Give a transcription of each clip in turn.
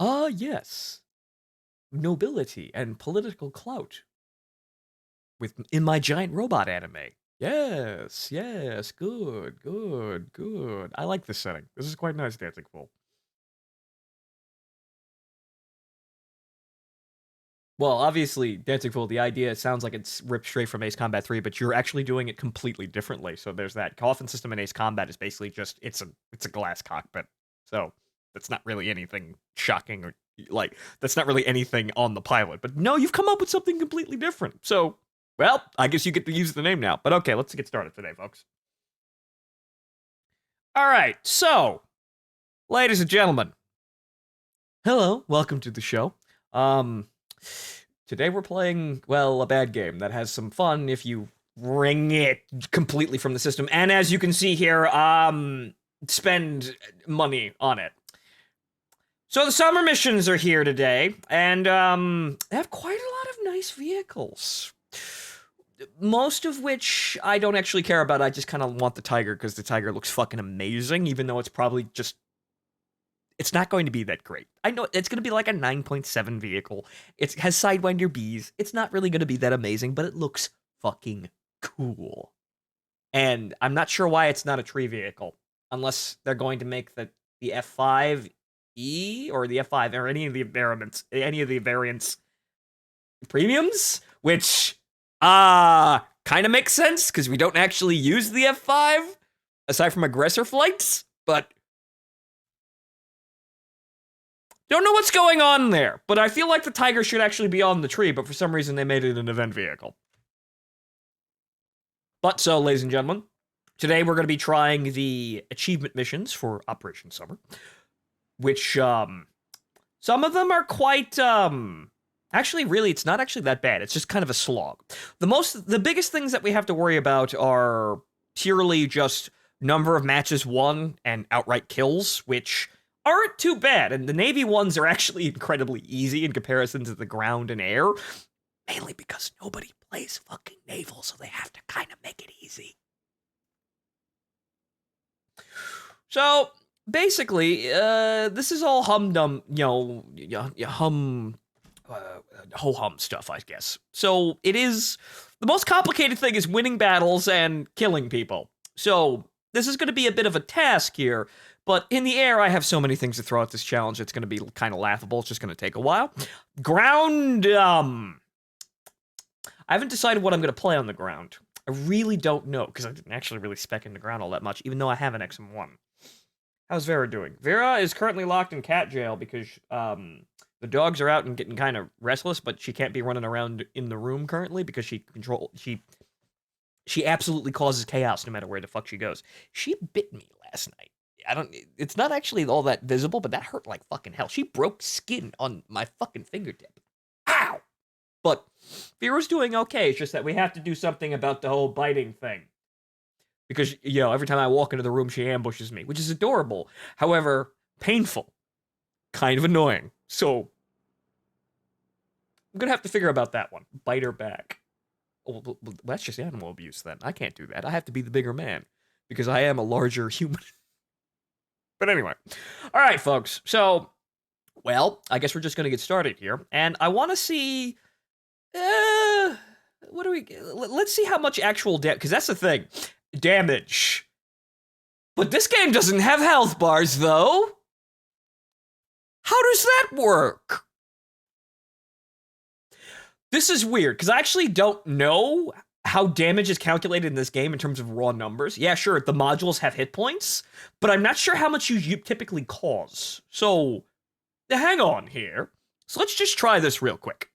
Yes. Nobility and political clout in my giant robot anime. Yes, yes, good, good, good. I like this setting. This is quite nice, Dancing Fool. Well, obviously, Dancing Fool, the idea sounds like it's ripped straight from Ace Combat 3, but you're actually doing it completely differently. So there's that coffin system in Ace Combat is basically just it's a glass cockpit. So that's not really anything shocking or like that's not really anything on the pilot. But no, you've come up with something completely different. So, well, I guess you get to use the name now. But okay, let's get started today, folks. All right. So, ladies and gentlemen, hello, welcome to the show. Um Today we're playing, well, a bad game that has some fun if you wring it completely from the system. And as you can see here, spend money on it. So the summer missions are here today, and they have quite a lot of nice vehicles. Most of which I don't actually care about. I just kind of want the Tiger because the Tiger looks fucking amazing, even though it's probably just it's not going to be that great. I know it's going to be like a 9.7 vehicle. It has Sidewinder Bs. It's not really going to be that amazing, but it looks fucking cool. And I'm not sure why it's not a tree vehicle, unless they're going to make the F5E or the F5 or any of the variants premiums, which kind of makes sense because we don't actually use the F5 aside from aggressor flights, but don't know what's going on there, but I feel like the Tiger should actually be on the tree, but for some reason they made it an event vehicle. But so, ladies and gentlemen, today we're going to be trying the achievement missions for Operation Summer, which, some of them are quite, actually, really, it's not actually that bad. It's just kind of a slog. The biggest things that we have to worry about are purely just number of matches won and outright kills, which aren't too bad. And the Navy ones are actually incredibly easy in comparison to the ground and air, mainly because nobody plays fucking naval, so they have to kind of make it easy. So basically, this is all humdum, ho hum stuff, I guess. So it is the most complicated thing is winning battles and killing people. So this is going to be a bit of a task here, but in the air, I have so many things to throw at this challenge. It's going to be kind of laughable. It's just going to take a while. Ground, I haven't decided what I'm going to play on the ground. I really don't know because I didn't actually really spec into ground all that much, even though I have an XM1. How's Vera doing? Vera is currently locked in cat jail because the dogs are out and getting kind of restless, but she can't be running around in the room currently because she absolutely causes chaos no matter where the fuck she goes. She bit me last night. I don't. It's not actually all that visible, but that hurt like fucking hell. She broke skin on my fucking fingertip. Ow! But Vera's doing okay. It's just that we have to do something about the whole biting thing. Because, every time I walk into the room, she ambushes me, which is adorable. However, painful. Kind of annoying. So, I'm going to have to figure about that one. Bite her back. Well, that's just animal abuse then. I can't do that. I have to be the bigger man. Because I am a larger human. But anyway. All right, folks. So, well, I guess we're just going to get started here. And I want to see... what do we... Let's see how much actual damage... Because that's the thing. Damage. But this game doesn't have health bars, though. How does that work? This is weird, because I actually don't know how damage is calculated in this game in terms of raw numbers. Yeah, sure, the modules have hit points, but I'm not sure how much you typically cause. So, hang on here. So let's just try this real quick.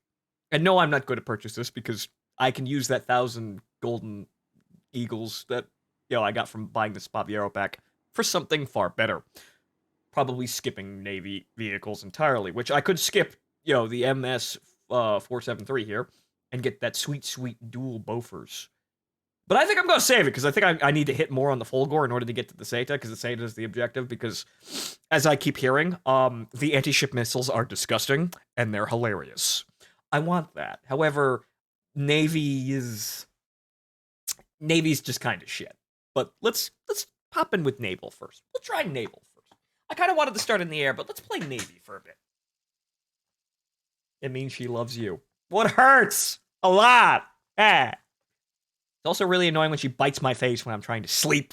And no, I'm not going to purchase this, because I can use that 1,000 golden eagles that I got from buying the Spaviero pack for something far better. Probably skipping Navy vehicles entirely, which I could skip, the MS 473 here and get that sweet, sweet dual Bofors. But I think I'm going to save it because I think I need to hit more on the Fulgor in order to get to the Zeta because the Zeta is the objective because, as I keep hearing, the anti-ship missiles are disgusting and they're hilarious. I want that. However, Navy's just kind of shit. But let's pop in with naval first. We'll try naval first. I kind of wanted to start in the air, but let's play Navy for a bit. It means she loves you. What hurts? A lot. Ah. It's also really annoying when she bites my face when I'm trying to sleep.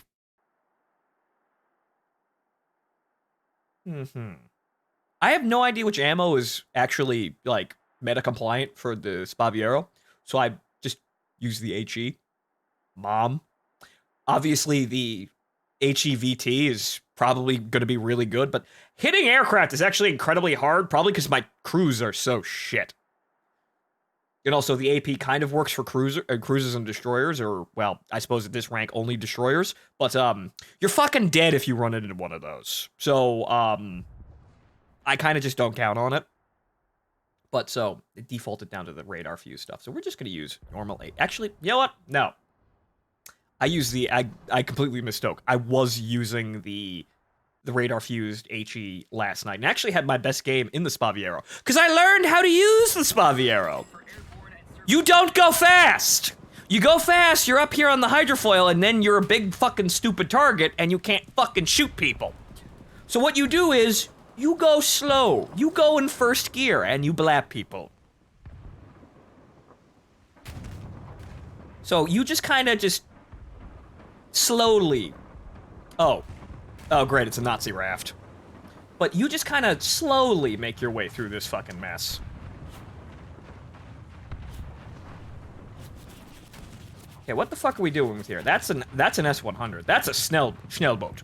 I have no idea which ammo is actually, like, meta compliant for the S.U.M.M.E.R, so I just use the HE. Mom. Obviously, the HEVT is probably going to be really good, but hitting aircraft is actually incredibly hard, probably because my crews are so shit. And also, the AP kind of works for cruisers and destroyers, or, well, I suppose at this rank, only destroyers. But, you're fucking dead if you run into one of those. So, I kind of just don't count on it. But, so, it defaulted down to the radar fuse stuff. So, we're just going to use normal 8. Actually, you know what? No. I completely mistook. I was using the radar fused HE last night, and actually had my best game in the S.U.M.M.E.R, because I learned how to use the S.U.M.M.E.R. You don't go fast! You go fast, you're up here on the hydrofoil, and then you're a big fucking stupid target, and you can't fucking shoot people. So what you do is, you go slow. You go in first gear, and you blap people. So you just kind of just slowly. Oh, great, it's a Nazi raft. But you just kind of slowly make your way through this fucking mess. Okay, what the fuck are we doing with here? That's an S-100. That's a Schnellboat.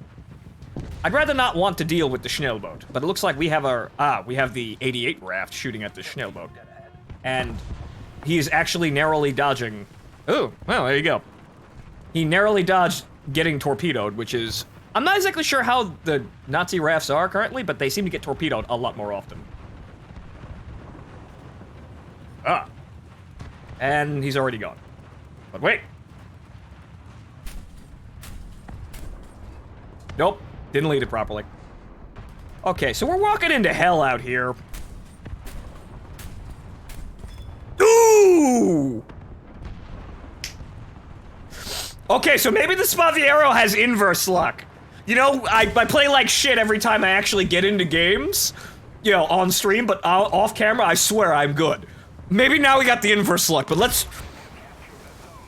I'd rather not want to deal with the Schnellboat, but it looks like we have we have the 88 raft shooting at the Schnellboat. And he is actually narrowly dodging. Oh, well, there you go. He narrowly dodged getting torpedoed, which is... I'm not exactly sure how the Nazi rafts are currently, but they seem to get torpedoed a lot more often. Ah. And he's already gone. But wait. Nope. Didn't lead it properly. Okay, so we're walking into hell out here. Ooh! Okay, so maybe the S.U.M.M.E.R has inverse luck. You know, I play like shit every time I actually get into games, you know, on stream, but off camera, I swear I'm good. Maybe now we got the inverse luck, but let's...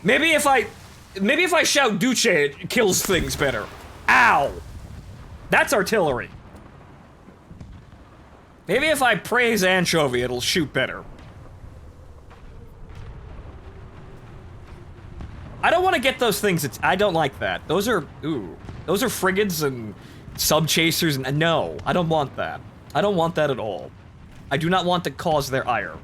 Maybe if I shout Duce, it kills things better. Ow! That's artillery. Maybe if I praise Anchovy, it'll shoot better. I don't want to get those things. I don't like that. Those are frigates and sub-chasers, and no, I don't want that. I don't want that at all. I do not want to cause their ire.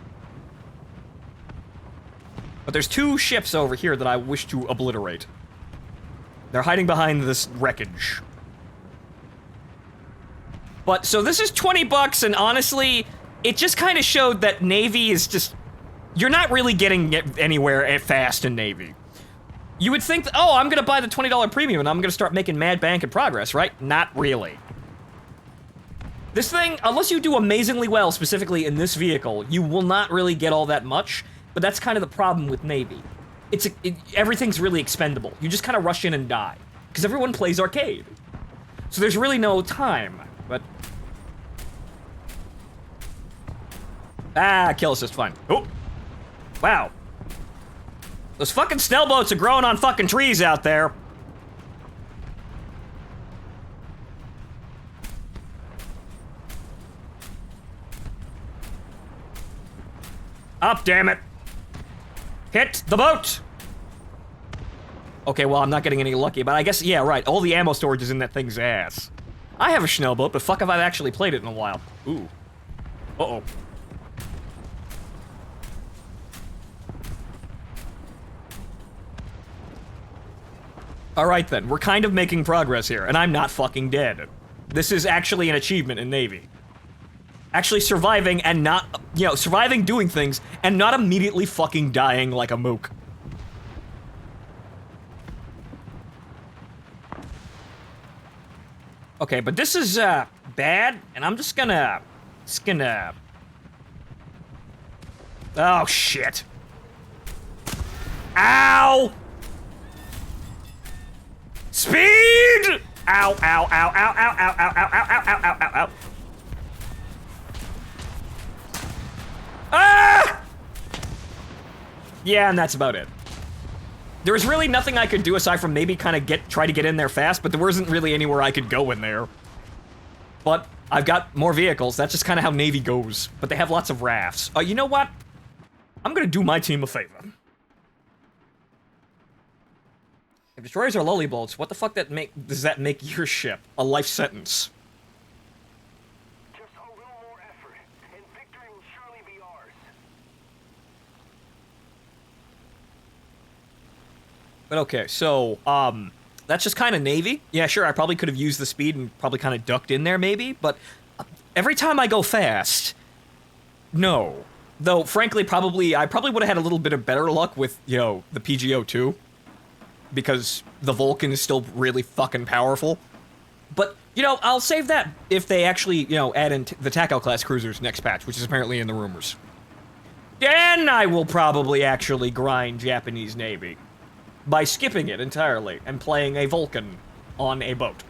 But there's two ships over here that I wish to obliterate. They're hiding behind this wreckage. But, so this is 20 bucks, and honestly, it just kind of showed that Navy is just... You're not really getting anywhere fast in Navy. You would think, that, oh, I'm gonna buy the $20 premium and I'm gonna start making mad bank and progress, right? Not really. This thing, unless you do amazingly well, specifically in this vehicle, you will not really get all that much, but that's kind of the problem with Navy. Everything's really expendable. You just kind of rush in and die, because everyone plays arcade. So there's really no time, but... Ah, kill assist, fine. Oh! Wow. Those fucking Schnellboats are growing on fucking trees out there. Up, damn it. Hit the boat! Okay, well, I'm not getting any lucky, but I guess, yeah, right, all the ammo storage is in that thing's ass. I have a Schnellboat, but fuck if I've actually played it in a while. Ooh. Uh-oh. Alright then, we're kind of making progress here, and I'm not fucking dead. This is actually an achievement in Navy. Actually surviving and not, you know, surviving doing things, and not immediately fucking dying like a mook. Okay, but this is, bad, and I'm just gonna... Oh, shit. Ow! Speed! Ow, ow, ow, ow, ow, ow, ow, ow, ow, ow, ow, ow, ow, ow. Yeah, and that's about it. There was really nothing I could do aside from maybe kind of try to get in there fast, but there wasn't really anywhere I could go in there. But I've got more vehicles. That's just kind of how Navy goes. But they have lots of rafts. You know what? I'm gonna do my team a favor. If destroyers are lolly bolts, what the fuck does that make your ship? A life sentence. Just a little more effort, and victory will surely be ours. But okay, so, that's just kind of Navy. Yeah, sure, I probably could have used the speed and probably kind of ducked in there, maybe, but every time I go fast, no. Though, frankly, I probably would have had a little bit of better luck with, you know, the PGO-2. Because the Vulcan is still really fucking powerful. But, you know, I'll save that if they actually, you know, add in the TACO-class cruisers next patch, which is apparently in the rumors. Then I will probably actually grind Japanese Navy. By skipping it entirely and playing a Vulcan on a boat.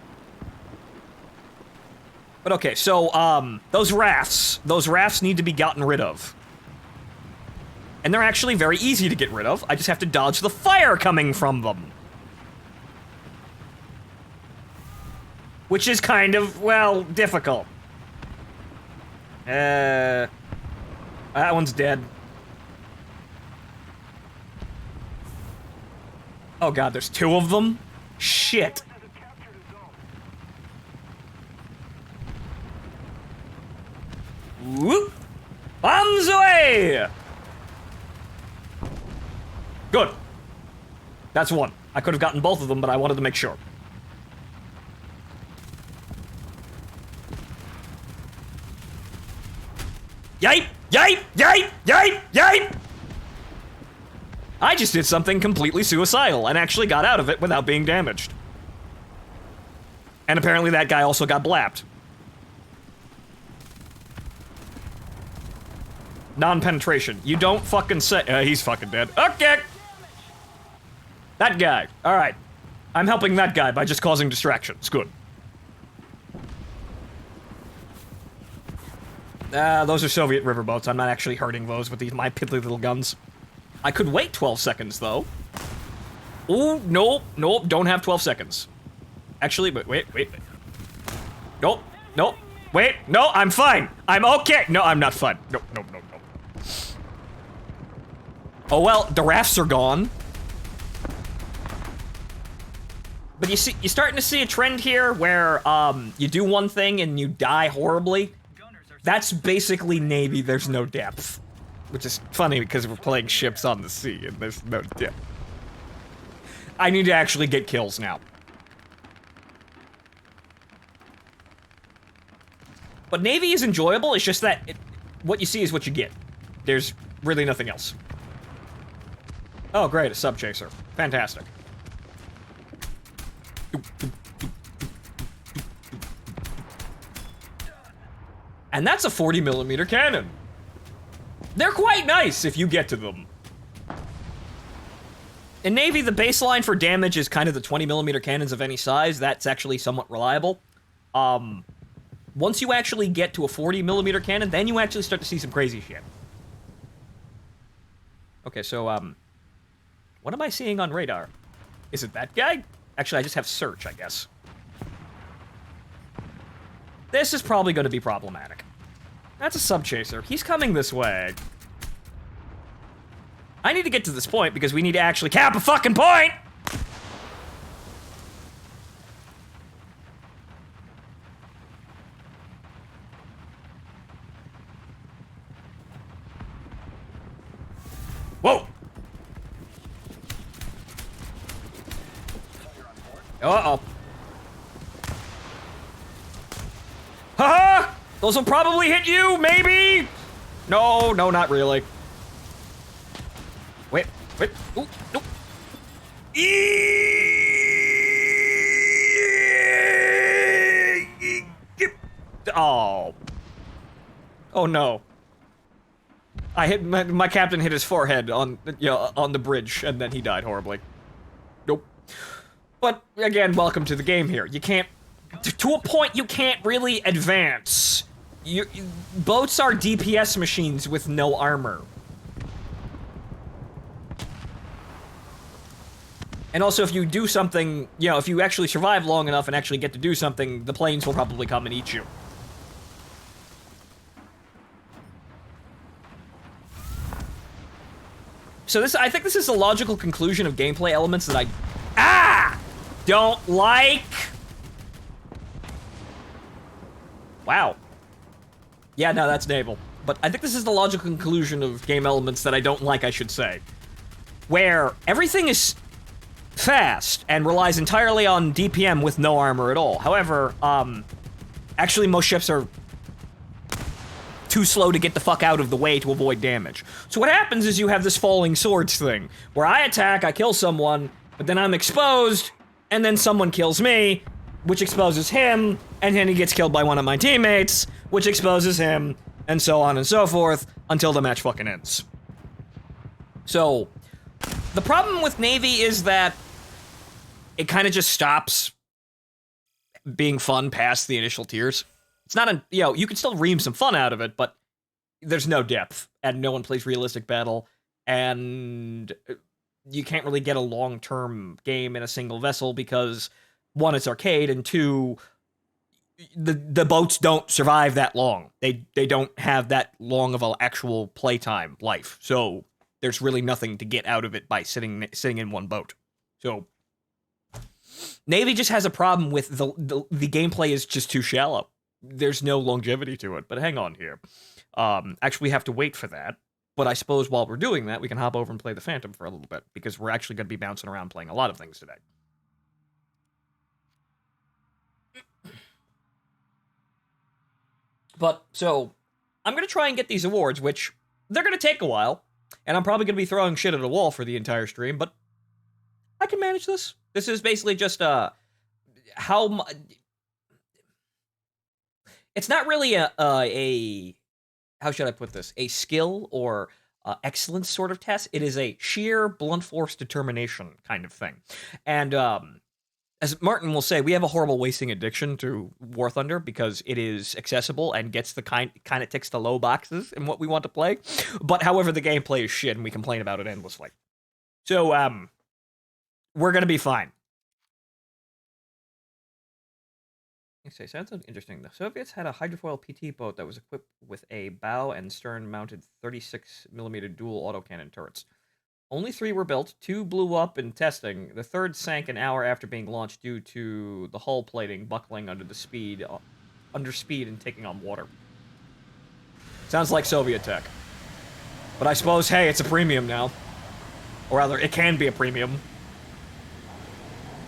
But okay, so, those rafts need to be gotten rid of. And they're actually very easy to get rid of. I just have to dodge the fire coming from them. Which is kind of, well, difficult. That one's dead. Oh god, there's two of them? Shit. Whoop! Bombs away! Good. That's one. I could have gotten both of them, but I wanted to make sure. Yipe! Yipe! Yipe! Yipe! Yipe! I just did something completely suicidal and actually got out of it without being damaged. And apparently that guy also got blapped. Non-penetration. You don't fucking say- he's fucking dead. Okay! That guy. Alright. I'm helping that guy by just causing distractions. Good. Those are Soviet riverboats. I'm not actually hurting those with my piddly little guns. I could wait 12 seconds, though. Ooh, nope, nope, don't have 12 seconds. Actually, but wait. Nope, nope, wait, no, I'm fine. I'm okay. No, I'm not fine. Nope. Oh well, the rafts are gone. But you see, you're starting to see a trend here where, you do one thing and you die horribly. That's basically Navy, there's no depth. Which is funny because we're playing ships on the sea and there's no depth. I need to actually get kills now. But Navy is enjoyable, it's just that what you see is what you get. There's really nothing else. Oh great, a sub chaser. Fantastic. And that's a 40mm cannon. They're quite nice if you get to them. In Navy, the baseline for damage is kind of the 20mm cannons of any size. That's actually somewhat reliable. Once you actually get to a 40mm cannon, then you actually start to see some crazy shit. Okay, so, what am I seeing on radar? Is it that guy? Actually, I just have search, I guess. This is probably going to be problematic. That's a sub-chaser. He's coming this way. I need to get to this point because we need to actually cap a fucking point! Whoa! Uh-oh. Haha! Those will probably hit you, maybe? No, not really. Wait. Ooh, nope. Oh. Oh no. I hit my captain hit his forehead on the bridge and then he died horribly. Nope. But again, welcome to the game here. You can't to a point you can't really advance. Boats are DPS machines with no armor. And also, if you do something, you know, if you actually survive long enough and actually get to do something, the planes will probably come and eat you. So I think this is a logical conclusion of gameplay elements that I don't like. Wow. Yeah, no, that's naval. But I think this is the logical conclusion of game elements that I don't like, I should say. Where everything is fast and relies entirely on DPM with no armor at all. However, actually most ships are too slow to get the fuck out of the way to avoid damage. So what happens is you have this falling swords thing, where I attack, I kill someone, but then I'm exposed, and then someone kills me, which exposes him, and then he gets killed by one of my teammates, which exposes him, and so on and so forth, until the match fucking ends. So, the problem with Navy is that it kind of just stops being fun past the initial tiers. It's not you know, you can still ream some fun out of it, but there's no depth, and no one plays realistic battle, and you can't really get a long-term game in a single vessel because, one, it's arcade, and two, the boats don't survive that long. They don't have that long of an actual playtime life, so there's really nothing to get out of it by sitting in one boat. So Navy just has a problem with the gameplay is just too shallow. There's no longevity to it, but hang on here. Actually, we have to wait for that, but I suppose while we're doing that, we can hop over and play the Phantom for a little bit, because we're actually going to be bouncing around playing a lot of things today. But, so, I'm going to try and get these awards, which, they're going to take a while, and I'm probably going to be throwing shit at a wall for the entire stream, but I can manage this. This is basically just, how much... It's not really a how should I put this? A skill or excellence sort of test. It is a sheer blunt force determination kind of thing. And as Martin will say, we have a horrible wasting addiction to War Thunder because it is accessible and gets the kind of ticks the low boxes in what we want to play. But however, the gameplay is shit and we complain about it endlessly. So we're gonna be fine. Okay, sounds interesting. The Soviets had a hydrofoil PT boat that was equipped with a bow and stern-mounted 36mm dual autocannon turrets. Only 3 were built, 2 blew up in testing. The third sank an hour after being launched due to the hull plating buckling under speed and taking on water. Sounds like Soviet tech. But I suppose, hey, it's a premium now. Or rather, it can be a premium.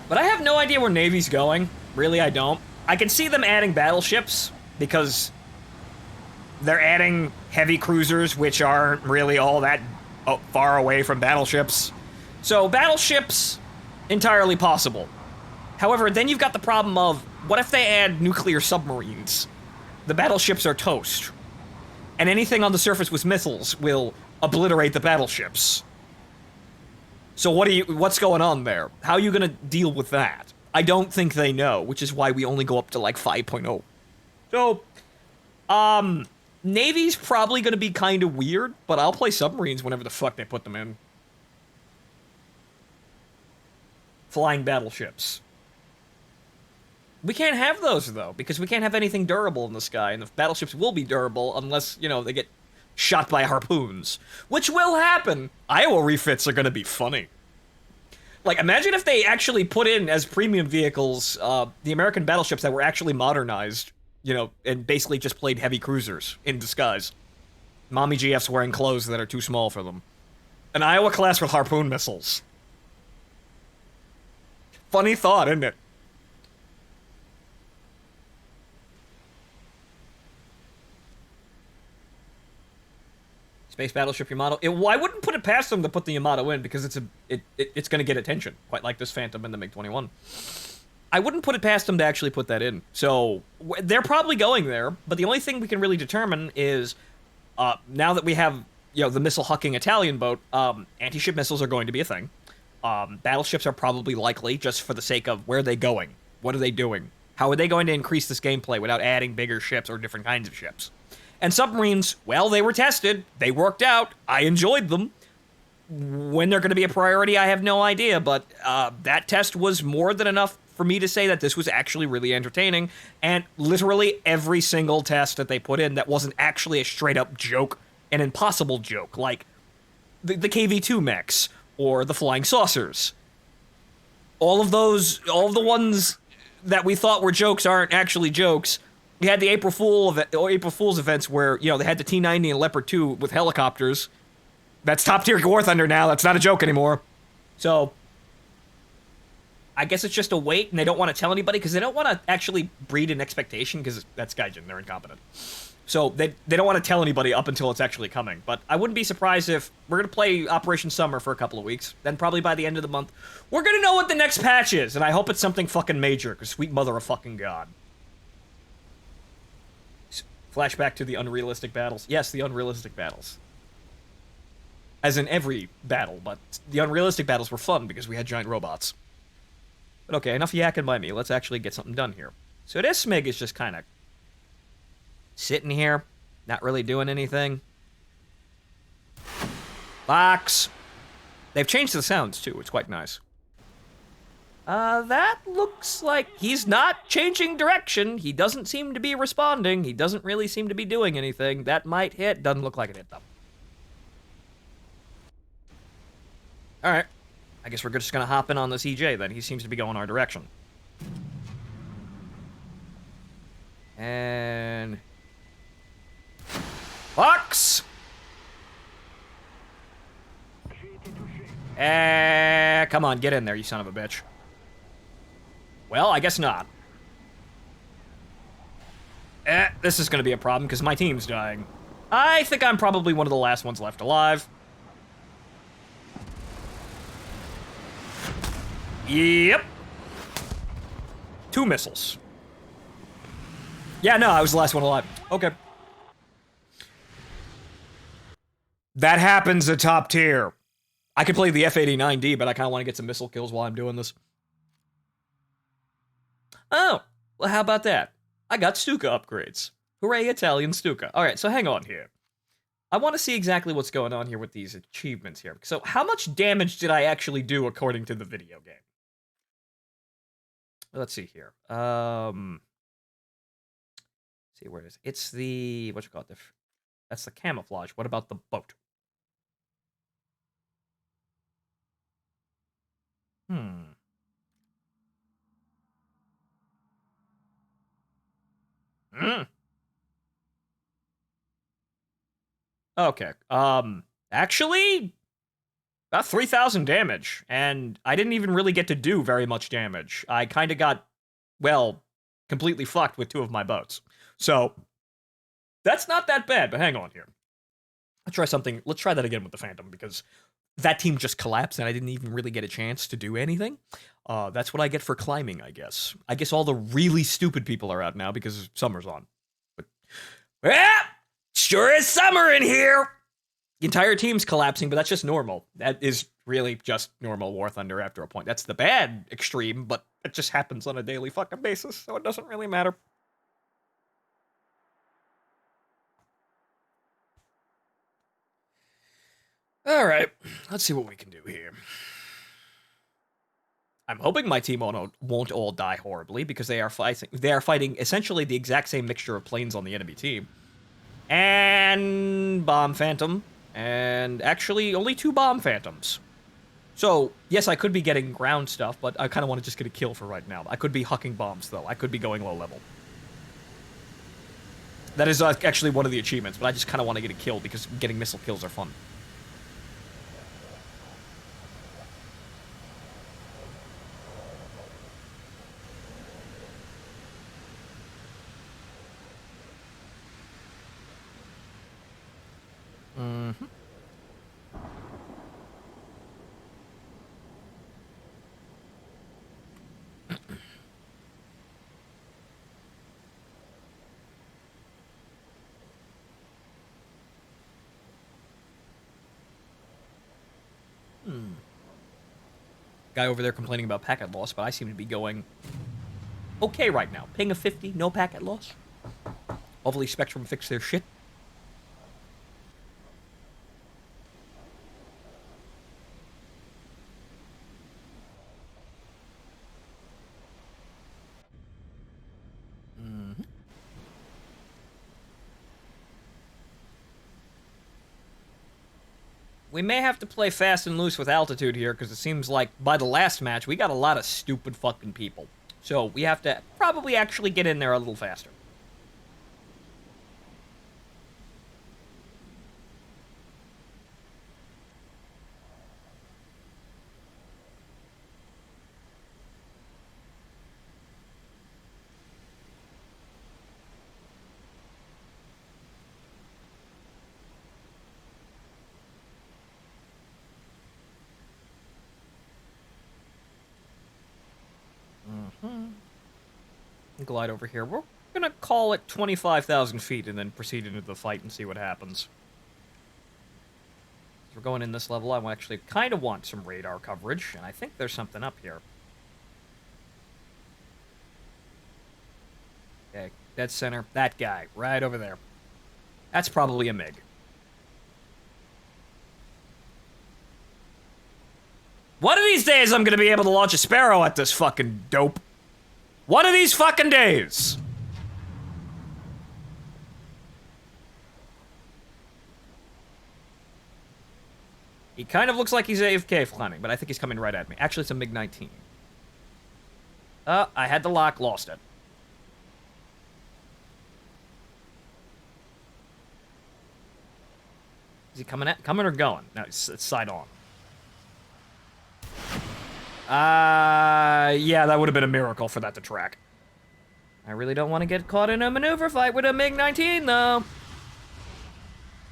But I have no idea where Navy's going. Really, I don't. I can see them adding battleships, because they're adding heavy cruisers, which aren't really all that far away from battleships. So, battleships, entirely possible. However, then you've got the problem of, what if they add nuclear submarines? The battleships are toast. And anything on the surface with missiles will obliterate the battleships. So what's going on there? How are you gonna deal with that? I don't think they know, which is why we only go up to, like, 5.0. So, Navy's probably gonna be kind of weird, but I'll play submarines whenever the fuck they put them in. Flying battleships. We can't have those, though, because we can't have anything durable in the sky, and the battleships will be durable unless, you know, they get shot by harpoons. Which will happen! Iowa refits are gonna be funny. Like, imagine if they actually put in, as premium vehicles, the American battleships that were actually modernized, you know, and basically just played heavy cruisers in disguise. Mommy GFs wearing clothes that are too small for them. An Iowa class with harpoon missiles. Funny thought, isn't it? Space battleship Yamato. I wouldn't put it past them to put the Yamato in because it's going to get attention, quite like this Phantom and the MiG-21. I wouldn't put it past them to actually put that in. So they're probably going there, but the only thing we can really determine is now that we have, you know, the missile-hucking Italian boat, anti-ship missiles are going to be a thing. Battleships are probably likely, just for the sake of where are they going? What are they doing? How are they going to increase this gameplay without adding bigger ships or different kinds of ships? And submarines, well, they were tested. They worked out. I enjoyed them. When they're going to be a priority, I have no idea, but that test was more than enough for me to say that this was actually really entertaining, and literally every single test that they put in that wasn't actually a straight-up joke, an impossible joke, like the KV-2 mechs, or the flying saucers. All of the ones that we thought were jokes aren't actually jokes. We had the April Fool's events where, you know, they had the T-90 and Leopard 2 with helicopters. That's top-tier War Thunder now. That's not a joke anymore. So, I guess it's just a wait, and they don't want to tell anybody, because they don't want to actually breed an expectation, because that's Gaijin. They're incompetent. So, they don't want to tell anybody up until it's actually coming. But I wouldn't be surprised if we're going to play Operation Summer for a couple of weeks. Then probably by the end of the month, we're going to know what the next patch is. And I hope it's something fucking major, because sweet mother of fucking God. Flashback to the unrealistic battles. Yes, the unrealistic battles. As in every battle, but the unrealistic battles were fun because we had giant robots. But okay, enough yakking by me. Let's actually get something done here. So this SMIG is just kind of sitting here, not really doing anything. Box. They've changed the sounds, too. It's quite nice. That looks like he's not changing direction. He doesn't seem to be responding. He doesn't really seem to be doing anything. That might hit. Doesn't look like it hit, though. Alright. I guess we're just gonna hop in on this EJ, then. He seems to be going our direction. And... Box! Come on, get in there, you son of a bitch. Well, I guess not. This is gonna be a problem, because my team's dying. I think I'm probably one of the last ones left alive. Yep. 2 missiles. Yeah, no, I was the last one alive. Okay. That happens at top tier. I could play the F-89D, but I kind of want to get some missile kills while I'm doing this. Oh, well, how about that? I got Stuka upgrades. Hooray, Italian Stuka. All right, so hang on here. I want to see exactly what's going on here with these achievements here. So how much damage did I actually do according to the video game? Let's see here. See where it is. It's the, what you call it? That's the camouflage. What about the boat? Okay. Actually, about 3,000 damage, and I didn't even really get to do very much damage. I kind of got, well, completely fucked with 2 of my boats. So, that's not that bad, but hang on here. Let's try something. Let's try that again with the Phantom, because that team just collapsed, and I didn't even really get a chance to do anything. That's what I get for climbing, I guess. I guess all the really stupid people are out now, because summer's on. But, sure is summer in here! The entire team's collapsing, but that's just normal. That is really just normal War Thunder after a point. That's the bad extreme, but it just happens on a daily fucking basis, so it doesn't really matter. Alright, let's see what we can do here. I'm hoping my team won't all die horribly, because they are fighting essentially the exact same mixture of planes on the enemy team. And Bomb Phantom. And actually, only 2 Bomb Phantoms. So, yes, I could be getting ground stuff, but I kind of want to just get a kill for right now. I could be hucking bombs, though. I could be going low level. That is actually one of the achievements, but I just kind of want to get a kill, because getting missile kills are fun. Guy over there complaining about packet loss, but I seem to be going okay right now. Ping of 50, no packet loss. Hopefully Spectrum fixed their shit. we may have to play fast and loose with altitude here, because it seems like by the last match, we got a lot of stupid fucking people. So we have to probably actually get in there a little faster. Glide over here. We're gonna call it 25,000 feet and then proceed into the fight and see what happens. As we're going in this level, I actually kind of want some radar coverage, and I think there's something up here. Okay, dead center. That guy, right over there. That's probably a MiG. One of these days, I'm gonna be able to launch a Sparrow at this fucking dope. One of these fucking days! He kind of looks like he's AFK flying, but I think he's coming right at me. Actually, it's a MiG-19. I had the lock, lost it. Is he coming or going? No, it's side on. Yeah, that would have been a miracle for that to track. I really don't want to get caught in a maneuver fight with a MiG-19, though.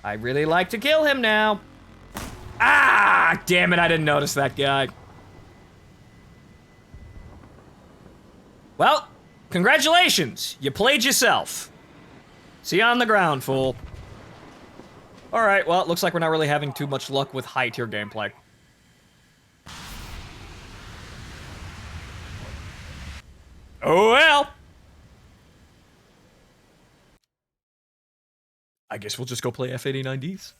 I really like to kill him now. Ah, damn it, I didn't notice that guy. Well, congratulations. You played yourself. See you on the ground, fool. Alright, well, it looks like we're not really having too much luck with high-tier gameplay. Oh well. I guess we'll just go play F-89Ds.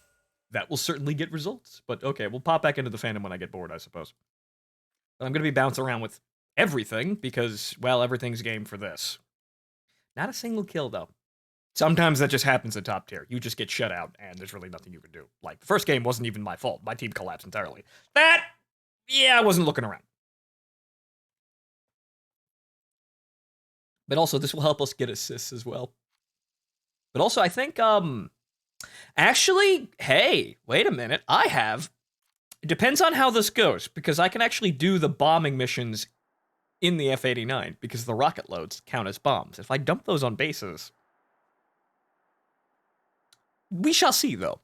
That will certainly get results. But okay, we'll pop back into the fandom when I get bored, I suppose. But I'm going to be bouncing around with everything because, well, everything's game for this. Not a single kill, though. Sometimes that just happens at top tier. You just get shut out, and there's really nothing you can do. Like, the first game wasn't even my fault. My team collapsed entirely. Yeah, I wasn't looking around. But also, this will help us get assists as well. But also, I think, actually, hey, wait a minute. It depends on how this goes, because I can actually do the bombing missions in the F-89, because the rocket loads count as bombs. If I dump those on bases, we shall see, though.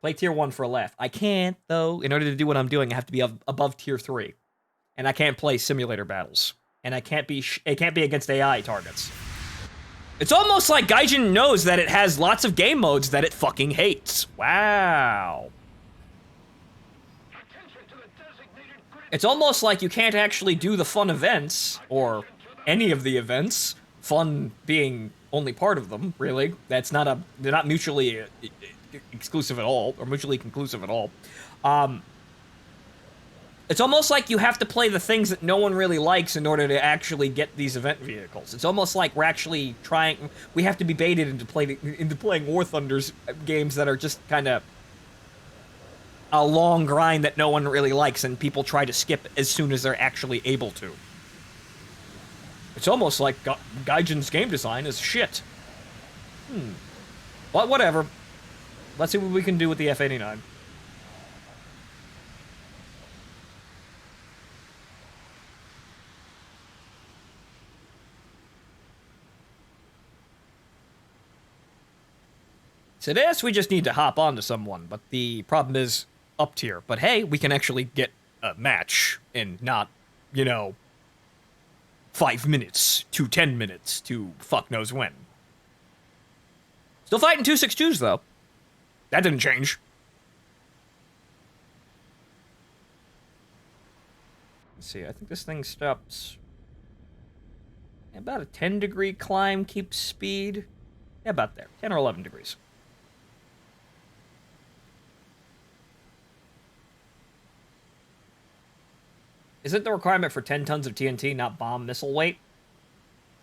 Play tier 1 for a laugh. I can't, though. In order to do what I'm doing, I have to be above tier 3. And I can't play simulator battles. And it can't be against AI targets. It's almost like Gaijin knows that it has lots of game modes that it fucking hates. Wow. It's almost like you can't actually do the fun events, or any of the events, fun being only part of them, really. They're not mutually exclusive at all, or mutually conclusive at all. It's almost like you have to play the things that no one really likes in order to actually get these event vehicles. It's almost like we're actually we have to be baited into playing War Thunder's games that are just kind of a long grind that no one really likes, and people try to skip as soon as they're actually able to. It's almost like Gaijin's game design is shit. But whatever. Let's see what we can do with the F-89. So this, we just need to hop onto someone, but the problem is up tier. But hey, we can actually get a match in not, 5 minutes to 10 minutes to fuck knows when. Still fighting 262s, though. That didn't change. Let's see, I think this thing stops about a 10-degree climb, keeps speed. Yeah, about there, 10 or 11 degrees. Isn't the requirement for 10 tons of TNT not bomb missile weight?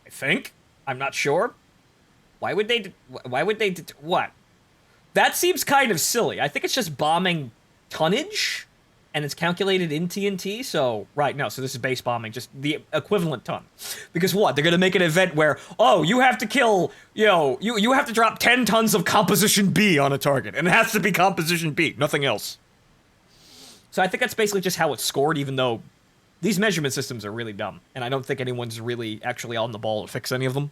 I think. I'm not sure. Why would they what? that seems kind of silly. I think it's just bombing tonnage, and it's calculated in TNT, so, right, no, so this is base bombing, just the equivalent ton. Because what, they're gonna make an event where, oh, you have to kill, you have to drop 10 tons of Composition B on a target, and it has to be Composition B, nothing else. So I think that's basically just how it's scored, even though these measurement systems are really dumb, and I don't think anyone's really actually on the ball to fix any of them.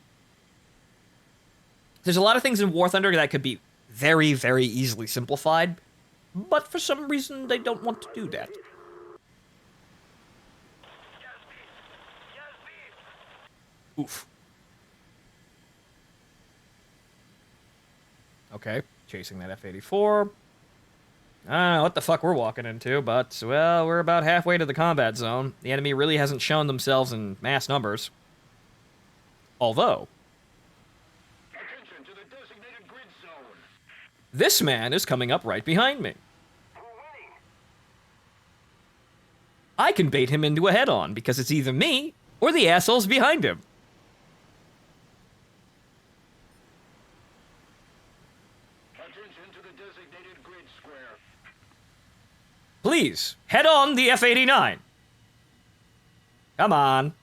There's a lot of things in War Thunder that could be very, very easily simplified, but for some reason they don't want to do that. Oof. Okay, chasing that F-84. I don't know what the fuck we're walking into, but, well, we're about halfway to the combat zone. The enemy really hasn't shown themselves in mass numbers. Although, Attention to the designated grid zone. this man is coming up right behind me. We're winning. I can bait him into a head-on, because it's either me or the assholes behind him. Attention to the designated grid square. Please, head on the F-89. Come on.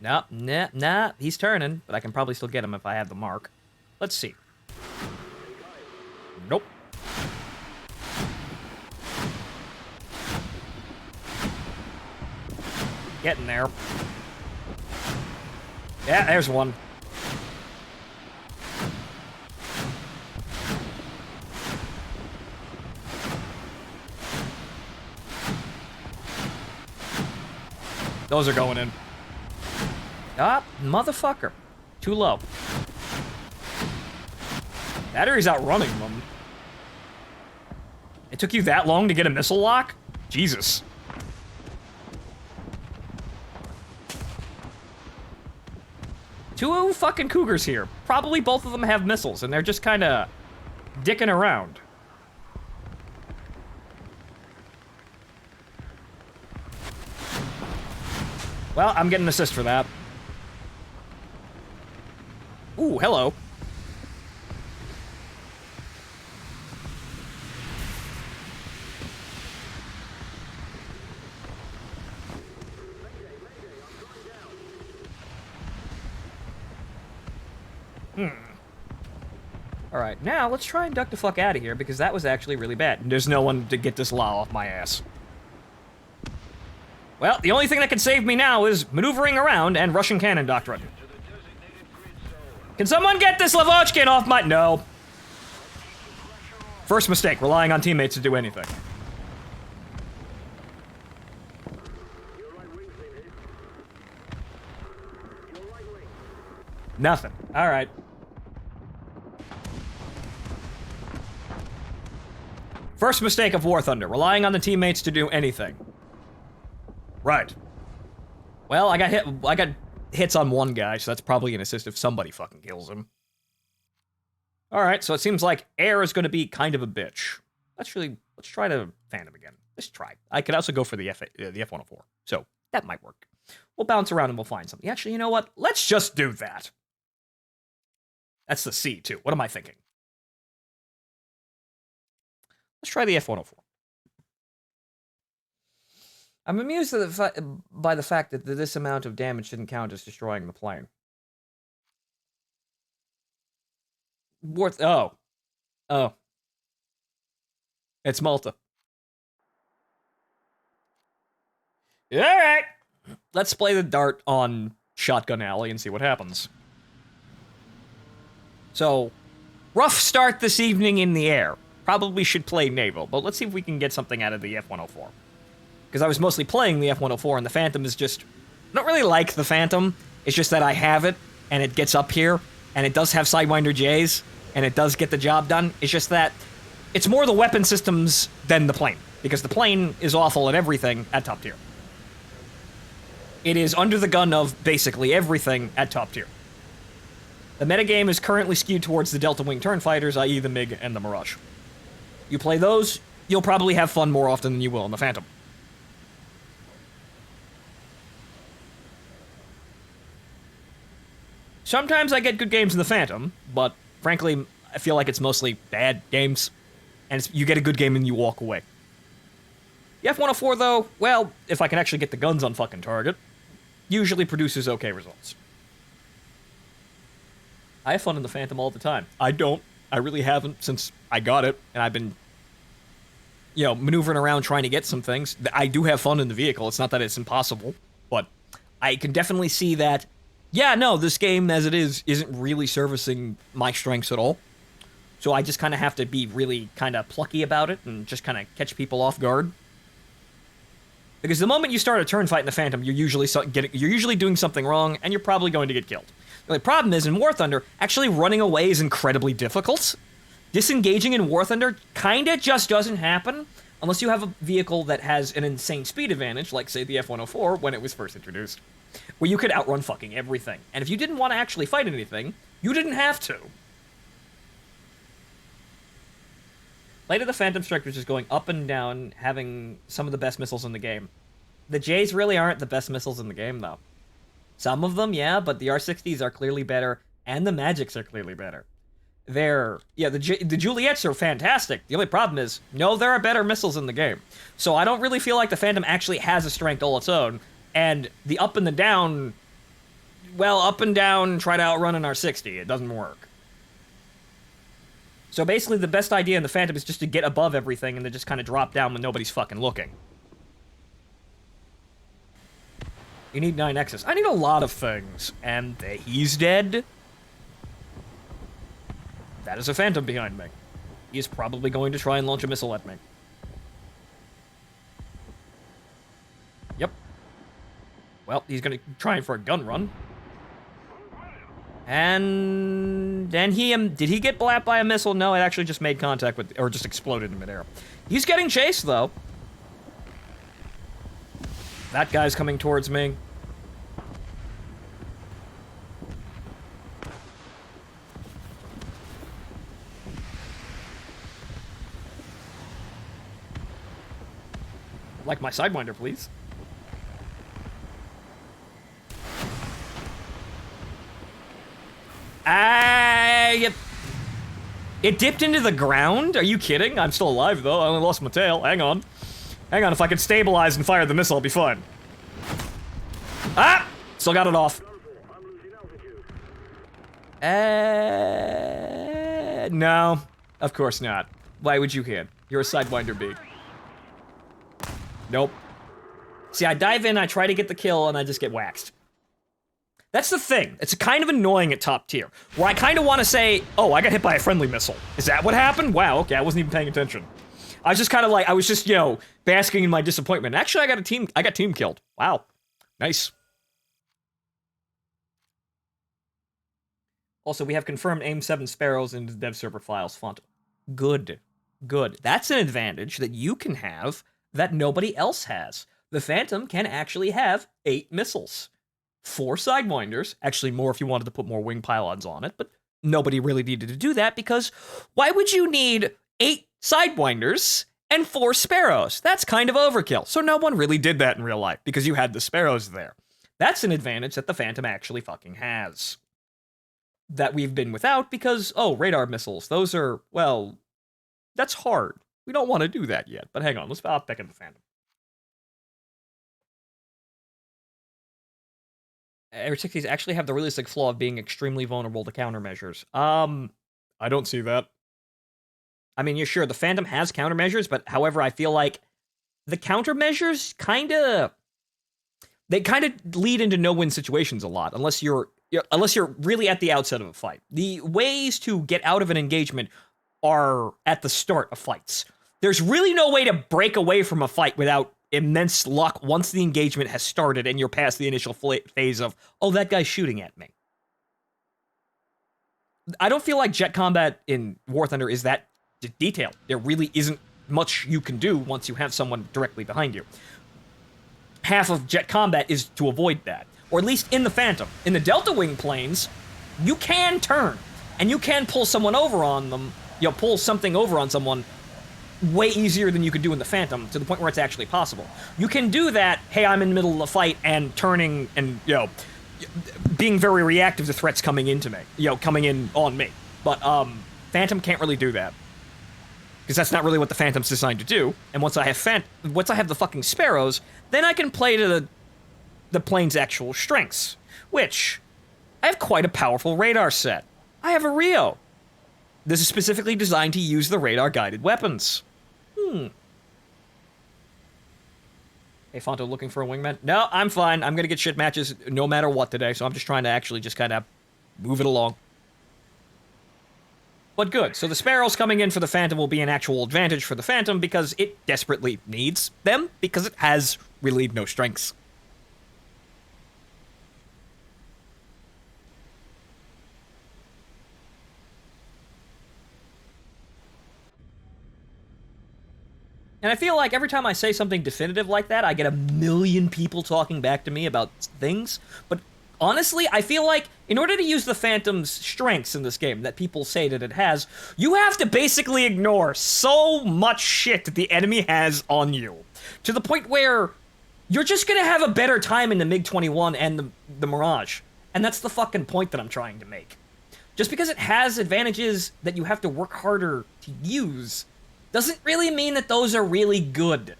Yep, nah, he's turning, but I can probably still get him if I have the mark. Let's see. Nope. Getting there. Yeah, there's one. Those are going in. Ah, motherfucker. Too low. Battery's outrunning them. It took you that long to get a missile lock? Jesus. Two fucking Cougars here. Probably both of them have missiles, and they're just kinda dicking around. Well, I'm getting an assist for that. Ooh, hello. Alright, now let's try and duck the fuck out of here, because that was actually really bad. And there's no one to get this law off my ass. Well, the only thing that can save me now is maneuvering around and Russian cannon doctrine. Can someone get this Lavochkin off my— No. First mistake, relying on teammates to do anything. Nothing. Alright. First mistake of War Thunder, relying on the teammates to do anything. Right. Well, I got hits on one guy, so that's probably an assist if somebody fucking kills him. Alright, so it seems like air is gonna be kind of a bitch. Let's try the Phantom again. Let's try. I could also go for the F-104, so that might work. We'll bounce around and we'll find something. Actually, you know what? Let's just do that. That's the C, too. What am I thinking? Let's try the F-104. I'm amused by the fact that this amount of damage didn't count as destroying the plane. Oh. It's Malta. Alright! Let's play the dart on Shotgun Alley and see what happens. So, rough start this evening in the air. Probably should play naval, but let's see if we can get something out of the F-104. Because I was mostly playing the F-104, and the Phantom is just— I don't really like the Phantom. It's just that I have it, and it gets up here, and it does have Sidewinder Js, and it does get the job done. It's just that it's more the weapon systems than the plane, because the plane is awful at everything at top tier. It is under the gun of basically everything at top tier. The metagame is currently skewed towards the Delta Wing turn fighters, i.e. the MiG and the Mirage. You play those, you'll probably have fun more often than you will in the Phantom. Sometimes I get good games in the Phantom, but frankly, I feel like it's mostly bad games, and you get a good game and you walk away. The F-104, though, well, if I can actually get the guns on fucking target, usually produces okay results. I have fun in the Phantom all the time. I don't. I really haven't since I got it, and I've been, maneuvering around trying to get some things. I do have fun in the vehicle. It's not that it's impossible, but I can definitely see that, yeah, no, this game as it is isn't really servicing my strengths at all. So I just kind of have to be really kind of plucky about it and just kind of catch people off guard. Because the moment you start a turn fight in the Phantom, you're usually doing something wrong, and you're probably going to get killed. The only problem is, in War Thunder, actually running away is incredibly difficult. Disengaging in War Thunder kinda just doesn't happen, unless you have a vehicle that has an insane speed advantage, like, say, the F-104 when it was first introduced, where you could outrun fucking everything. And if you didn't want to actually fight anything, you didn't have to. Light of the Phantom Strike is just going up and down, having some of the best missiles in the game. The J's really aren't the best missiles in the game, though. Some of them, yeah, but the R60s are clearly better, and the Magics are clearly better. The Juliets are fantastic. The only problem is, no, there are better missiles in the game. So I don't really feel like the Phantom actually has a strength all its own, and the up and the down, well, up and down, try to outrun an R60. It doesn't work. So basically, the best idea in the Phantom is just to get above everything and then just kind of drop down when nobody's fucking looking. You need 9Xs. I need a lot of things. And he's dead. That is a Phantom behind me. He is probably going to try and launch a missile at me. Yep. Well, he's going to try for a gun run. And then did he get blapped by a missile? No, it actually just made contact with, or just exploded in midair. He's getting chased, though. That guy's coming towards me. Like my Sidewinder, please. It dipped into the ground? Are you kidding? I'm still alive, though. I only lost my tail. Hang on. Hang on, if I can stabilize and fire the missile, I'll be fine. Ah! Still got it off. No. Of course not. Why would you hit? You're a Sidewinder B. Nope. See, I dive in, I try to get the kill, and I just get waxed. That's the thing. It's kind of annoying at top tier, where I kind of want to say, oh, I got hit by a friendly missile. Is that what happened? Wow, okay, I wasn't even paying attention. I was just kind of like, I was just, basking in my disappointment. Actually, I got team killed. Wow. Nice. Also, we have confirmed AIM-7 Sparrows in the dev server files font. Good. Good. That's an advantage that you can have that nobody else has. The Phantom can actually have 8 missiles. 4 Sidewinders, actually more if you wanted to put more wing pylons on it, but nobody really needed to do that because why would you need 8 Sidewinders and 4 Sparrows? That's kind of overkill. So no one really did that in real life because you had the Sparrows there. That's an advantage that the Phantom actually fucking has. That we've been without because, oh, radar missiles, those are, well, that's hard. We don't want to do that yet, but hang on, let's hop back in the Phantom. R60s actually have the realistic flaw of being extremely vulnerable to countermeasures. I don't see that. I mean, you're sure, the Phantom has countermeasures, but however, I feel like the countermeasures they kind of lead into no-win situations a lot, unless you're really at the outset of a fight. The ways to get out of an engagement are at the start of fights. There's really no way to break away from a fight without immense luck once the engagement has started and you're past the initial phase of, oh, that guy's shooting at me. I don't feel like jet combat in War Thunder is that detailed. There really isn't much you can do once you have someone directly behind you. Half of jet combat is to avoid that. Or at least in the Phantom. In the Delta Wing planes, you can turn. And you can pull someone over on them, pull something over on someone way easier than you could do in the Phantom, to the point where it's actually possible. You can do that, hey, I'm in the middle of a fight, and turning and, being very reactive to threats coming into me, coming in on me. But Phantom can't really do that, because that's not really what the Phantom's designed to do. And once I have the fucking Sparrows, then I can play to the plane's actual strengths, which I have quite a powerful radar set. I have a Rio. This is specifically designed to use the radar-guided weapons. Hey, Phonto, looking for a wingman? No, I'm fine. I'm gonna get shit matches no matter what today, so I'm just trying to actually just kind of move it along. But good, so the Sparrows coming in for the Phantom will be an actual advantage for the Phantom because it desperately needs them, because it has really no strengths. And I feel like every time I say something definitive like that, I get a million people talking back to me about things. But honestly, I feel like in order to use the Phantom's strengths in this game that people say that it has, you have to basically ignore so much shit that the enemy has on you. To the point where you're just gonna have a better time in the MiG-21 and the Mirage. And that's the fucking point that I'm trying to make. Just because it has advantages that you have to work harder to use doesn't really mean that those are really good.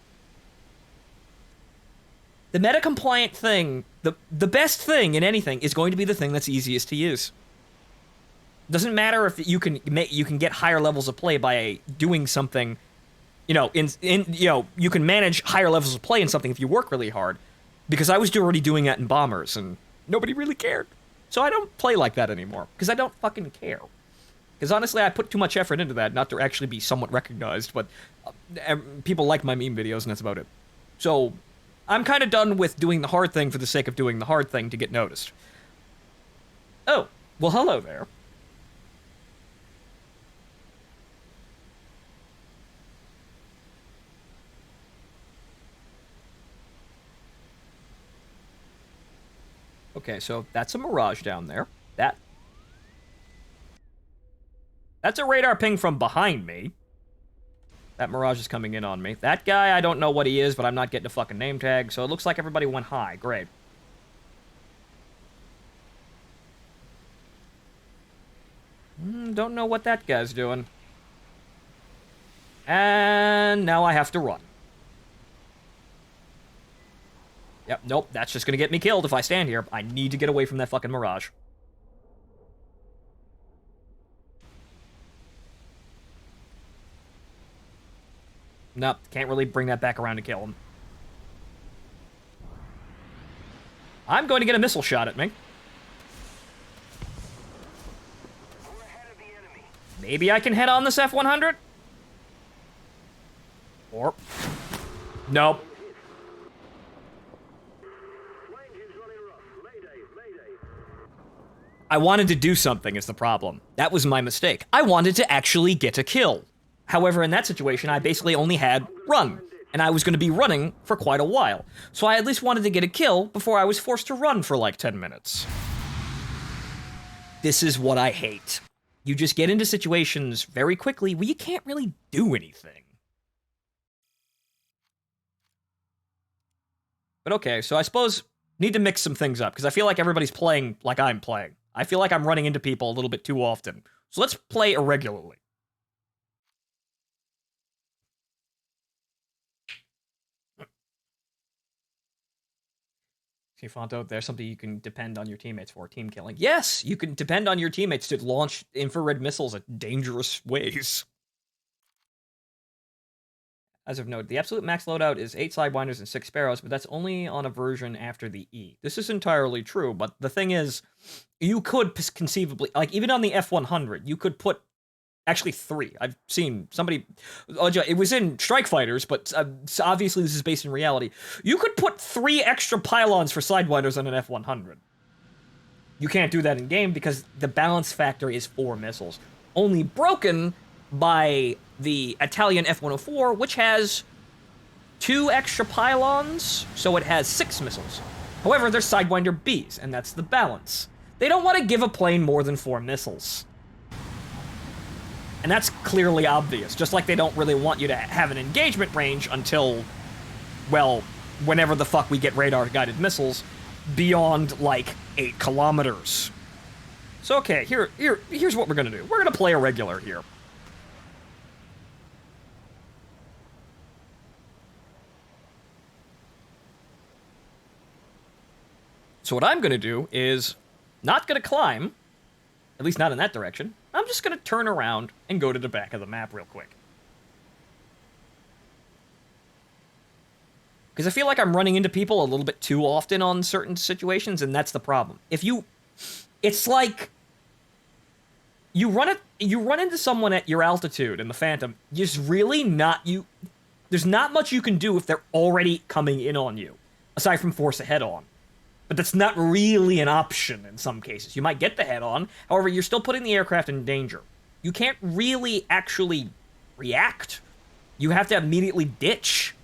The meta-compliant thing, the best thing in anything, is going to be the thing that's easiest to use. Doesn't matter if you can get higher levels of play by doing something, you can manage higher levels of play in something if you work really hard. Because I was already doing that in Bombers, and nobody really cared. So I don't play like that anymore, because I don't fucking care. Because honestly, I put too much effort into that, not to actually be somewhat recognized, but people like my meme videos, and that's about it. So, I'm kind of done with doing the hard thing for the sake of doing the hard thing to get noticed. Oh, well, hello there. Okay, so that's a Mirage down there. That's a radar ping from behind me. That Mirage is coming in on me. That guy, I don't know what he is, but I'm not getting a fucking name tag, so it looks like everybody went high. Great. Don't know what that guy's doing. And now I have to run. Yep, nope, that's just gonna get me killed if I stand here. I need to get away from that fucking Mirage. Nope, can't really bring that back around to kill him. I'm going to get a missile shot at me. We're ahead of the enemy. Maybe I can head on this F-100? Or... Nope. Engine's running rough. Mayday. I wanted to do something is the problem. That was my mistake. I wanted to actually get a kill. However, in that situation, I basically only had run, and I was going to be running for quite a while. So I at least wanted to get a kill before I was forced to run for like 10 minutes. This is what I hate. You just get into situations very quickly where you can't really do anything. But okay, so I suppose need to mix some things up, because I feel like everybody's playing like I'm playing. I feel like I'm running into people a little bit too often. So let's play irregularly. See, Phonto, there's something you can depend on your teammates for, team killing. Yes, you can depend on your teammates to launch infrared missiles at dangerous ways. As of note, the absolute max loadout is 8 Sidewinders and 6 Sparrows, but that's only on a version after the E. This is entirely true, but the thing is, you could conceivably, like, even on the F-100, you could put, actually 3. I've seen somebody, it was in Strike Fighters, but obviously this is based in reality. You could put 3 extra pylons for Sidewinders on an F-100. You can't do that in-game because the balance factor is 4 missiles. Only broken by the Italian F-104, which has 2 extra pylons, so it has 6 missiles. However, they're Sidewinder Bs, and that's the balance. They don't want to give a plane more than 4 missiles. And that's clearly obvious, just like they don't really want you to have an engagement range until, well, whenever the fuck we get radar-guided missiles. beyond, like, 8 kilometers. So, okay, here's what we're gonna do. We're gonna play a regular here. So what I'm gonna do is not gonna climb, at least not in that direction. I'm just gonna turn around and go to the back of the map real quick. Because I feel like I'm running into people a little bit too often on certain situations, and that's the problem. It's like you run into someone at your altitude in the Phantom. There's not much you can do if they're already coming in on you, aside from force a head on. But that's not really an option in some cases. You might get the head on, however, you're still putting the aircraft in danger. You can't really actually react. You have to immediately ditch.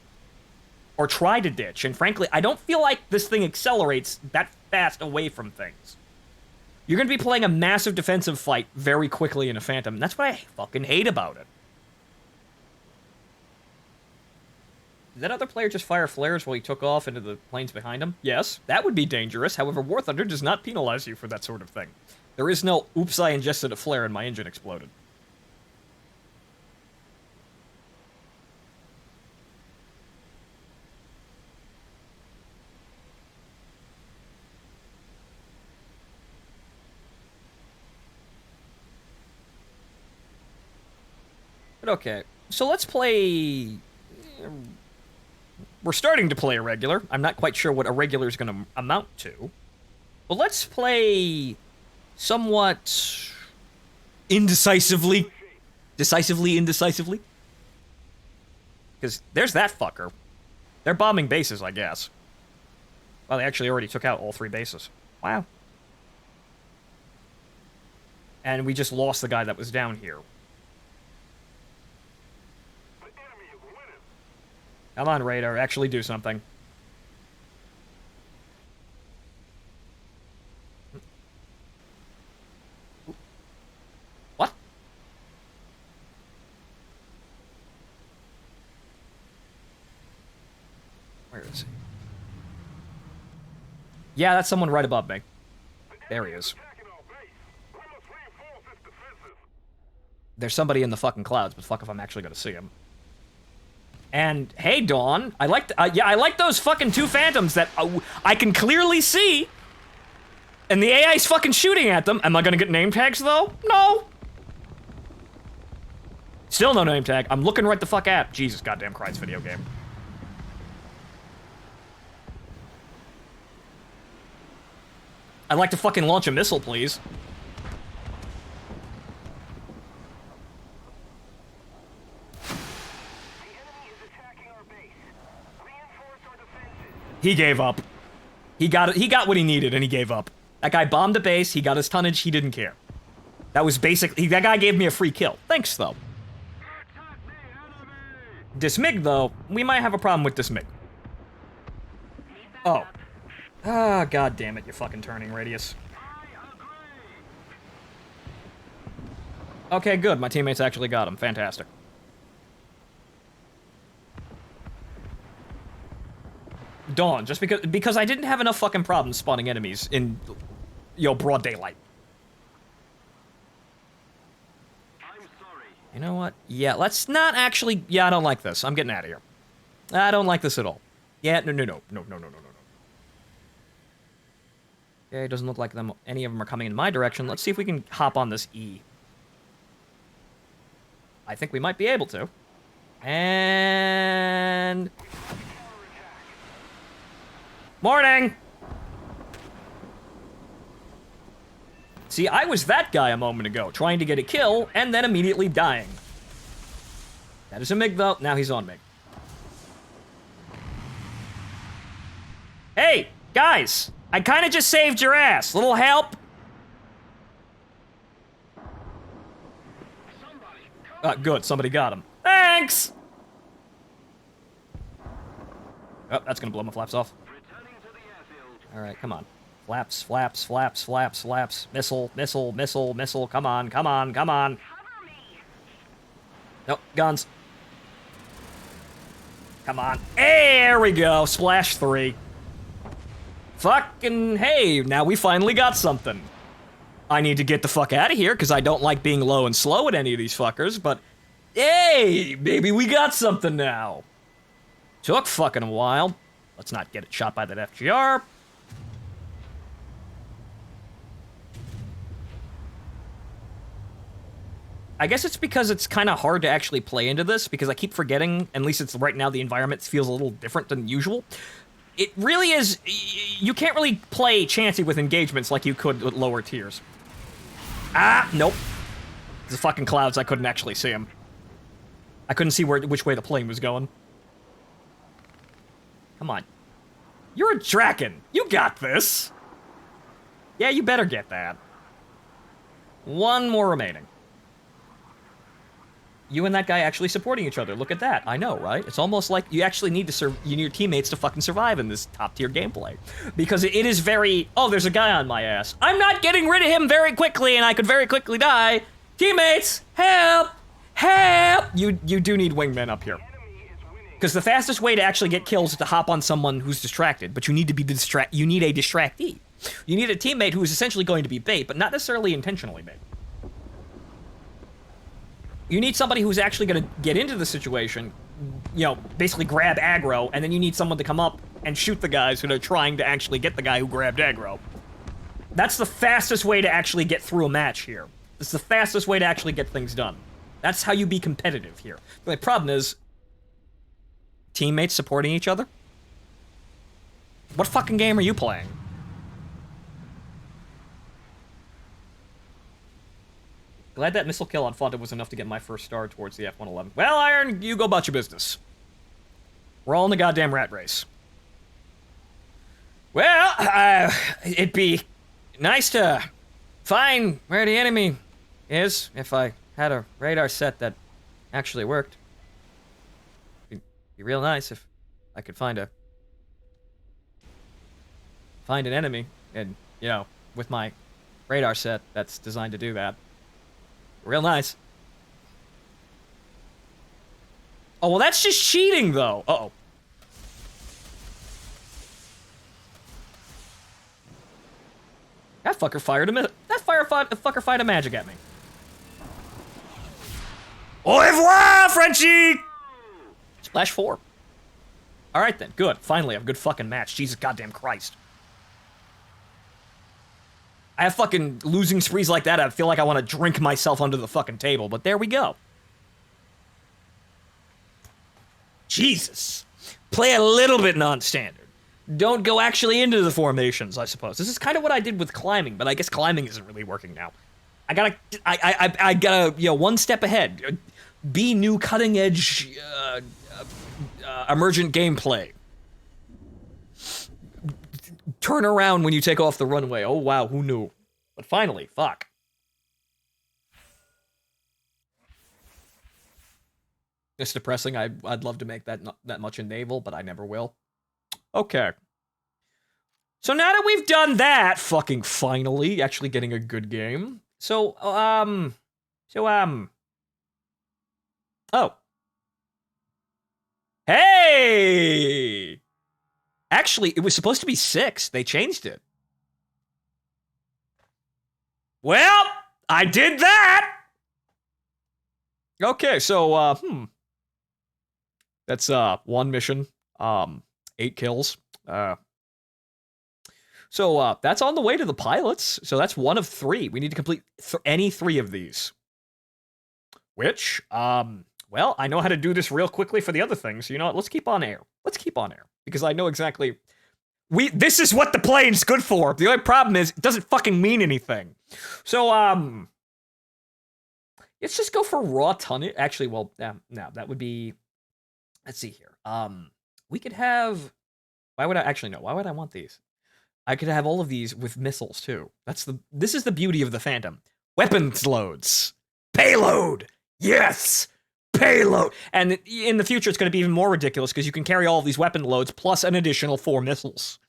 Or try to ditch, and frankly, I don't feel like this thing accelerates that fast away from things. You're gonna be playing a massive defensive fight very quickly in a Phantom, and that's what I fucking hate about it. Did that other player just fire flares while he took off into the planes behind him? Yes, that would be dangerous. However, War Thunder does not penalize you for that sort of thing. There is no, oops, I ingested a flare and my engine exploded. But okay, so let's play... We're starting to play a regular. I'm not quite sure what a regular is going to amount to. But let's play somewhat indecisively. Indecisively. Because there's that fucker. They're bombing bases, I guess. Well, they actually already took out all 3 bases. Wow. And we just lost the guy that was down here. Come on, radar, actually do something. What? Where is he? Yeah, that's someone right above me. There he is. There's somebody in the fucking clouds, but fuck if I'm actually gonna see him. And hey, Dawn, I like those fucking 2 Phantoms that I can clearly see. And the AI's fucking shooting at them. Am I gonna get name tags though? No. Still no name tag. I'm looking right the fuck at. Jesus goddamn Christ, video game. I'd like to fucking launch a missile, please. He gave up. He got what he needed, and he gave up. That guy bombed a base, he got his tonnage, he didn't care. That was basically... That guy gave me a free kill. Thanks, though. Dismig, though, we might have a problem with Dismig. Oh. Ah, god damn it, you fucking turning radius. Okay, good. My teammates actually got him. Fantastic. Dawn, just because I didn't have enough fucking problems spawning enemies in, broad daylight. I'm sorry. You know what? Yeah, let's not actually... Yeah, I don't like this. I'm getting out of here. I don't like this at all. Yeah, no. Okay, it doesn't look like any of them are coming in my direction. Let's see if we can hop on this E. I think we might be able to. And... Morning! See, I was that guy a moment ago, trying to get a kill, and then immediately dying. That is a MiG, though. Now he's on MiG. Hey, guys! I kinda just saved your ass. Little help? Good. Somebody got him. Thanks! Oh, that's gonna blow my flaps off. Alright, come on. Flaps, flaps, flaps, flaps, flaps. Missile, missile, missile, missile. Come on, come on, come on. Nope, guns. Come on. There we go. Splash 3. Fucking hey, now we finally got something. I need to get the fuck out of here because I don't like being low and slow at any of these fuckers, but hey, maybe we got something now. Took fucking a while. Let's not get it shot by that FGR. I guess it's because it's kind of hard to actually play into this because I keep forgetting, at least it's right now, the environment feels a little different than usual. It really is, you can't really play chancy with engagements like you could with lower tiers. Ah, nope. The fucking clouds, I couldn't actually see them. I couldn't see which way the plane was going. Come on. You're a Draken. You got this. Yeah, you better get that. One more remaining. You and that guy actually supporting each other. Look at that. I know, right? It's almost like you actually need to you need your teammates to fucking survive in this top-tier gameplay. Because it is very, oh, there's a guy on my ass. I'm not getting rid of him very quickly, and I could very quickly die. Teammates, help! Help! You do need wingmen up here. Because the fastest way to actually get kills is to hop on someone who's distracted, but you need to be you need a distractee. You need a teammate who is essentially going to be bait, but not necessarily intentionally bait. You need somebody who's actually going to get into the situation, you know, basically grab aggro, and then you need someone to come up and shoot the guys who are trying to actually get the guy who grabbed aggro. That's the fastest way to actually get through a match here. It's the fastest way to actually get things done. That's how you be competitive here. The problem is, teammates supporting each other? What fucking game are you playing? Glad that missile kill on Phontomen was enough to get my first star towards the F-111. Well, Iron, you go about your business. We're all in the goddamn rat race. Well, it'd be nice to find where the enemy is if I had a radar set that actually worked. It'd be real nice if I could find an enemy and, you know, with my radar set that's designed to do that. Real nice. Oh, well, that's just cheating, though. Uh-oh. That fucker fired a fucker fired a magic at me. Au revoir, Frenchie! Splash 4. All right, then. Good. Finally, a good fucking match. Jesus goddamn Christ. I have fucking losing sprees like that, I feel like I want to drink myself under the fucking table, but there we go. Jesus. Play a little bit non-standard. Don't go actually into the formations, I suppose. This is kind of what I did with climbing, but I guess climbing isn't really working now. I gotta, you know, one step ahead. Be new cutting-edge, emergent gameplay. Turn around when you take off the runway. Oh, wow, who knew? But finally, fuck. It's depressing. I'd love to make that much in naval, but I never will. Okay. So now that we've done that, fucking finally, actually getting a good game. So, oh. Hey! Actually, it was supposed to be 6. They changed it. Well, I did that! Okay, so, That's, 1 mission, 8 kills. So, that's on the way to the pilots. So that's 1 of 3. We need to complete any 3 of these. Which, well, I know how to do this real quickly for the other things. You know what? Let's keep on air. Let's keep on air. Because I know exactly... This is what the plane's good for. The only problem is, it doesn't fucking mean anything. So, let's just go for raw tonnage. Actually, well, no, that would be... Let's see here. We could have... Why would I... Actually, no. Why would I want these? I could have all of these with missiles, too. This is the beauty of the Phantom. Weapons loads. Payload! Yes! Payload! And in the future, it's going to be even more ridiculous because you can carry all of these weapon loads plus an additional 4 missiles.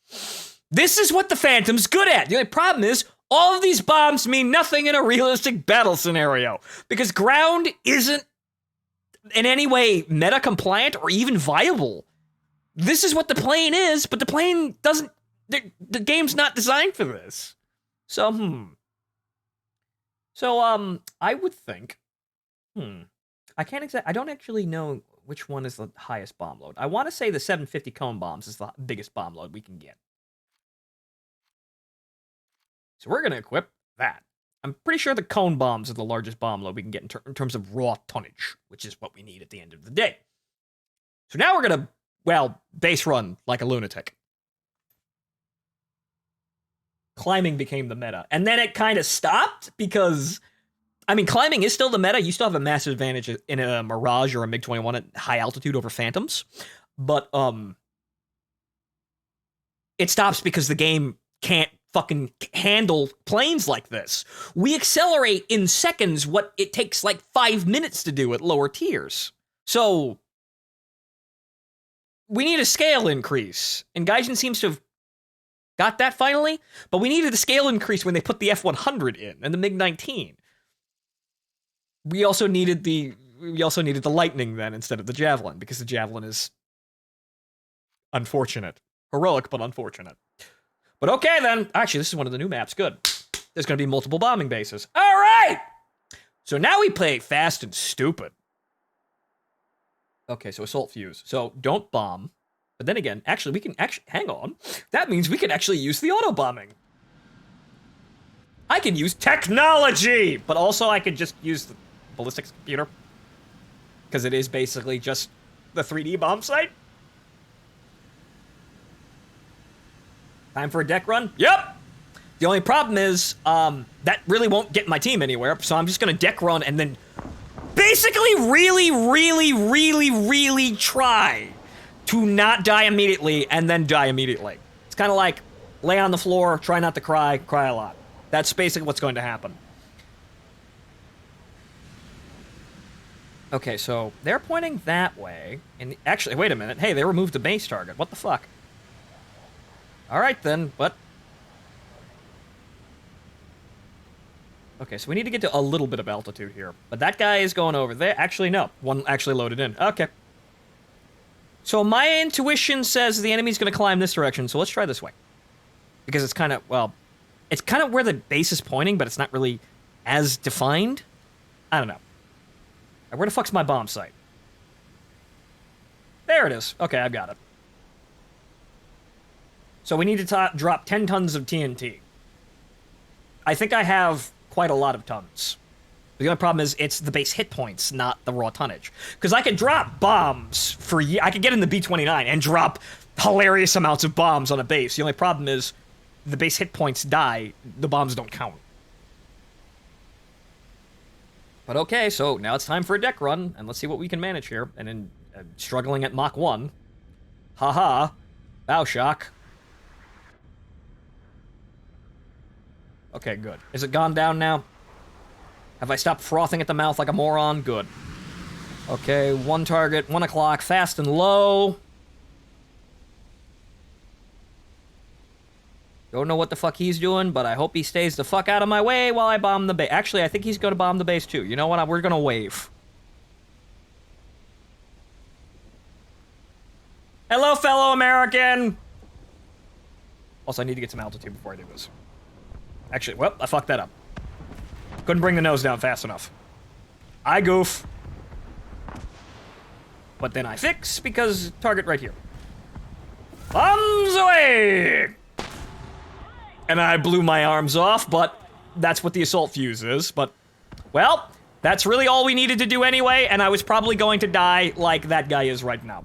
This is what the Phantom's good at. The only problem is, all of these bombs mean nothing in a realistic battle scenario because ground isn't in any way meta-compliant or even viable. This is what the plane is, but the plane doesn't The game's not designed for this. So, So, I would think, I don't actually know which one is the highest bomb load. I want to say the 750 cone bombs is the biggest bomb load we can get. So we're going to equip that. I'm pretty sure the cone bombs are the largest bomb load we can get in terms of raw tonnage, which is what we need at the end of the day. So now we're going to, base run like a lunatic. Climbing became the meta. And then it kind of stopped because, climbing is still the meta. You still have a massive advantage in a Mirage or a MiG-21 at high altitude over Phantoms. But, it stops because the game can't fucking handle planes like this. We accelerate in seconds what it takes like 5 minutes to do at lower tiers. So we need a scale increase. And Gaijin seems to have got that finally, but we needed a scale increase when they put the F-100 in and the MiG-19. We also needed the Lightning then instead of the Javelin, because the Javelin is unfortunate. Heroic, but unfortunate. But okay then. Actually, this is one of the new maps. Good. There's going to be multiple bombing bases. All right! So now we play fast and stupid. Okay, so Assault Fuse. So don't bomb. But then again, actually, we can hang on. That means we can actually use the auto-bombing. I can use technology! But also I could just use the ballistics computer. Because it is basically just the 3D bomb site. Time for a deck run? Yep! The only problem is, that really won't get my team anywhere, so I'm just gonna deck run and then basically really try to not die immediately and then die immediately. It's kind of like lay on the floor, try not to cry a lot. That's basically what's going to happen. Okay, so they're pointing that way, and actually, wait a minute. Hey, they removed the base target. What the fuck? Alright then, but... Okay, so we need to get to a little bit of altitude here. But that guy is going over there. Actually, no. One actually loaded in. Okay. So my intuition says the enemy's going to climb this direction, so let's try this way. Because it's kind of, it's kind of where the base is pointing, but it's not really as defined. I don't know. Where the fuck's my bomb site? There it is. Okay, I've got it. So we need to drop 10 tons of TNT. I think I have quite a lot of tons. The only problem is it's the base hit points, not the raw tonnage. Because I could drop bombs I could get in the B-29 and drop hilarious amounts of bombs on a base. The only problem is the base hit points die, the bombs don't count. But okay, so now it's time for a deck run, and let's see what we can manage here. And then struggling at Mach 1. Haha. Bow shock. Okay, good. Is it gone down now? Have I stopped frothing at the mouth like a moron? Good. Okay, one target, 1 o'clock, fast and low. Don't know what the fuck he's doing, but I hope he stays the fuck out of my way while I bomb the base. Actually, I think he's going to bomb the base too. You know what? We're going to wave. Hello, fellow American! Also, I need to get some altitude before I do this. Actually, well, I fucked that up. Couldn't bring the nose down fast enough. I goof. But then I fix, because target right here. Bombs away! And I blew my arms off, but that's what the assault fuse is. But, well, that's really all we needed to do anyway, and I was probably going to die like that guy is right now.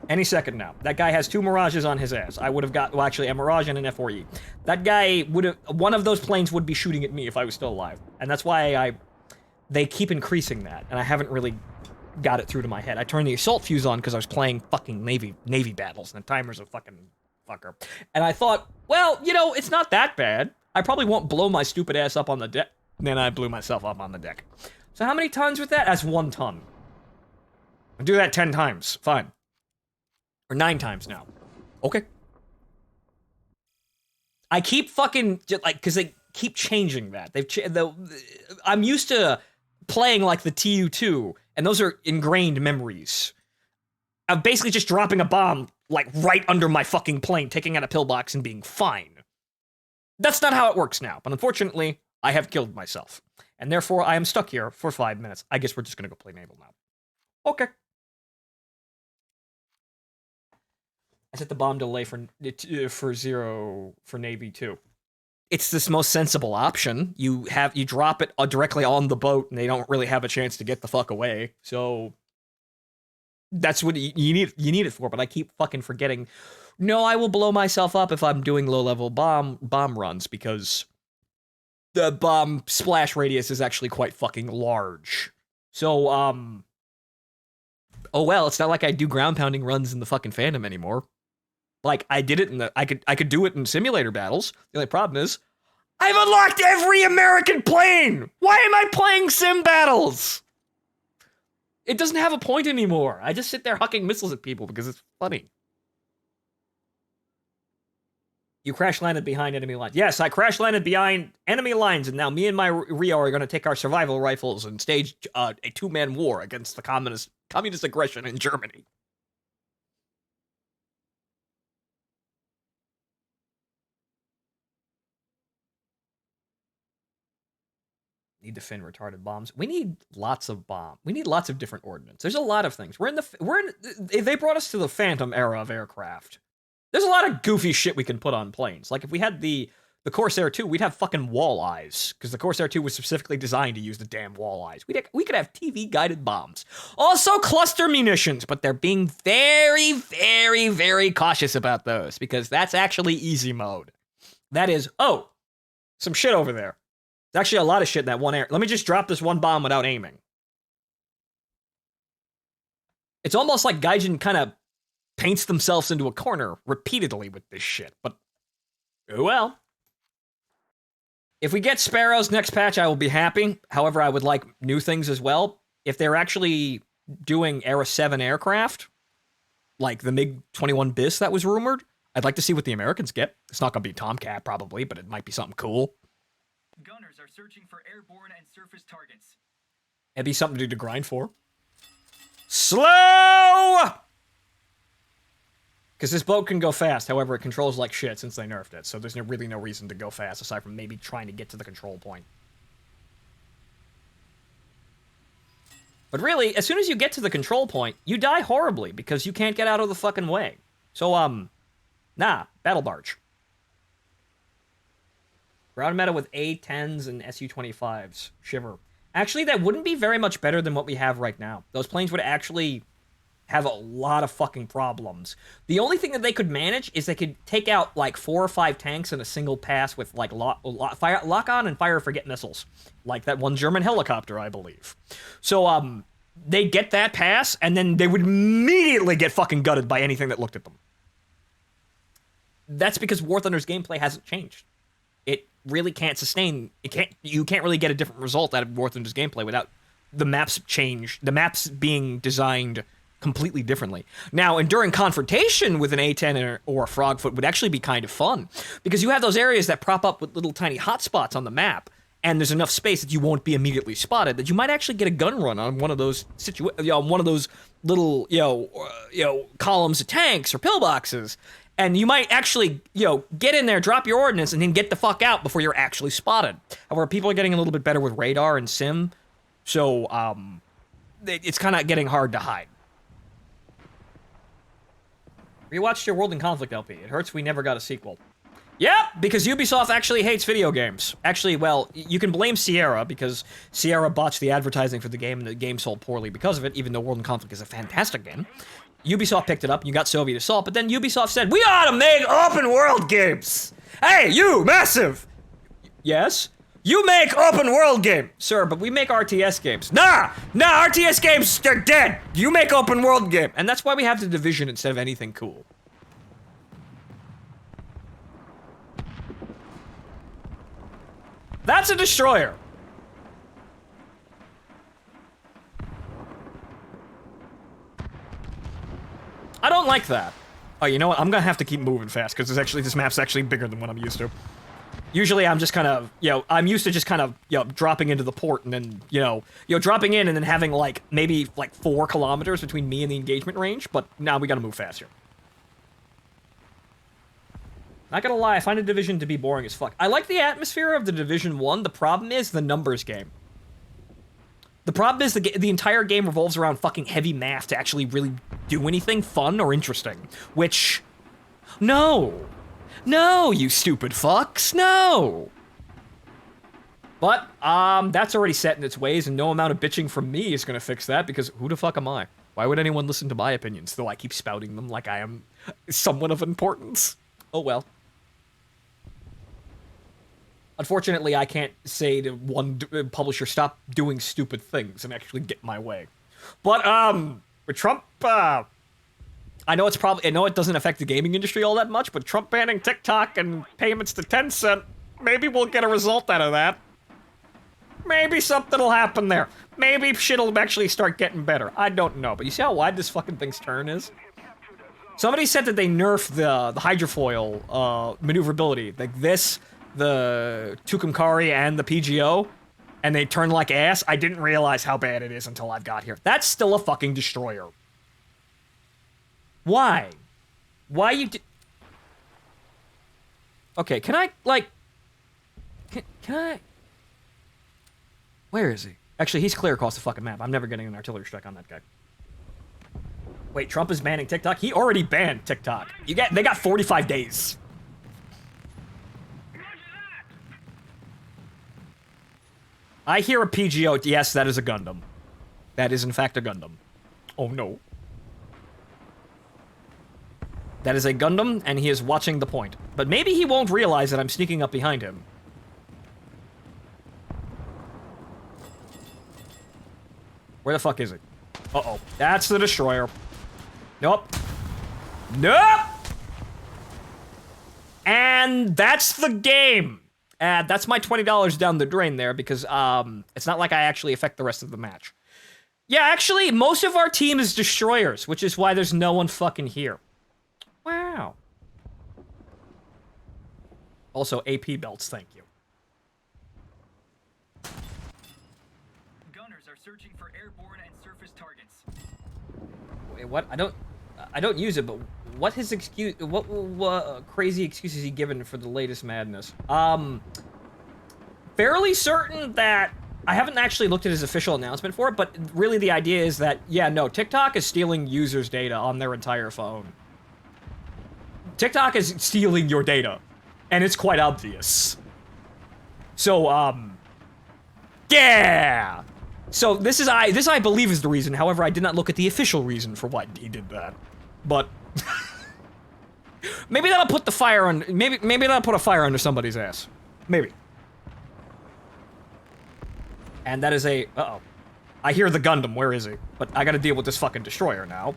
Any second now. That guy has 2 Mirages on his ass. I would have got, well, actually, a Mirage and an F4E. That guy would have, one of those planes would be shooting at me if I was still alive. And that's why they keep increasing that, and I haven't really got it through to my head. I turned the assault fuse on because I was playing fucking Navy battles, and the timer's a fucking fucker. And I thought, well, you know, it's not that bad. I probably won't blow my stupid ass up on the deck. Then I blew myself up on the deck. So how many tons with that? That's 1 ton. I'll do that 10 times. Fine. Or 9 times now. Okay. I keep fucking, like, because they keep changing that. I'm used to playing like the TU2, and those are ingrained memories. of basically just dropping a bomb, like, right under my fucking plane, taking out a pillbox and being fine. That's not how it works now, but unfortunately, I have killed myself. And therefore, I am stuck here for 5 minutes. I guess we're just gonna go play Naval now. Okay. I set the bomb delay for zero for Navy too. It's this most sensible option. You drop it directly on the boat, and they don't really have a chance to get the fuck away. So that's what you need. You need it for. But I keep fucking forgetting. No, I will blow myself up if I'm doing low-level bomb runs because the bomb splash radius is actually quite fucking large. So oh well, it's not like I do ground pounding runs in the fucking Phantom anymore. Like, I did it in I could do it in simulator battles. The only problem is, I've unlocked every American plane! Why am I playing sim battles? It doesn't have a point anymore. I just sit there hucking missiles at people because it's funny. You crash landed behind enemy lines. Yes, I crash landed behind enemy lines, and now me and my Rio are going to take our survival rifles and stage a two-man war against the communist aggression in Germany. Need to fin retarded bombs. We need lots of bombs. We need lots of different ordnance. There's a lot of things. They brought us to the Phantom era of aircraft. There's a lot of goofy shit we can put on planes. Like if we had the Corsair 2, we'd have fucking walleyes because the Corsair 2 was specifically designed to use the damn walleyes. We could have TV guided bombs. Also cluster munitions, but they're being very, very, very cautious about those because that's actually easy mode. That is, oh, some shit over there. There's actually a lot of shit in that one area. Let me just drop this one bomb without aiming. It's almost like Gaijin kind of paints themselves into a corner repeatedly with this shit, but oh well. If we get Sparrows next patch, I will be happy. However, I would like new things as well. If they're actually doing Era 7 aircraft, like the MiG-21 BIS that was rumored, I'd like to see what the Americans get. It's not going to be Tomcat, probably, but it might be something cool. Gunners are searching for airborne and surface targets. It'd be something to grind for. Slow! Because this boat can go fast, however, it controls like shit since they nerfed it, so there's really no reason to go fast, aside from maybe trying to get to the control point. But really, as soon as you get to the control point, you die horribly, because you can't get out of the fucking way. So, nah, battle barge. Ground meta with A-10s and Su-25s. Shiver. Actually, that wouldn't be very much better than what we have right now. Those planes would actually have a lot of fucking problems. The only thing that they could manage is they could take out like 4 or 5 tanks in a single pass with like lock on and fire forget missiles. Like that one German helicopter, I believe. So, they get that pass, and then they would immediately get fucking gutted by anything that looked at them. That's because War Thunder's gameplay hasn't changed. It really can't sustain. You can't really get a different result out of War Thunder's gameplay without the maps being designed completely differently. Now, enduring confrontation with an A-10 or a Frogfoot would actually be kind of fun, because you have those areas that prop up with little tiny hotspots on the map, and there's enough space that you won't be immediately spotted, that you might actually get a gun run on one of those one of those little columns of tanks or pillboxes. And you might actually, get in there, drop your ordnance, and then get the fuck out before you're actually spotted. However, people are getting a little bit better with radar and sim, so it's kind of getting hard to hide. Rewatched your World in Conflict LP. It hurts we never got a sequel. Yep, because Ubisoft actually hates video games. Actually, well, you can blame Sierra, because Sierra botched the advertising for the game, and the game sold poorly because of it, even though World in Conflict is a fantastic game. Ubisoft picked it up, you got Soviet Assault, but then Ubisoft said, we ought to make open world games! Hey, you, Massive! Yes? You make open world games! Sir, but we make RTS games. Nah, RTS games, they're dead! You make open world game! And that's why we have the Division instead of anything cool. That's a destroyer! I don't like that. Oh, you know what? I'm gonna have to keep moving fast, because this map's actually bigger than what I'm used to. Usually I'm just kind of, I'm used to just kind of, dropping into the port and then, dropping in and then having like maybe like 4 kilometers between me and the engagement range, but now we gotta move faster. Not gonna lie, I find the Division to be boring as fuck. I like the atmosphere of the Division 1, the problem is the numbers game. The problem is the entire game revolves around fucking heavy math to actually really do anything fun or interesting, which, no. No, you stupid fucks, no! But, that's already set in its ways, and no amount of bitching from me is gonna fix that, because who the fuck am I? Why would anyone listen to my opinions, though I keep spouting them like I am someone of importance? Oh well. Unfortunately, I can't say to one publisher, stop doing stupid things and actually get my way. But, with Trump, I know it doesn't affect the gaming industry all that much, but Trump banning TikTok and payments to Tencent, maybe we'll get a result out of that. Maybe something will happen there. Maybe shit'll actually start getting better. I don't know, but you see how wide this fucking thing's turn is? Somebody said that they nerfed the hydrofoil maneuverability. Like this, the Tucumcari, and the PGO, and they turn like ass. I didn't realize how bad it is until I got here. That's still a fucking destroyer. Why? Why you Okay, can I, like... Can I... Where is he? Actually, he's clear across the fucking map. I'm never getting an artillery strike on that guy. Wait, Trump is banning TikTok? He already banned TikTok. They got 45 days. I hear a PGO. Yes, that is a Gundam. That is, in fact, a Gundam. Oh, no. That is a Gundam, and he is watching the point. But maybe he won't realize that I'm sneaking up behind him. Where the fuck is it? Uh-oh. That's the destroyer. Nope. Nope! And that's the game! That's my $20 down the drain there, because, it's not like I actually affect the rest of the match. Yeah, actually, most of our team is destroyers, which is why there's no one fucking here. Wow. Also, AP belts, thank you. Gunners are searching for airborne and surface targets. Wait, what? I don't use it, but what crazy excuse is he given for the latest madness? Fairly certain that I haven't actually looked at his official announcement for it, but really the idea is that, yeah, no, TikTok is stealing users' data on their entire phone. TikTok is stealing your data, and it's quite obvious. So, yeah! So this I believe is the reason, however, I did not look at the official reason for why he did that. But, maybe that'll put the fire on, maybe that'll put a fire under somebody's ass. Maybe. And that is a, uh-oh. I hear the Gundam, where is he? But I gotta deal with this fucking destroyer now.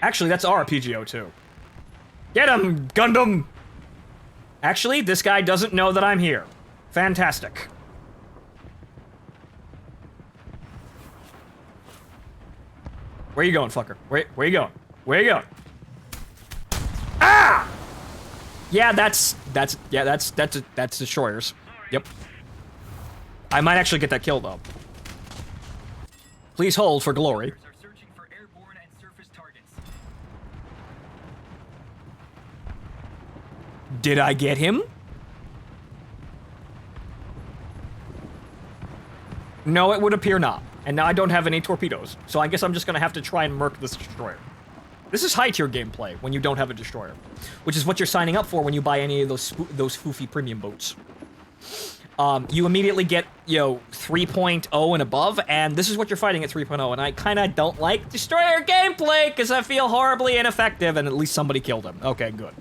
Actually, that's our PGO too. Get him, Gundam! Actually, this guy doesn't know that I'm here. Fantastic. Where you going, fucker? Where you going? Where you going? Ah! Yeah, that's destroyers. Yep. I might actually get that kill though. Please hold for glory. Are searching for airborne and surface targets. Did I get him? No, it would appear not. And now I don't have any torpedoes, so I guess I'm just gonna have to try and murk this destroyer. This is high-tier gameplay when you don't have a destroyer, which is what you're signing up for when you buy any of those foofy premium boats. You immediately get, 3.0 and above, and this is what you're fighting at 3.0, and I kinda don't like destroyer gameplay, because I feel horribly ineffective, and at least somebody killed him. Okay, good.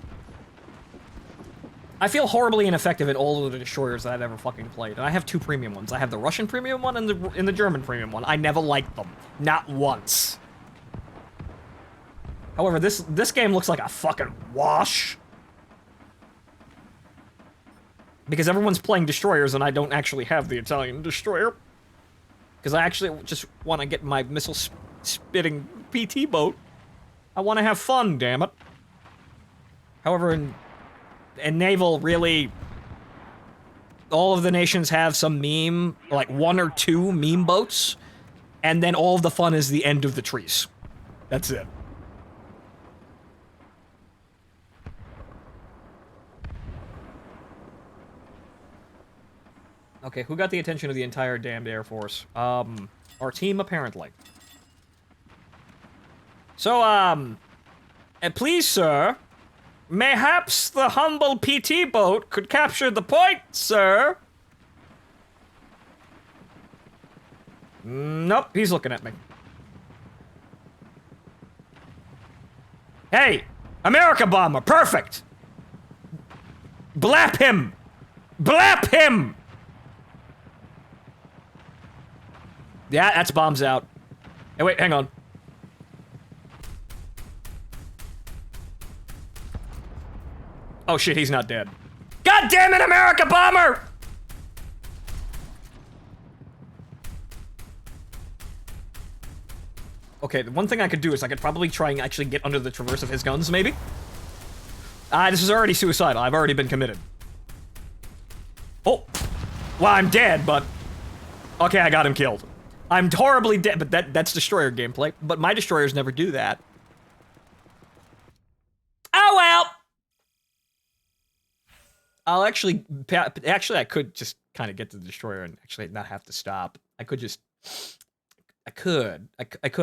I feel horribly ineffective at all of the destroyers that I've ever fucking played, and I have 2 premium ones. I have the Russian premium one and the German premium one. I never liked them. Not once. However, this game looks like a fucking wash. Because everyone's playing destroyers and I don't actually have the Italian destroyer. Because I actually just want to get my missile-spitting PT boat. I want to have fun, damn it. However, and naval really... All of the nations have some meme, like 1 or 2 meme boats, and then all of the fun is the end of the trees. That's it. Okay, who got the attention of the entire damned Air Force? Our team, apparently. So, and please, sir, mayhaps the humble PT boat could capture the point, sir. Nope, he's looking at me. Hey, America bomber, perfect. Blap him. Blap him. Yeah, that's bombs out. Hey, wait, hang on. Oh shit, he's not dead. God damn it, America bomber! Okay, the one thing I could do is I could probably try and actually get under the traverse of his guns, maybe? This is already suicidal. I've already been committed. Oh. Well, I'm dead, but... Okay, I got him killed. I'm horribly dead, but that's destroyer gameplay. But my destroyers never do that. Oh well! I'll actually... Actually, I could just kind of get to the destroyer and actually not have to stop. I could just... I could,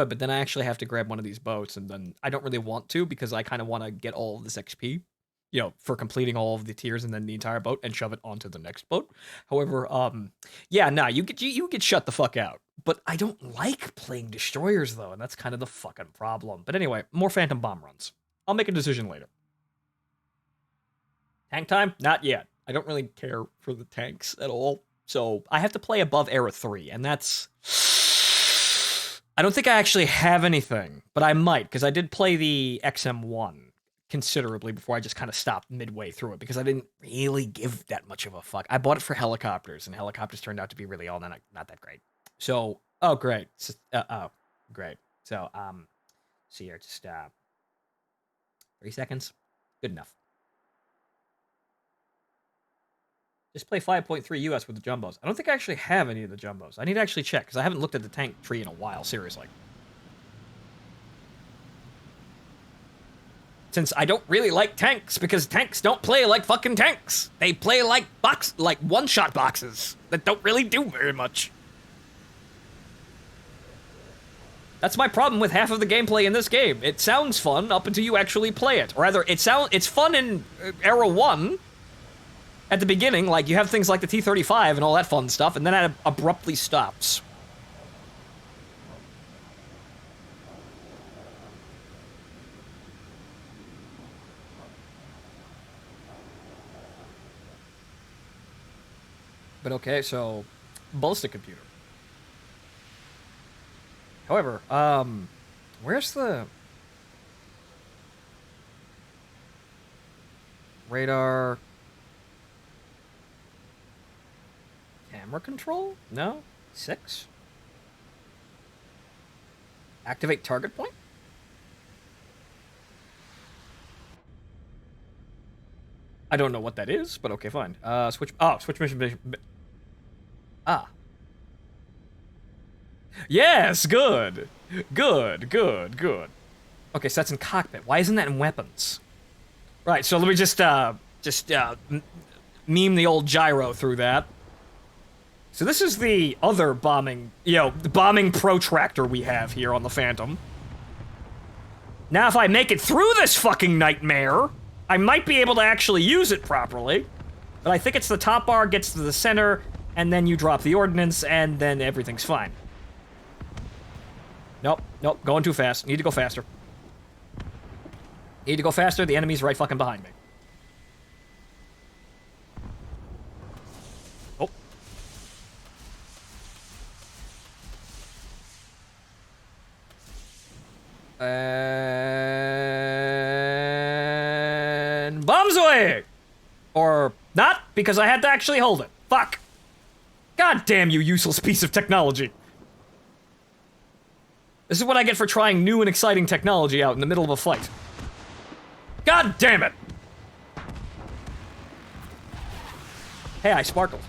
but then I actually have to grab one of these boats, and then I don't really want to because I kind of want to get all of this XP, you know, for completing all of the tiers and then the entire boat and shove it onto the next boat. However, yeah, nah, you get shut the fuck out. But I don't like playing destroyers though, and that's kind of the fucking problem. But anyway, more Phantom Bomb runs. I'll make a decision later. Tank time? Not yet. I don't really care for the tanks at all. So I have to play above Era 3, and that's... I don't think I actually have anything, but I might, because I did play the XM1 considerably before I just kind of stopped midway through it, because I didn't really give that much of a fuck. I bought it for helicopters, and helicopters turned out to be really all not that great. So, oh, great. Oh, great. So, see here, just, 3 seconds. Good enough. Just play 5.3 US with the jumbos. I don't think I actually have any of the jumbos. I need to actually check, because I haven't looked at the tank tree in a while, seriously. Since I don't really like tanks, because tanks don't play like fucking tanks. They play like one-shot boxes that don't really do very much. That's my problem with half of the gameplay in this game. It sounds fun up until you actually play it. Or rather, it's fun in Era 1, at the beginning, like, you have things like the T-35 and all that fun stuff, and then it abruptly stops. But okay, so, ballistic computer. However, where's the... radar... Camera control? No? 6? Activate target point? I don't know what that is, but okay, fine. Switch mission. Ah. Yes, good. Good. Okay, so that's in cockpit. Why isn't that in weapons? Right, so let me just meme the old gyro through that. So this is the other bombing, bombing protractor we have here on the Phantom. Now if I make it through this fucking nightmare, I might be able to actually use it properly. But I think it's the top bar gets to the center, and then you drop the ordnance, and then everything's fine. Nope, going too fast. Need to go faster. The enemy's right fucking behind me. Oh. And... bombs away! Or not, because I had to actually hold it. Fuck. God damn you, useless piece of technology. This is what I get for trying new and exciting technology out in the middle of a fight. God damn it! Hey, I sparkled.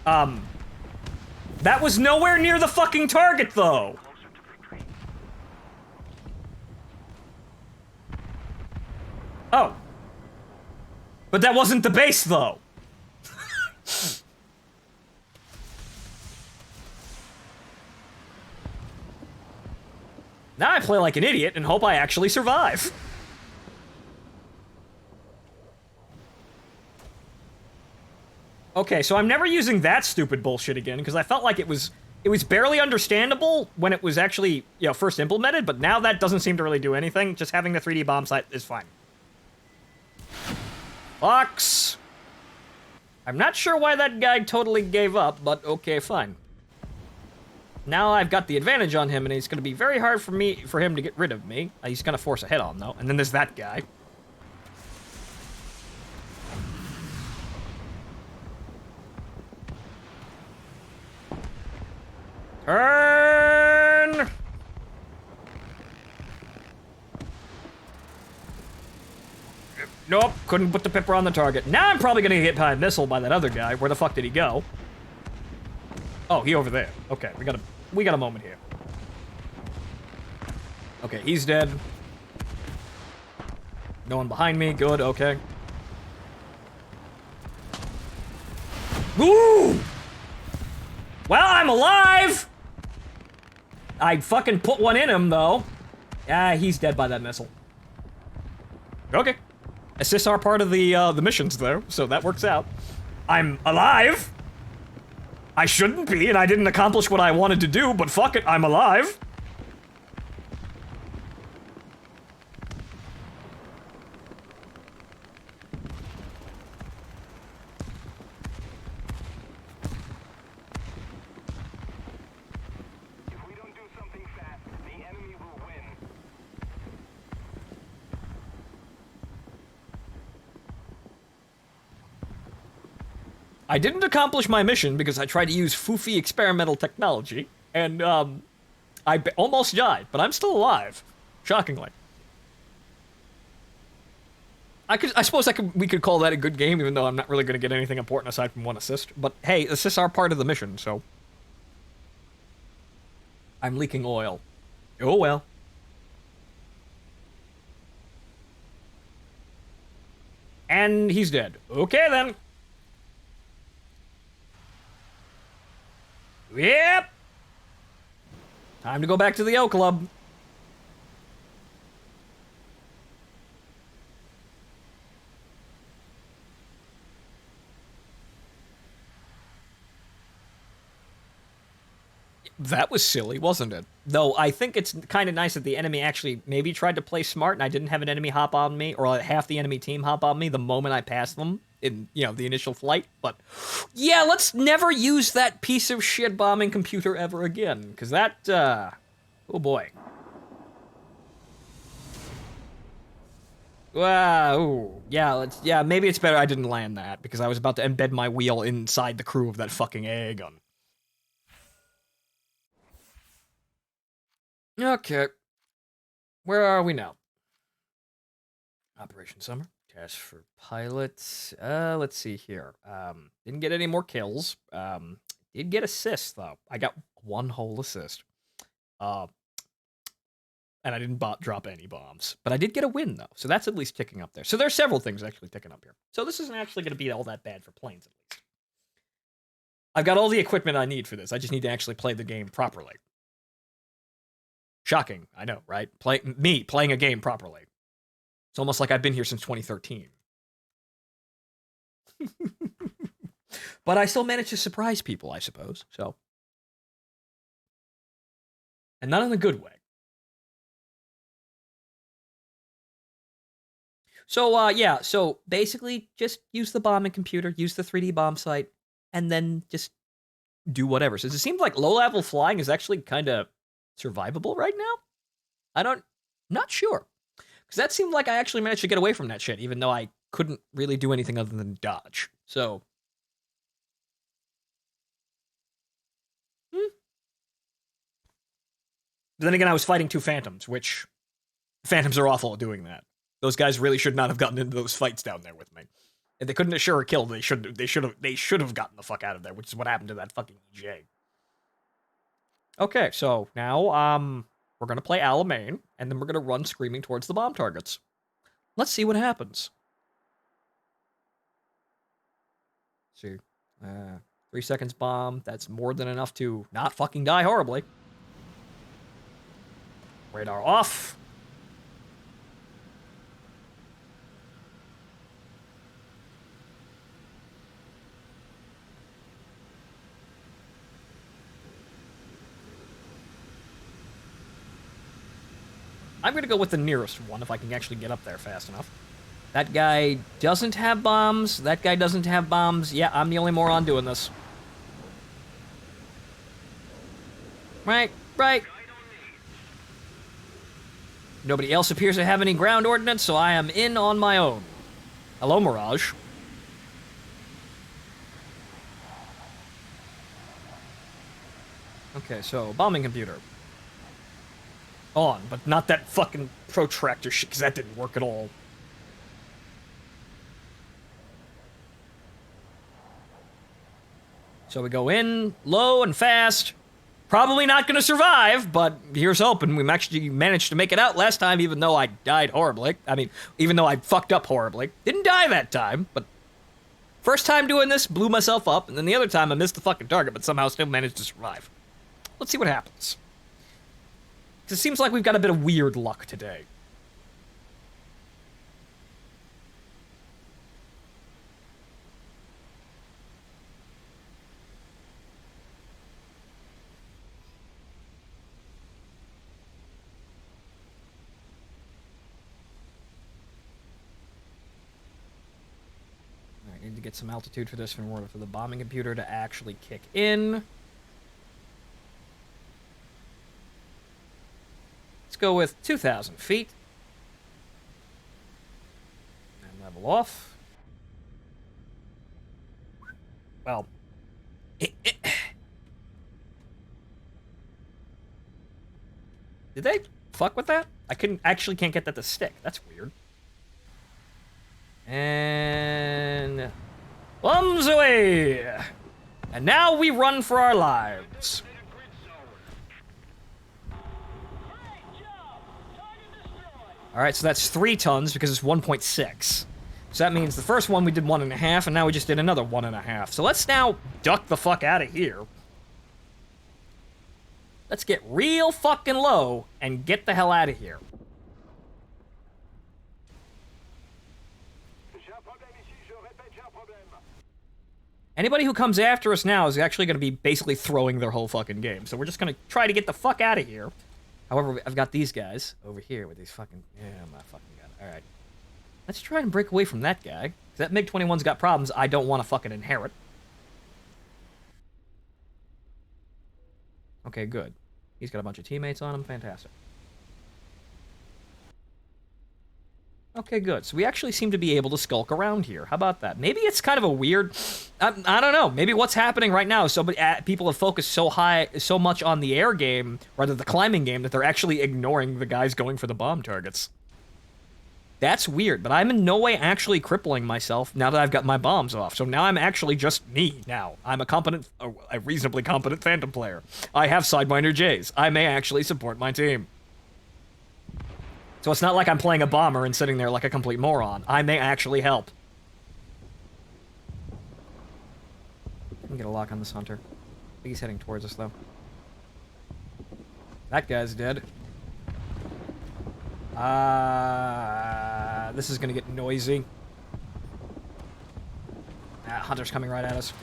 That was nowhere near the fucking target, though. Oh. But that wasn't the base, though. Now I play like an idiot and hope I actually survive. Okay, so I'm never using that stupid bullshit again, because I felt like it was barely understandable when it was actually, first implemented, but now that doesn't seem to really do anything. Just having the 3D bomb sight is fine. Fox! I'm not sure why that guy totally gave up, but okay, fine. Now I've got the advantage on him, and it's gonna be very hard for him to get rid of me. He's gonna force a head-on, though. And then there's that guy. Turn! Nope, couldn't put the pipper on the target. Now I'm probably gonna get by a missile by that other guy. Where the fuck did he go? Oh, he over there. Okay, we got a moment here. Okay, he's dead. No one behind me. Good, okay. Ooh! Well, I'm alive! I fucking put one in him, though. Ah, he's dead by that missile. Okay. Assists are part of the missions, though, so that works out. I'm alive! I shouldn't be, and I didn't accomplish what I wanted to do, but fuck it, I'm alive. If we don't do something fast, the enemy will win. I didn't accomplish my mission because I tried to use foofy experimental technology, and, I almost died, but I'm still alive. Shockingly. I suppose we could call that a good game, even though I'm not really gonna get anything important aside from one assist. But hey, assists are part of the mission, so. I'm leaking oil. Oh well. And he's dead. Okay then. Yep. Time to go back to the O Club. That was silly, wasn't it? Though I think it's kind of nice that the enemy actually maybe tried to play smart and I didn't have an enemy hop on me, or half the enemy team hop on me the moment I passed them in, the initial flight. But yeah, let's never use that piece of shit bombing computer ever again, because that, oh boy. Wow, yeah, maybe it's better I didn't land that, because I was about to embed my wheel inside the crew of that fucking AA gun. Okay. Where are we now? Operation Summer. Test for pilots. Let's see here. Didn't get any more kills. Did get assists, though. I got one whole assist. And I didn't drop any bombs. But I did get a win, though. So that's at least ticking up there. So there's several things actually ticking up here. So this isn't actually going to be all that bad for planes, at least. I've got all the equipment I need for this. I just need to actually play the game properly. Shocking, I know, right? Me playing a game properly. It's almost like I've been here since 2013. But I still managed to surprise people, I suppose, so. And not in a good way. So, yeah, so basically just use the bombing computer, use the 3D bomb sight, and then just do whatever. So it seems like low-level flying is actually kind of survivable right now? Not sure. Because that seemed like I actually managed to get away from that shit, even though I couldn't really do anything other than dodge. So. Then again, I was fighting two Phantoms, which. Phantoms are awful at doing that. Those guys really should not have gotten into those fights down there with me. If they couldn't assure a kill, they should have gotten the fuck out of there, which is what happened to that fucking EJ. Okay, so now we're gonna play Alamein, and then we're gonna run screaming towards the bomb targets. Let's see what happens. See, 3 seconds bomb. That's more than enough to not fucking die horribly. Radar off. I'm gonna go with the nearest one if I can actually get up there fast enough. That guy doesn't have bombs. That guy doesn't have bombs. Yeah, I'm the only moron doing this. Right. Nobody else appears to have any ground ordnance, so I am in on my own. Hello, Mirage. Okay, so bombing computer. On, but not that fucking protractor shit, because that didn't work at all. So we go in low and fast. Probably not going to survive, but here's hoping. We actually managed to make it out last time, even though I died horribly. I mean, even though I fucked up horribly. Didn't die that time, but first time doing this, blew myself up, and then the other time I missed the fucking target, but somehow still managed to survive. Let's see what happens. Because it seems like we've got a bit of weird luck today. I need to get some altitude for this in order for the bombing computer to actually kick in. Let's go with 2,000 feet. And level off. Well. Did they fuck with that? I can't get that to stick. That's weird. And bombs away! And now we run for our lives. Alright, so that's 3 tons because it's 1.6. So that means the first one we did 1.5, and now we just did another 1.5. So let's now duck the fuck out of here. Let's get real fucking low and get the hell out of here. Anybody who comes after us now is actually going to be basically throwing their whole fucking game. So we're just going to try to get the fuck out of here. However, I've got these guys over here with these fucking... Yeah, my fucking god. Alright. Let's try and break away from that guy. That MiG-21's got problems I don't want to fucking inherit. Okay, good. He's got a bunch of teammates on him. Fantastic. Okay, good. So we actually seem to be able to skulk around here. How about that? Maybe it's kind of a weird... I don't know. Maybe what's happening right now is people have focused so much on the air game, rather the climbing game, that they're actually ignoring the guys going for the bomb targets. That's weird, but I'm in no way actually crippling myself now that I've got my bombs off. So now I'm actually just me now. I'm a reasonably competent Phantom player. I have Sidewinder J's. I may actually support my team. So it's not like I'm playing a bomber and sitting there like a complete moron. I may actually help. I can get a lock on this hunter. I think he's heading towards us, though. That guy's dead. This is gonna get noisy. Hunter's coming right at us.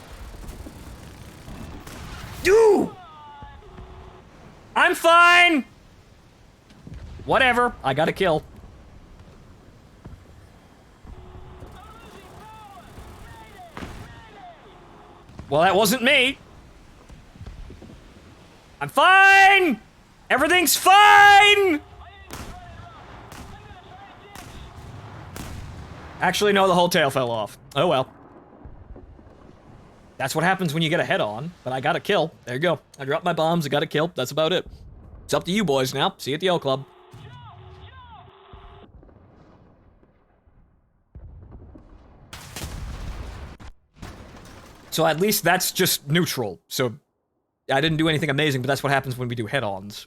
Dude! I'm fine! Whatever, I got a kill. Well, that wasn't me. I'm fine! Everything's fine! Actually, no, the whole tail fell off. Oh well. That's what happens when you get a head on, but I got a kill. There you go. I dropped my bombs, I got a kill. That's about it. It's up to you boys now. See you at the O Club. So at least that's just neutral. So I didn't do anything amazing, but that's what happens when we do head-ons.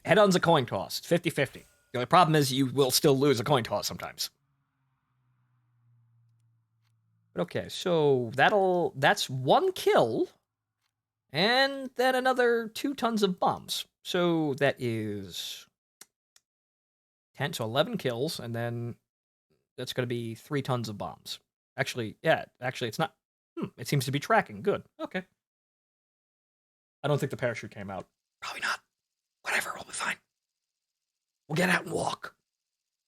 Head-on's a coin toss. It's 50-50. The only problem is you will still lose a coin toss sometimes. But okay, so that's 1 kill, and then another 2 tons of bombs. So that is 10, so 11 kills, and then that's going to be 3 tons of bombs. Actually, yeah, it's not. It seems to be tracking. Good. Okay. I don't think the parachute came out. Probably not. Whatever, we'll be fine. We'll get out and walk.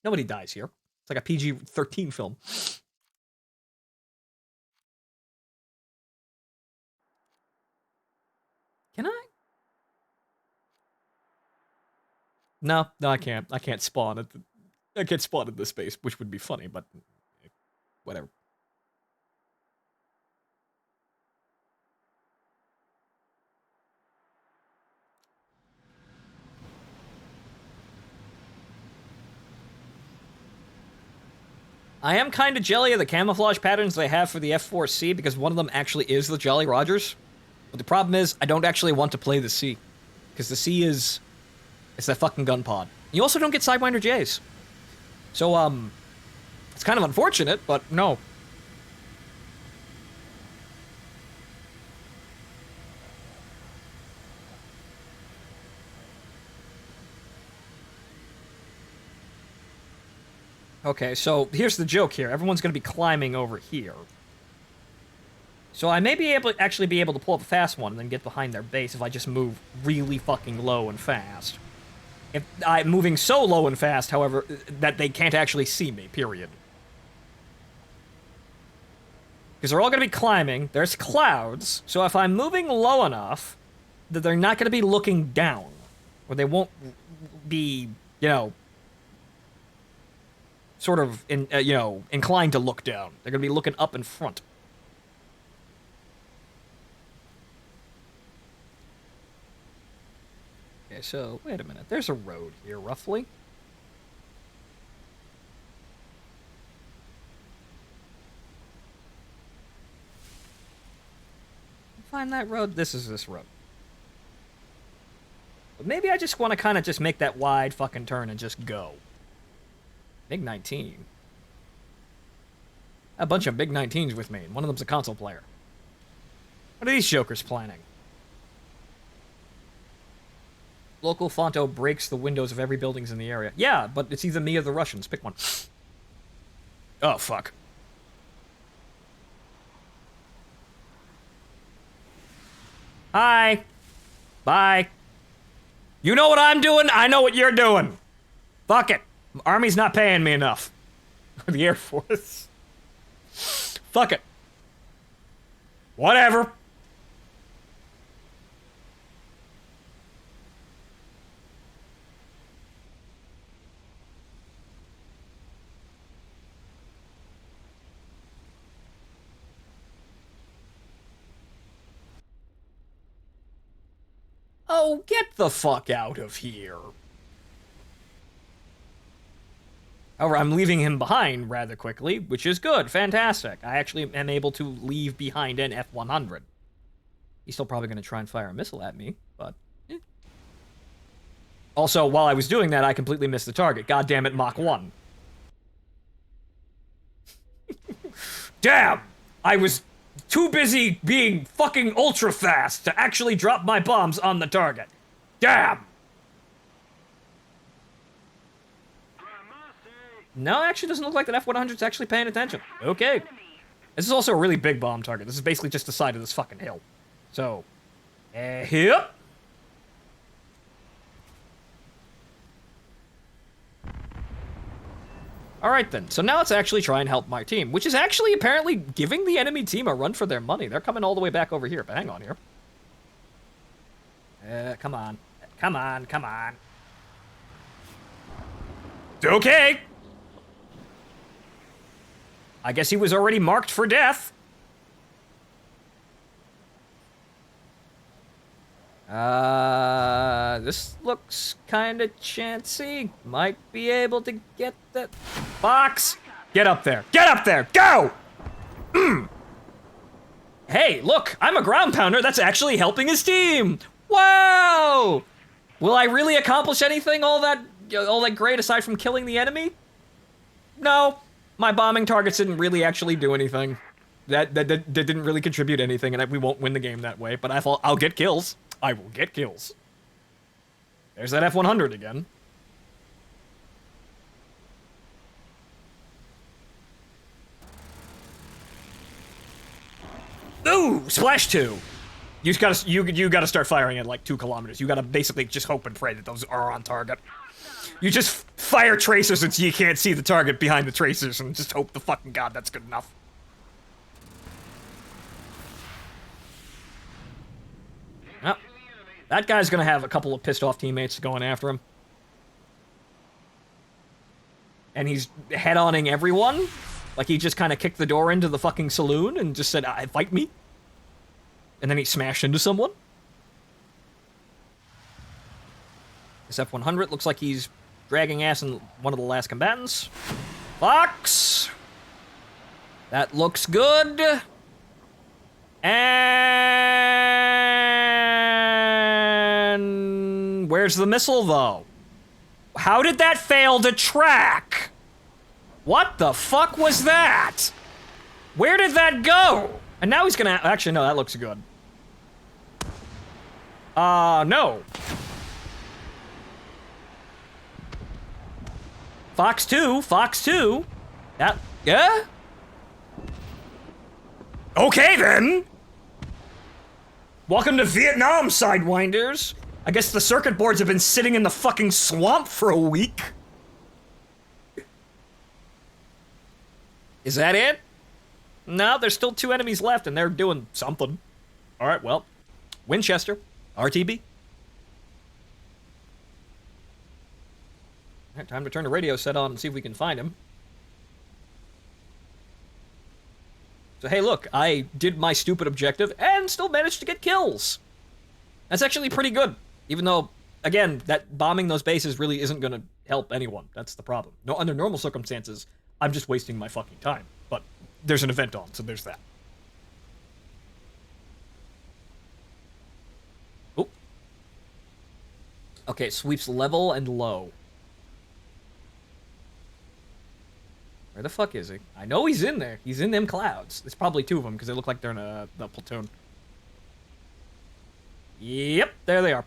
Nobody dies here. It's like a PG-13 film. Can I? No, I can't. I can't spawn at I can't spawn in this space, which would be funny, but whatever. I am kind of jelly of the camouflage patterns they have for the F4C because one of them actually is the Jolly Rogers. But the problem is, I don't actually want to play the C. Because the C is... It's that fucking gun pod. You also don't get Sidewinder J's. So, it's kind of unfortunate, but no. Okay, so here's the joke here. Everyone's going to be climbing over here. So I may be able actually be able to pull up a fast one and then get behind their base if I just move really fucking low and fast. If I'm moving so low and fast, however, that they can't actually see me, period. Because they're all going to be climbing, there's clouds, so if I'm moving low enough that they're not going to be looking down, or they won't be, you know, sort of, inclined to look down. They're going to be looking up in front. Okay, so, wait a minute. There's a road here, roughly. Find that road. This is this road. But maybe I just want to kind of just make that wide fucking turn and just go. MiG-19. A bunch of MiG-19s with me, and one of them's a console player. What are these jokers planning? Local Phonto breaks the windows of every buildings in the area. Yeah, but it's either me or the Russians. Pick one. Oh, fuck. Hi. Bye. You know what I'm doing? I know what you're doing. Fuck it. Army's not paying me enough. The Air Force. Fuck it. Whatever. Oh, get the fuck out of here. However, I'm leaving him behind rather quickly, which is good. Fantastic. I actually am able to leave behind an F-100. He's still probably going to try and fire a missile at me, but... Also, while I was doing that, I completely missed the target. God damn it, Mach 1. Damn! I was too busy being fucking ultra fast to actually drop my bombs on the target. Damn! No, actually doesn't look like that F-100's actually paying attention. Okay. This is also a really big bomb target. This is basically just the side of this fucking hill. So, here. Alright then, so now let's actually try and help my team, which is actually apparently giving the enemy team a run for their money. They're coming all the way back over here, but hang on here. Come on. Come on, come on. Okay! I guess he was already marked for death. This looks kinda chancy. Might be able to get that box. Get up there. Get up there. Go! Hey, look, I'm a ground pounder that's actually helping his team. Wow! Will I really accomplish anything all that great aside from killing the enemy? No, my bombing targets didn't really actually do anything. That didn't really contribute anything, and we won't win the game that way. But I'll get kills. I will get kills. There's that F-100 again. Ooh, splash 2. You gotta start firing at like 2 kilometers. You gotta basically just hope and pray that those are on target. You just fire tracers until you can't see the target behind the tracers and just hope the fucking god that's good enough. Well, that guy's gonna have a couple of pissed off teammates going after him. And he's head-onning everyone. Like he just kind of kicked the door into the fucking saloon and just said, fight me. And then he smashed into someone. This F-100 looks like he's dragging ass in one of the last combatants. Fox! That looks good. And where's the missile, though? How did that fail to track? What the fuck was that? Where did that go? And now he's gonna... Actually, no, that looks good. No. Fox 2, Fox 2. That... Yeah? Okay, then. Welcome to Vietnam, Sidewinders. I guess the circuit boards have been sitting in the fucking swamp for a week. Is that it? No, there's still 2 enemies left, and they're doing something. Alright, well. Winchester. RTB. Alright, time to turn the radio set on and see if we can find him. So, hey, look, I did my stupid objective and still managed to get kills. That's actually pretty good. Even though, again, that bombing those bases really isn't going to help anyone. That's the problem. No, under normal circumstances, I'm just wasting my fucking time. But there's an event on, so there's that. Oh. Okay, sweeps level and low. Where the fuck is he? I know he's in there. He's in them clouds. There's probably 2 of them, because they look like they're in a platoon. Yep, there they are.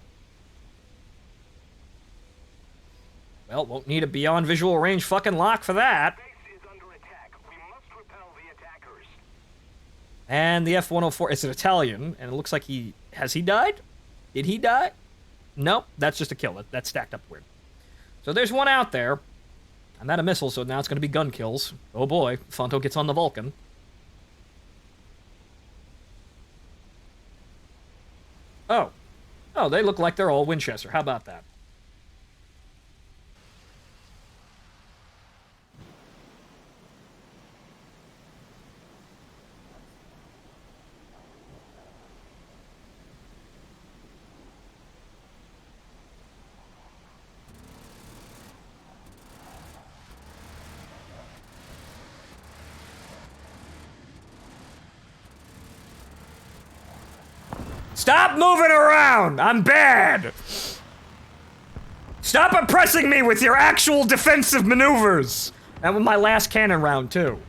Well, won't need a beyond visual range fucking lock for that. Base is under attack. We must repel the attackers. And the F-104, it's an Italian, and it looks like has he died? Did he die? Nope, that's just a kill. That's stacked up weird. So there's one out there. I'm at a missile, so now it's going to be gun kills. Oh boy, Phonto gets on the Vulcan. Oh. Oh, they look like they're all Winchester. How about that? Stop moving around! I'm bad! Stop oppressing me with your actual defensive maneuvers! And with my last cannon round, too.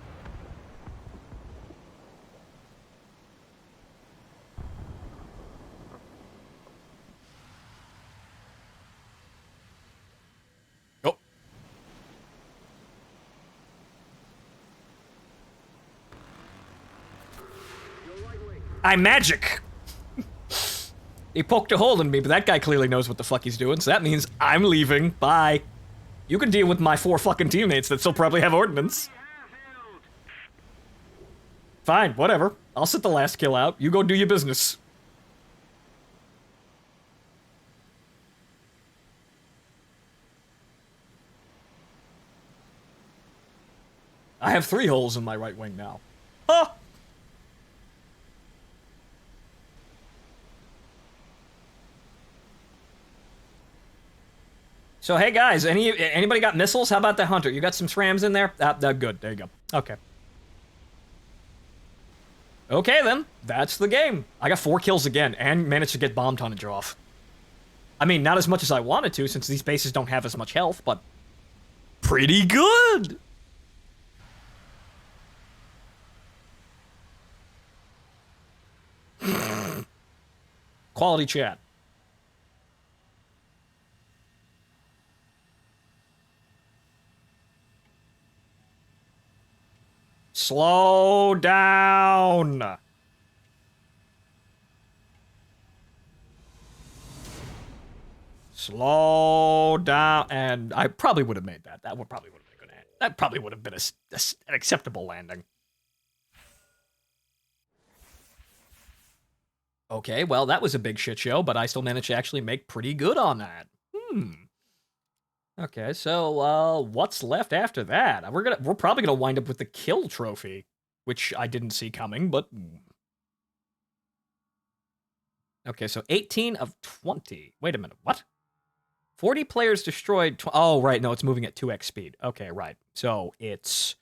Oh. I'm magic! He poked a hole in me, but that guy clearly knows what the fuck he's doing, so that means I'm leaving. Bye. You can deal with my 4 fucking teammates that still probably have ordnance. Fine, whatever. I'll sit the last kill out. You go do your business. I have 3 holes in my right wing now. Huh! So, hey guys, anybody got missiles? How about that Hunter? You got some SRAMs in there? Good, there you go. Okay. Okay, then. That's the game. I got 4 kills again and managed to get bomb tonnage off. I mean, not as much as I wanted to, since these bases don't have as much health, but pretty good! Quality chat. Slow down! Slow down. And I probably would have made that. That would probably would have been good. That probably would have been an acceptable landing. Okay, well, that was a big shit show, but I still managed to actually make pretty good on that. Okay, so what's left after that? We're probably gonna wind up with the kill trophy, which I didn't see coming, but okay, so 18 of 20. Wait a minute, what? 40 players destroyed. Oh, right, no, it's moving at 2x speed. Okay, right. So it's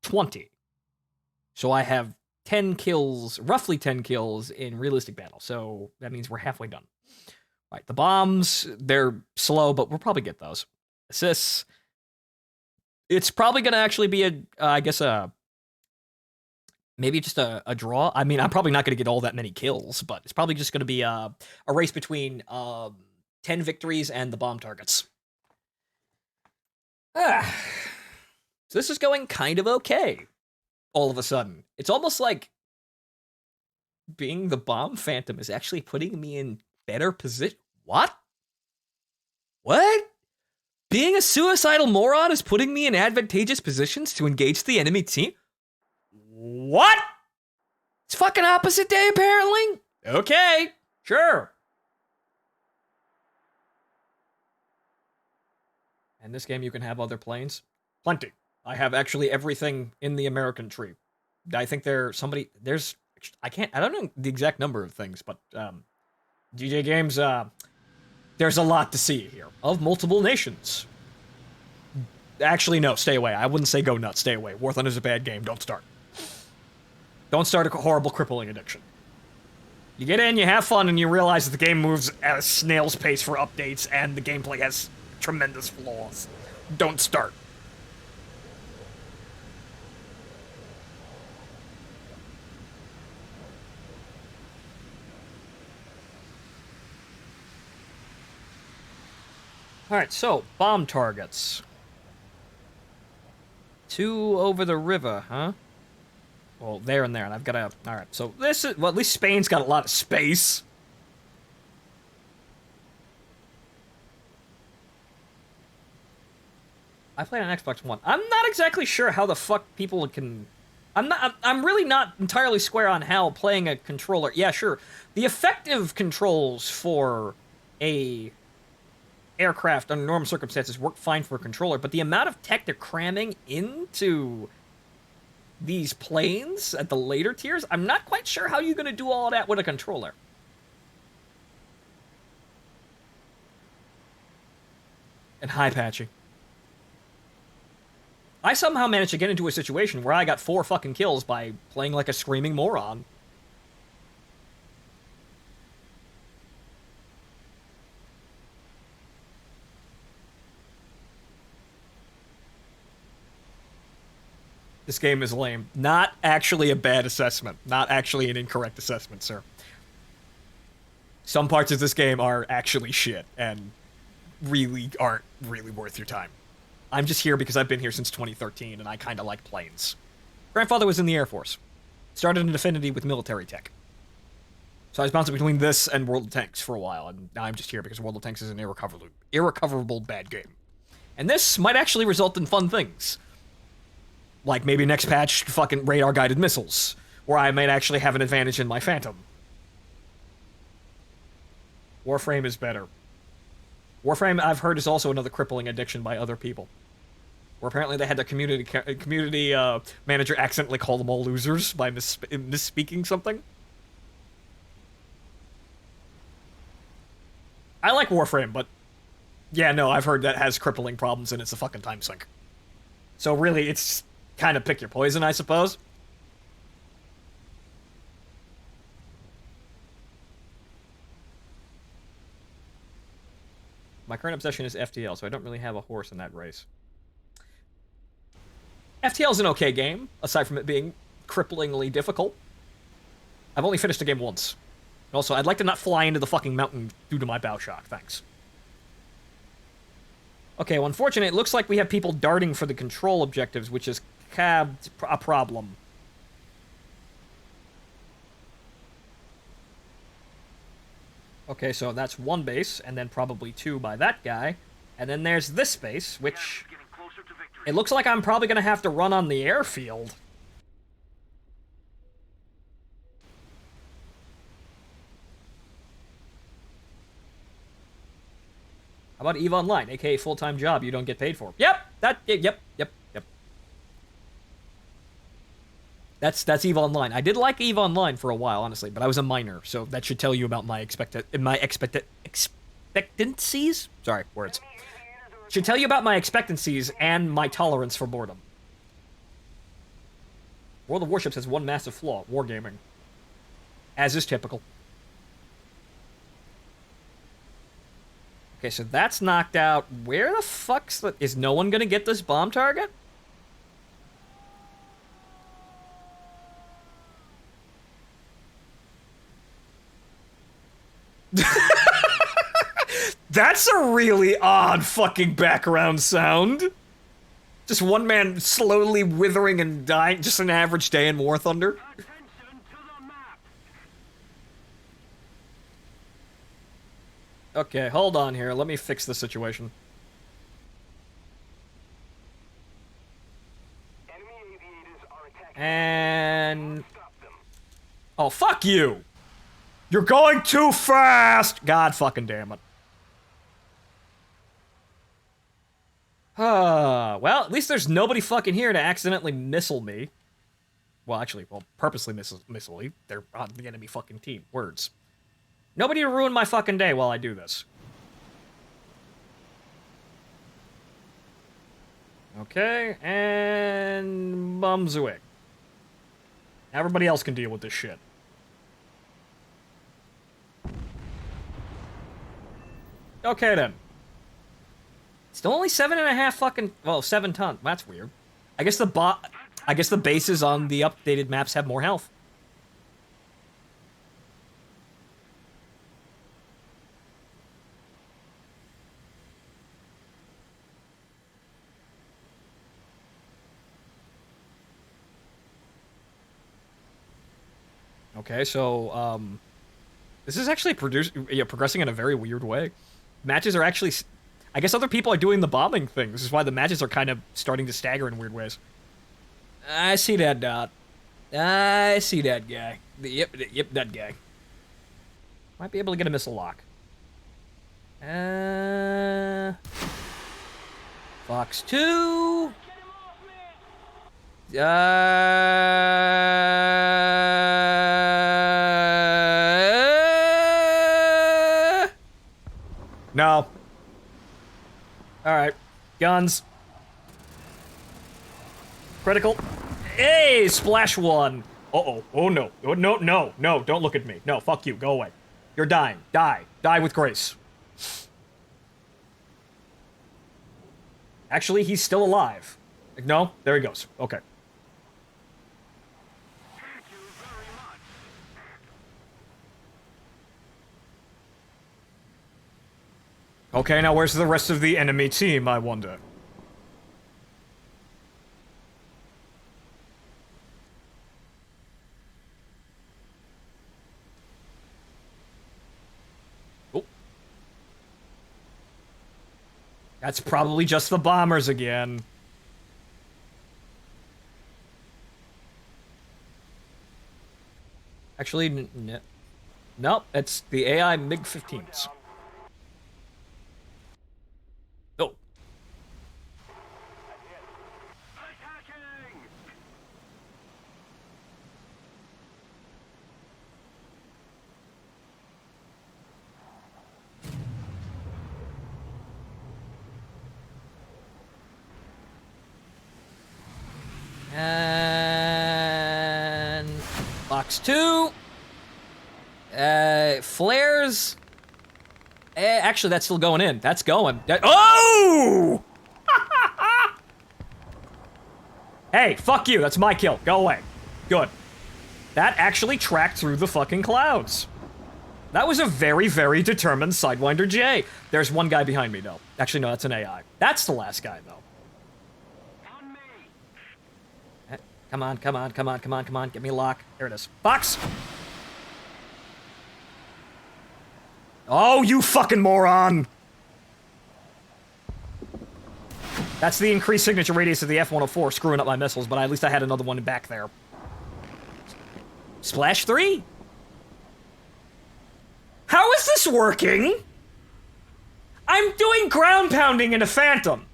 20. So I have 10 kills, roughly 10 kills in realistic battle. So that means we're halfway done. Right, the bombs, they're slow, but we'll probably get those. Assists. It's probably going to actually be maybe just a draw. I mean, I'm probably not going to get all that many kills, but it's probably just going to be a race between 10 victories and the bomb targets. So this is going kind of okay. All of a sudden. It's almost like being the bomb phantom is actually putting me in better position. What? What? Being a suicidal moron is putting me in advantageous positions to engage the enemy team? What? It's fucking opposite day, apparently? Okay, sure. And this game, you can have other planes? Plenty. I have actually everything in the American tree. I think I don't know the exact number of things, but DJ Games, there's a lot to see here of multiple nations. Actually, no, stay away. I wouldn't say go nuts, stay away. Warthund is a bad game, don't start. Don't start a horrible crippling addiction. You get in, you have fun, and you realize that the game moves at a snail's pace for updates, and the gameplay has tremendous flaws. Don't start. Alright, so, bomb targets. 2 over the river, huh? Well, there and there, and I've got to... Alright, so this is... Well, at least Spain's got a lot of space. I played on Xbox One. I'm not exactly sure how the fuck people can... I'm really not entirely square on how playing a controller... Yeah, sure. The effective controls for a aircraft under normal circumstances work fine for a controller, but the amount of tech they're cramming into these planes at the later tiers, I'm not quite sure how you're going to do all that with a controller. And high patching. I somehow managed to get into a situation where I got 4 fucking kills by playing like a screaming moron. This game is lame. Not actually a bad assessment. Not actually an incorrect assessment, sir. Some parts of this game are actually shit, and really aren't really worth your time. I'm just here because I've been here since 2013, and I kind of like planes. Grandfather was in the Air Force. Started an affinity with military tech. So I was bouncing between this and World of Tanks for a while, and now I'm just here because World of Tanks is an irrecoverable bad game. And this might actually result in fun things. Like maybe next patch, fucking radar-guided missiles, where I might actually have an advantage in my Phantom. Warframe is better. Warframe, I've heard, is also another crippling addiction by other people. Where apparently they had their community manager accidentally call them all losers by misspeaking something. I like Warframe, but yeah, no, I've heard that has crippling problems and it's a fucking time sink. So really, it's kind of pick your poison, I suppose. My current obsession is FTL, so I don't really have a horse in that race. FTL is an okay game, aside from it being cripplingly difficult. I've only finished the game once. Also, I'd like to not fly into the fucking mountain due to my bow shock, thanks. Okay, well, unfortunately, it looks like we have people darting for the control objectives, which is a problem. Okay, so that's one base, and then probably two by that guy. And then there's this base, which... It looks like I'm probably gonna have to run on the airfield. How about EVE Online, aka full-time job you don't get paid for? Yep, yep. That's EVE Online. I did like EVE Online for a while, honestly, but I was a minor, so that should tell you about my expectancies. Sorry, words. Should tell you about my expectancies and my tolerance for boredom. World of Warships has one massive flaw: wargaming, as is typical. Okay, so that's knocked out. Where the fuck's the... Is no one gonna get this bomb target? That's a really odd fucking background sound. Just one man slowly withering and dying. Just an average day in War Thunder. Okay, hold on here. Let me fix the situation. And... Oh, fuck you! You're going too fast! God fucking damn it. Well, at least there's nobody fucking here to accidentally missile me. Well, actually, purposely missile. They're on the enemy fucking team. Words. Nobody to ruin my fucking day while I do this. Okay, and... Bumzuik. Everybody else can deal with this shit. Okay, then. Still only 7.5 fucking... Well, 7 tons. That's weird. I guess the bases on the updated maps have more health. Okay, so, this is actually progressing in a very weird way. Matches are actually... I guess other people are doing the bombing thing. This is why the matches are kind of starting to stagger in weird ways. I see that dot. I see that guy. Yep, that guy. Might be able to get a missile lock. Fox 2. No. Alright. Guns. Critical. Hey! Splash 1. Uh-oh. Oh, no. Oh, no, no. No, don't look at me. No, fuck you. Go away. You're dying. Die. Die with grace. Actually, he's still alive. No? There he goes. Okay. Okay, now where's the rest of the enemy team, I wonder? Oh. That's probably just the bombers again. Actually, nope, it's the AI MiG-15s. Oh. And box 2. Flares. Actually, that's still going in. That's going. Oh! Hey, fuck you. That's my kill. Go away. Good. That actually tracked through the fucking clouds. That was a very, very determined Sidewinder J. There's one guy behind me, though. Actually, no, that's an AI. That's the last guy, though. On me. Come on, come on, come on, come on, come on. Get me a lock. There it is. Box! Oh, you fucking moron! That's the increased signature radius of the F-104 screwing up my missiles, but at least I had another one back there. Splash 3? How is this working? I'm doing ground pounding in a Phantom.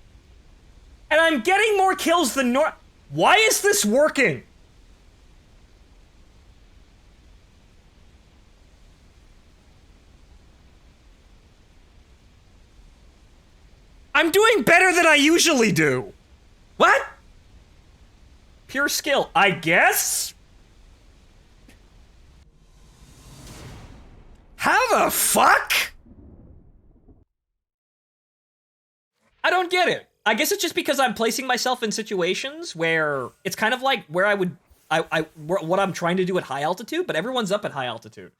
And I'm getting more kills than Why is this working? I'm doing better than I usually do. What? Pure skill, I guess? How the fuck? I don't get it. I guess it's just because I'm placing myself in situations where it's kind of like where I would, what I'm trying to do at high altitude, but everyone's up at high altitude.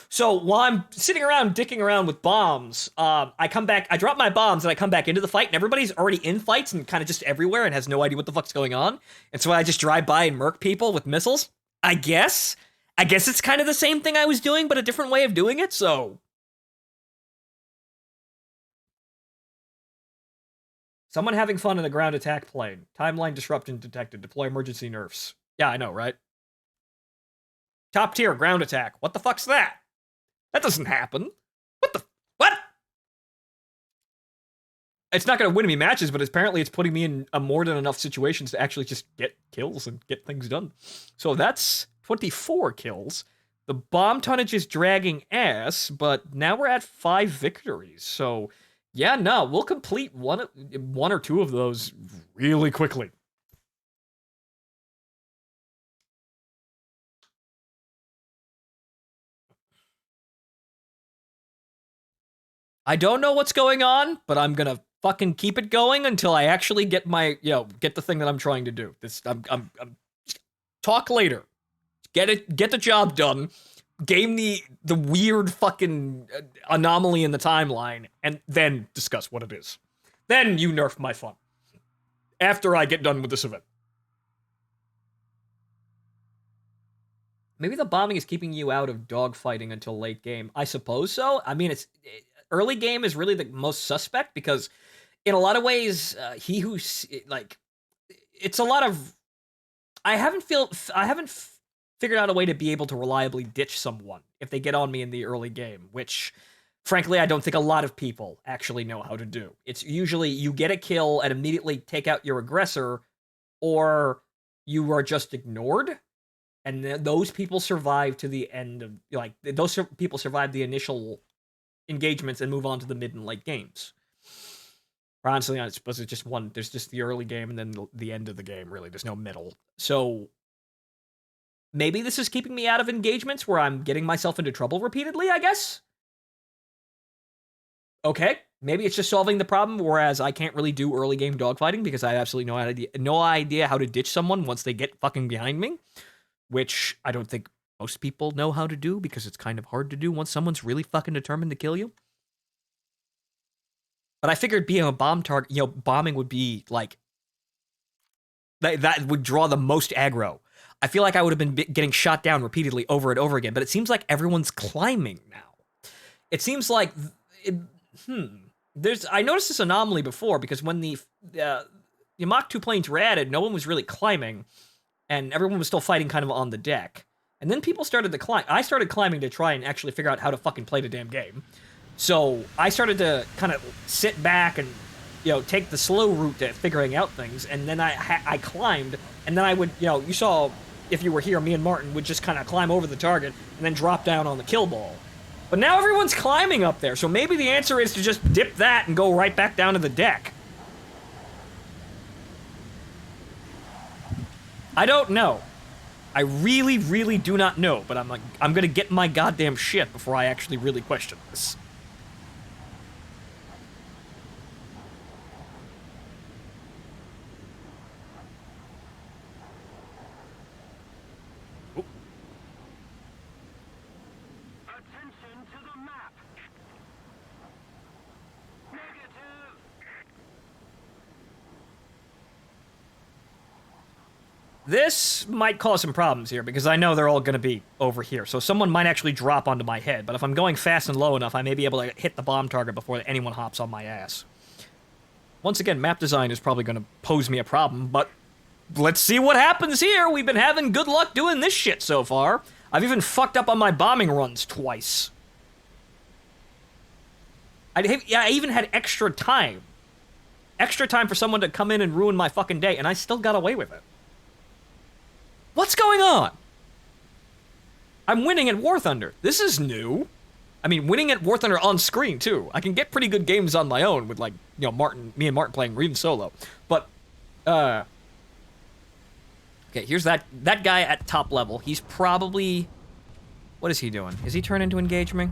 So while I'm sitting around dicking around with bombs, I come back, I drop my bombs and I come back into the fight and everybody's already in fights and kind of just everywhere and has no idea what the fuck's going on. And so I just drive by and murk people with missiles. I guess it's kind of the same thing I was doing, but a different way of doing it, so. Someone having fun in a ground attack plane. Timeline disruption detected. Deploy emergency nerfs. Yeah, I know, right? Top tier ground attack. What the fuck's that? That doesn't happen. What? It's not going to win me matches, but apparently it's putting me in more than enough situations to actually just get kills and get things done. So that's 24 kills. The bomb tonnage is dragging ass, but now we're at 5 victories. So yeah, no, we'll complete one or two of those really quickly. I don't know what's going on, but I'm gonna fucking keep it going until I actually get my, get the thing that I'm trying to do. I'm talk later. Get the job done. Game the weird fucking anomaly in the timeline, and then discuss what it is. Then you nerf my fun. After I get done with this event. Maybe the bombing is keeping you out of dogfighting until late game. I suppose so. I mean, early game is really the most suspect because in a lot of ways, it's a lot of, I haven't figured out a way to be able to reliably ditch someone if they get on me in the early game, which frankly, I don't think a lot of people actually know how to do. It's usually you get a kill and immediately take out your aggressor, or you are just ignored. And those people survive to the end of, those people survive the initial engagements and move on to the mid and late games. Or honestly, I suppose it's just one. There's just the early game and then the end of the game, really. There's no middle. So maybe this is keeping me out of engagements where I'm getting myself into trouble repeatedly, I guess? Okay, maybe it's just solving the problem, whereas I can't really do early game dogfighting because I have absolutely no idea how to ditch someone once they get fucking behind me. Which I don't think most people know how to do because it's kind of hard to do once someone's really fucking determined to kill you. But I figured being a bomb target, bombing would be like, that would draw the most aggro. I feel like I would have been getting shot down repeatedly over and over again, but it seems like everyone's climbing now. It seems like, I noticed this anomaly before because when the Mach 2 planes were added, no one was really climbing. And everyone was still fighting kind of on the deck. And then people started to climb. I started climbing to try and actually figure out how to fucking play the damn game. So I started to kind of sit back and, take the slow route to figuring out things. And then I climbed. And then I would, you saw, if you were here, me and Martin would just kind of climb over the target and then drop down on the kill ball. But now everyone's climbing up there. So maybe the answer is to just dip that and go right back down to the deck. I don't know. I really, really do not know, but I'm gonna get my goddamn shit before I actually really question this. This might cause some problems here, because I know they're all gonna be over here, so someone might actually drop onto my head, but if I'm going fast and low enough, I may be able to hit the bomb target before anyone hops on my ass. Once again, map design is probably gonna pose me a problem, but let's see what happens here. We've been having good luck doing this shit so far. I've even fucked up on my bombing runs twice. I even had extra time. Extra time for someone to come in and ruin my fucking day, and I still got away with it. What's going on? I'm winning at War Thunder. This is new. I mean, winning at War Thunder on screen, too. I can get pretty good games on my own with, like, you know, me and Martin playing, or even solo. But, okay, here's that guy at top level. He's probably... What is he doing? Is he turning to engage me?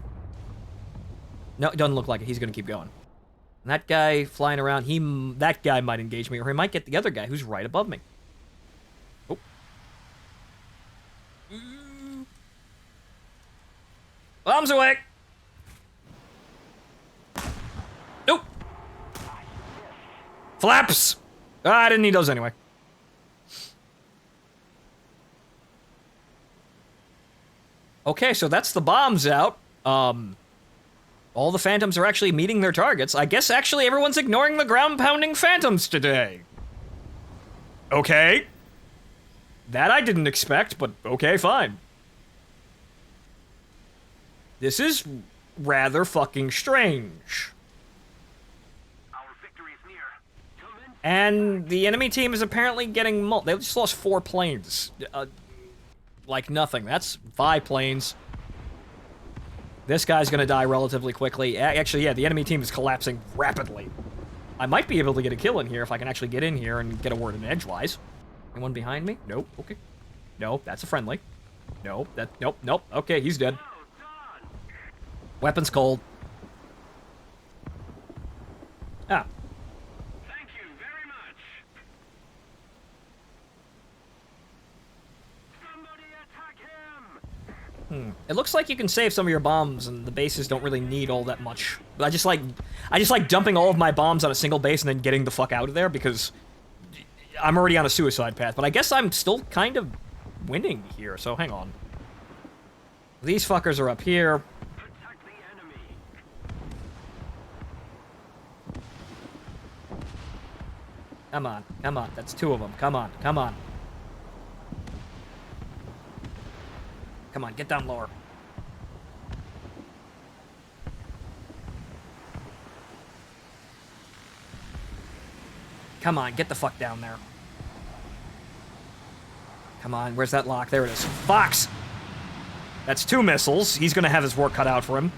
No, it doesn't look like it. He's gonna keep going. And that guy flying around, that guy might engage me, or he might get the other guy who's right above me. Oh. Bombs away! Nope! Flaps! I didn't need those anyway. Okay, so that's the bombs out. All the phantoms are actually meeting their targets. I guess actually everyone's ignoring the ground-pounding phantoms today. Okay. That I didn't expect, but okay, fine. This is rather fucking strange. Our victory is near. And the enemy team is apparently getting they just lost 4 planes. Like nothing. That's 5 planes. This guy's gonna die relatively quickly. Actually, yeah, the enemy team is collapsing rapidly. I might be able to get a kill in here if I can actually get in here and get a word in edgewise. Anyone behind me? Nope. Okay. No, that's a friendly. Nope. Nope. Okay, he's dead. Weapons cold. Ah. Thank you very much. Somebody attack him. It looks like you can save some of your bombs, and the bases don't really need all that much. But I just like dumping all of my bombs on a single base and then getting the fuck out of there, because I'm already on a suicide path. But I guess I'm still kind of winning here, so hang on. These fuckers are up here. Protect the enemy. Come on. That's 2 of them. Come on. Come on, get down lower. Come on, get the fuck down there. Come on, where's that lock? There it is. Fox! That's 2 missiles. He's gonna have his work cut out for him.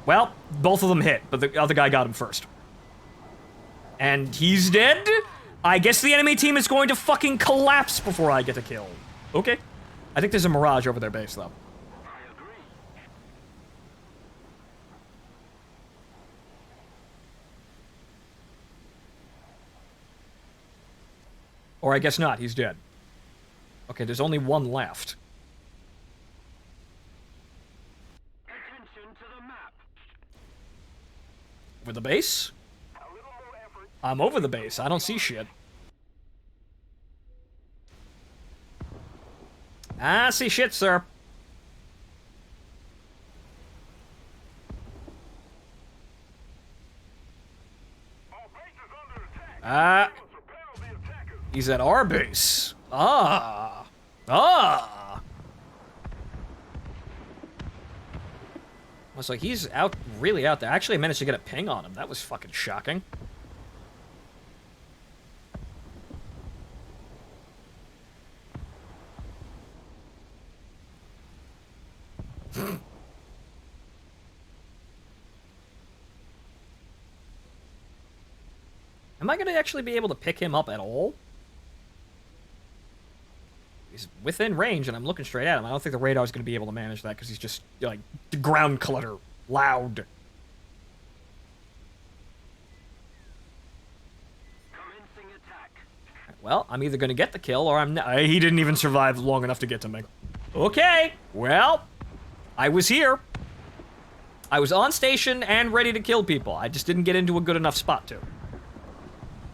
Well, both of them hit, but the other guy got him first. And he's dead? I guess the enemy team is going to fucking collapse before I get a kill. Okay. I think there's a Mirage over their base, though. I agree. Or I guess not, he's dead. Okay, there's only 1 left. Attention to the map. Over the base? A little more effort. I'm over the base, I don't see shit. I see shit, sir. Our base is under attack. Repel the attackers. He's at our base. Ah. Looks like he's really out there. Actually, I managed to get a ping on him. That was fucking shocking. Am I going to actually be able to pick him up at all? He's within range, and I'm looking straight at him. I don't think the radar is going to be able to manage that, because he's just, like, the ground clutter. Loud. Commencing attack. Well, I'm either going to get the kill, or I'm not. He didn't even survive long enough to get to me. Okay, well, I was here. I was on station and ready to kill people. I just didn't get into a good enough spot to.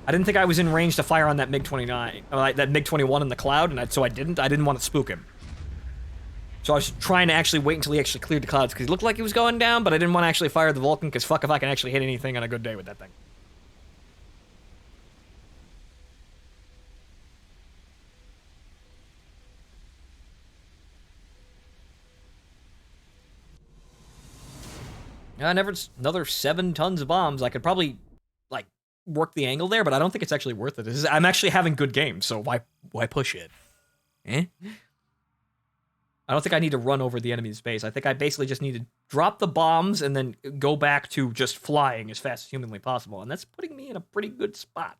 I didn't think I was in range to fire on that MiG-29, that MiG-21 in the cloud, and so I didn't. I didn't want to spook him. So I was trying to actually wait until he actually cleared the clouds, because he looked like he was going down, but I didn't want to actually fire the Vulcan, because fuck if I can actually hit anything on a good day with that thing. Another 7 tons of bombs. I could probably, like, work the angle there, but I don't think it's actually worth it. I'm actually having good games, so why push it? Eh? I don't think I need to run over the enemy's base. I think I basically just need to drop the bombs and then go back to just flying as fast as humanly possible, and that's putting me in a pretty good spot.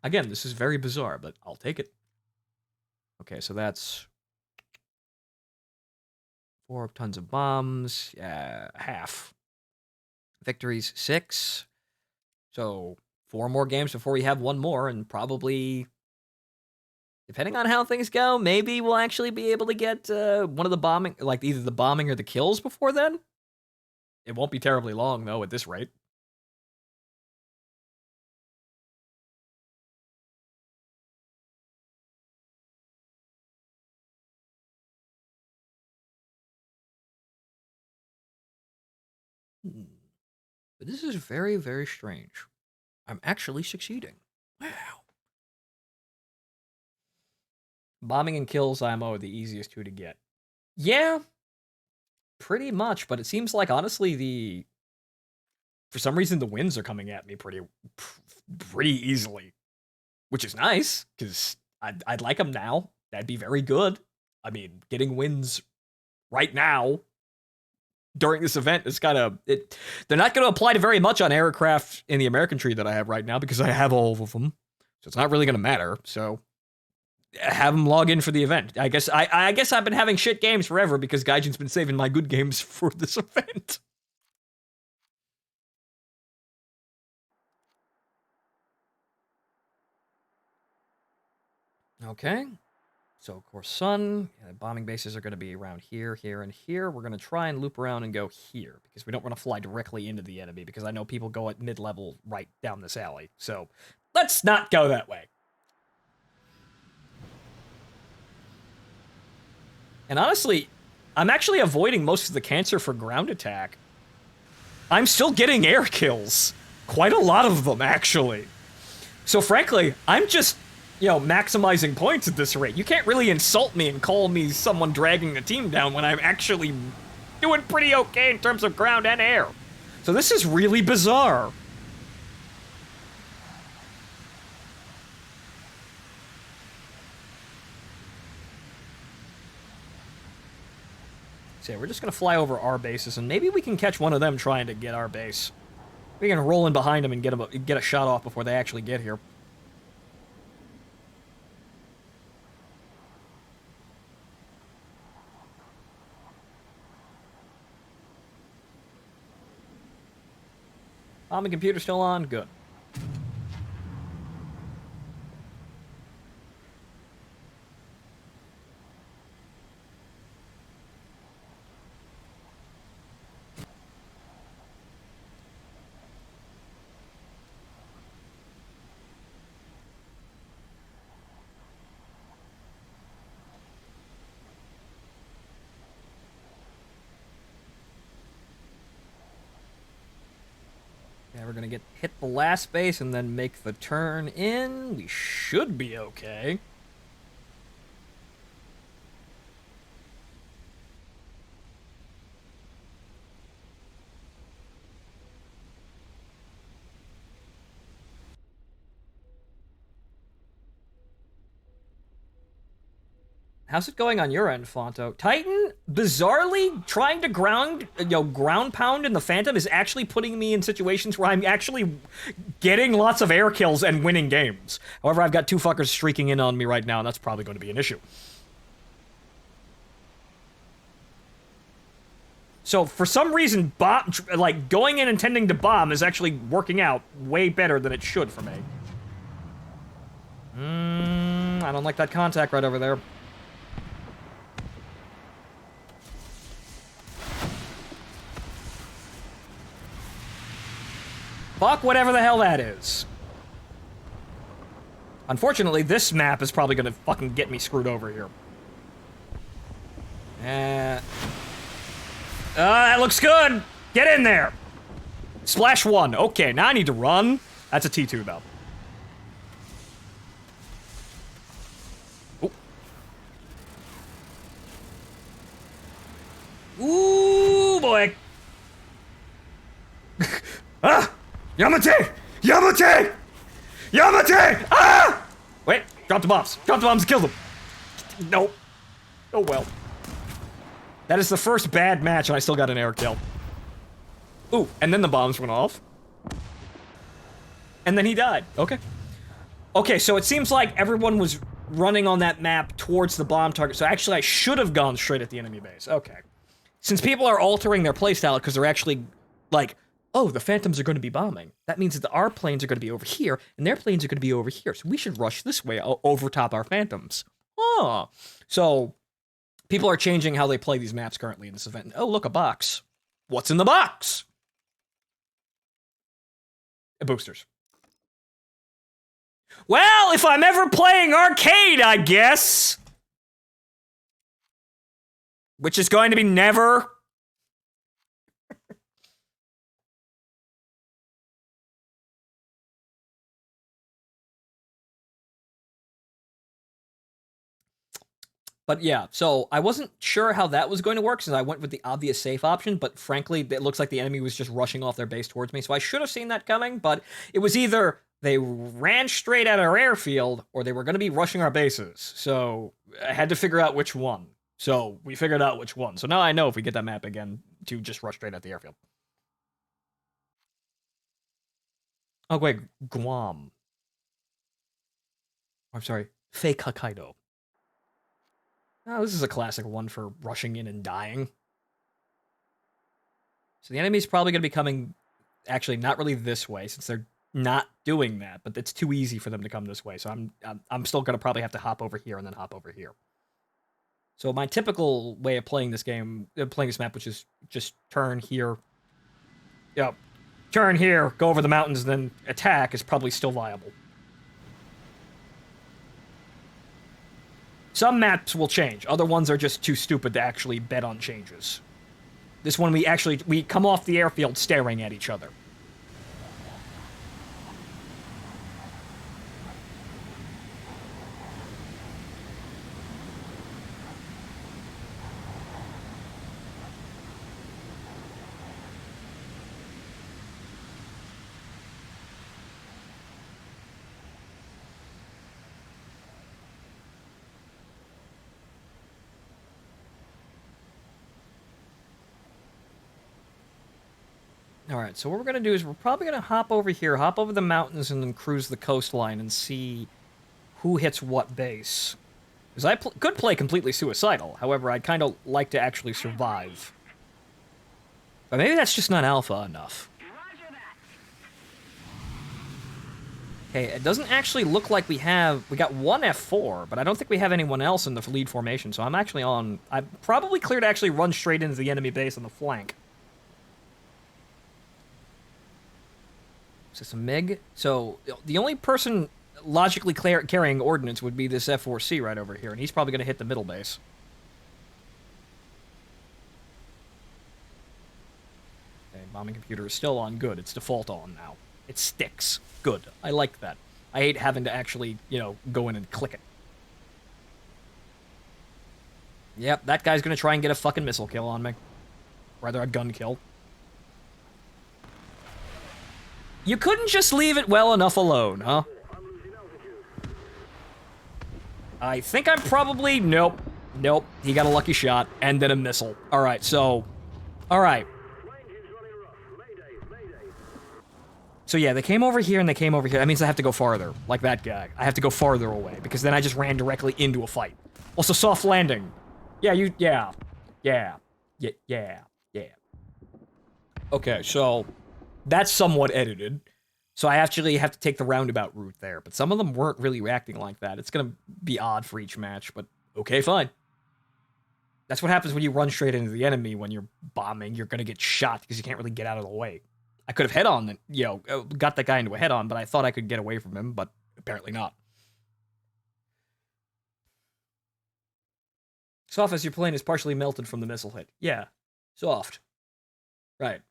Again, this is very bizarre, but I'll take it. Okay, so that's 4 tons of bombs, half. Victories, 6. So 4 more games before we have 1 more, and probably, depending on how things go, maybe we'll actually be able to get one of the bombing, like either the bombing or the kills before then. It won't be terribly long, though, at this rate. But this is very, very strange. I'm actually succeeding. Wow. Bombing and kills IMO are the easiest 2 to get. Yeah, pretty much, but it seems like, honestly, for some reason, the wins are coming at me pretty easily. Which is nice, because I'd like them now. That'd be very good. I mean, getting wins right now during this event is kind of... They're not going to apply to very much on aircraft in the American tree that I have right now, because I have all of them. So it's not really going to matter, so... Have them log in for the event. I guess I've been having shit games forever because Gaijin's been saving my good games for this event. Okay. So, of course, Sun. Bombing bases are going to be around here, here, and here. We're going to try and loop around and go here because we don't want to fly directly into the enemy because I know people go at mid-level right down this alley. So, let's not go that way. And honestly, I'm actually avoiding most of the cancer for ground attack. I'm still getting air kills. Quite a lot of them, actually. So frankly, I'm just, maximizing points at this rate. You can't really insult me and call me someone dragging the team down when I'm actually doing pretty okay in terms of ground and air. So this is really bizarre. So yeah, we're just going to fly over our bases, and maybe we can catch one of them trying to get our base. We can roll in behind them and get a shot off before they actually get here. Bombing computer still on? Good. Yeah, we're gonna hit the last base and then make the turn in. We should be okay. How's it going on your end, Phonto? Titan, bizarrely, trying to ground pound in the Phantom is actually putting me in situations where I'm actually getting lots of air kills and winning games. However, I've got 2 fuckers streaking in on me right now, and that's probably going to be an issue. So, for some reason, going in and tending to bomb is actually working out way better than it should for me. I don't like that contact right over there. Fuck whatever the hell that is. Unfortunately, this map is probably gonna fucking get me screwed over here. That looks good! Get in there! Splash 1. Okay, now I need to run. That's a T2, though. Ooh, boy. Ah! Yamate! Yamate! Yamate! Ah! Wait, drop the bombs. Drop the bombs and kill them. Nope. Oh well. That is the first bad match and I still got an air kill. Ooh, and then the bombs went off. And then he died. Okay. Okay, so it seems like everyone was running on that map towards the bomb target, so actually I should have gone straight at the enemy base. Okay. Since people are altering their playstyle because they're actually, like, oh, the Phantoms are going to be bombing. That means that our planes are going to be over here, and their planes are going to be over here, so we should rush this way over top our Phantoms. Oh. So, people are changing how they play these maps currently in this event. Oh, look, a box. What's in the box? Boosters. Well, if I'm ever playing arcade, I guess. Which is going to be never. But yeah, so I wasn't sure how that was going to work since I went with the obvious safe option, but frankly, it looks like the enemy was just rushing off their base towards me, so I should have seen that coming, but it was either they ran straight at our airfield or they were going to be rushing our bases, so I had to figure out which one. So we figured out which one. So now I know if we get that map again to just rush straight at the airfield. Oh, wait, Guam. I'm sorry, fake Hokkaido. Oh, this is a classic one for rushing in and dying. So the enemy's probably going to be coming, actually, not really this way, since they're not doing that, but it's too easy for them to come this way, so I'm still going to probably have to hop over here and then hop over here. So my typical way of playing this game, playing this map, which is just turn here, turn here, go over the mountains, and then attack, is probably still viable. Some maps will change. Other ones are just too stupid to actually bet on changes. This one, we come off the airfield staring at each other. Alright, so what we're going to do is we're probably going to hop over here, hop over the mountains, and then cruise the coastline and see who hits what base. Because I could play completely suicidal, however, I'd kind of like to actually survive. But maybe that's just not alpha enough. Okay, it doesn't actually look like we got one F4, but I don't think we have anyone else in the lead formation, so I'm probably clear to actually run straight into the enemy base on the flank. Is this a MiG? So, the only person logically carrying ordnance would be this F4C right over here, and he's probably going to hit the middle base. Okay, bombing computer is still on. Good. It's default on now. It sticks. Good. I like that. I hate having to actually, go in and click it. Yep, that guy's going to try and get a fucking missile kill on me. Rather, a gun kill. You couldn't just leave it well enough alone, huh? I think I'm probably... Nope. Nope. He got a lucky shot, and then a missile. Alright, so... Alright. So yeah, they came over here and they came over here. That means I have to go farther, like that guy. I have to go farther away, because then I just ran directly into a fight. Also, soft landing. Yeah. Okay, so... That's somewhat edited, so I actually have to take the roundabout route there, but some of them weren't really reacting like that. It's gonna be odd for each match, but okay, fine. That's what happens when you run straight into the enemy when you're bombing. You're gonna get shot because you can't really get out of the way. I could have head-on, got that guy into a head-on, but I thought I could get away from him, but apparently not. Soft as your plane is partially melted from the missile hit. Yeah, soft. Right.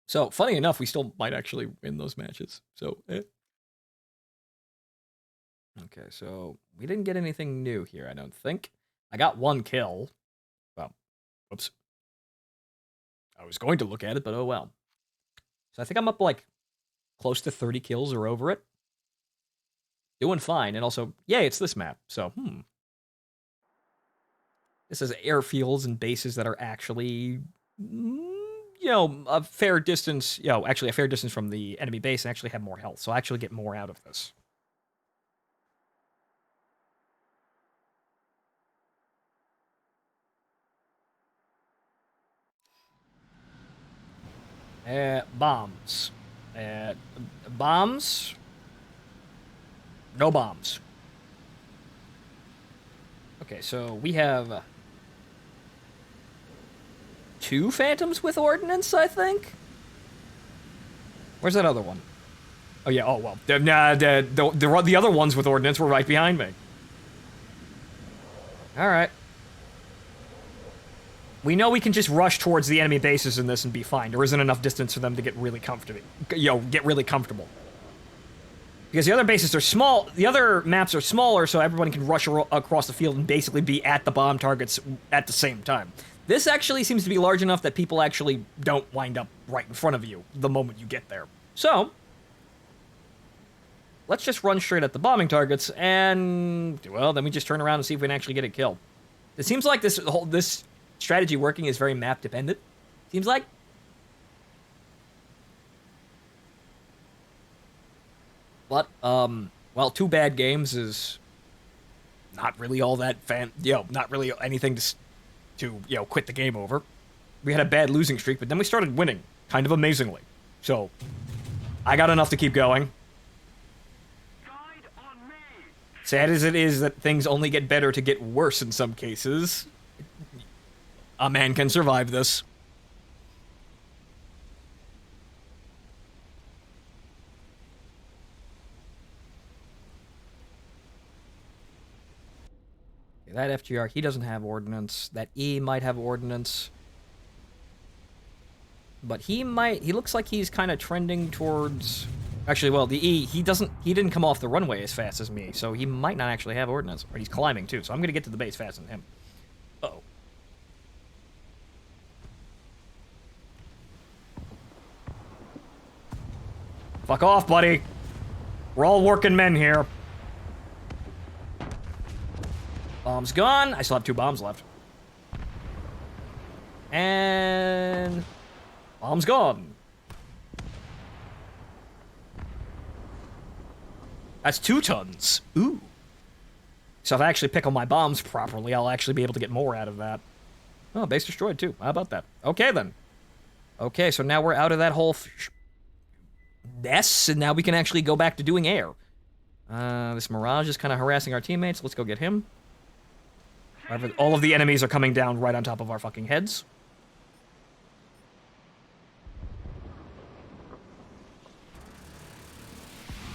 So, funny enough, we still might actually win those matches. So, Okay, so we didn't get anything new here, I don't think. I got one kill. Well, whoops. I was going to look at it, but oh well. So I think I'm up like close to 30 kills or over it. Doing fine, and also, yay, it's this map. So, This is airfields and bases that are actually, a fair distance, actually a fair distance from the enemy base and actually have more health. So I actually get more out of this. Bombs. Bombs. No bombs. Okay, so we have 2 Phantoms with ordnance, I think? Where's that other one? Oh, yeah, oh, well. The other ones with ordnance were right behind me. Alright. We know we can just rush towards the enemy bases in this and be fine. There isn't enough distance for them to get really comfortable. Because the other bases are small, the other maps are smaller, so everyone can rush across the field and basically be at the bomb targets at the same time. This actually seems to be large enough that people actually don't wind up right in front of you the moment you get there. So, let's just run straight at the bombing targets, and, well, then we just turn around and see if we can actually get a kill. It seems like this strategy working is very map dependent. Seems like. But, well, 2 bad games is not really all that not really anything to quit the game over. We had a bad losing streak, but then we started winning, kind of amazingly. So, I got enough to keep going. Sad as it is that things only get better to get worse in some cases, a man can survive this. That FGR, he doesn't have ordnance. That E might have ordnance. But he looks like he's kind of trending towards... Actually, well, the E, he didn't come off the runway as fast as me, so he might not actually have ordnance. Or he's climbing, too, so I'm going to get to the base faster than him. Uh-oh. Fuck off, buddy. We're all working men here. Bomb's gone. I still have 2 bombs left. And... bomb's gone. That's 2 tons. Ooh. So if I actually pick on my bombs properly, I'll actually be able to get more out of that. Oh, base destroyed too. How about that? Okay, then. Okay, so now we're out of that whole mess, and now we can actually go back to doing air. This Mirage is kind of harassing our teammates. Let's go get him. However, all of the enemies are coming down right on top of our fucking heads.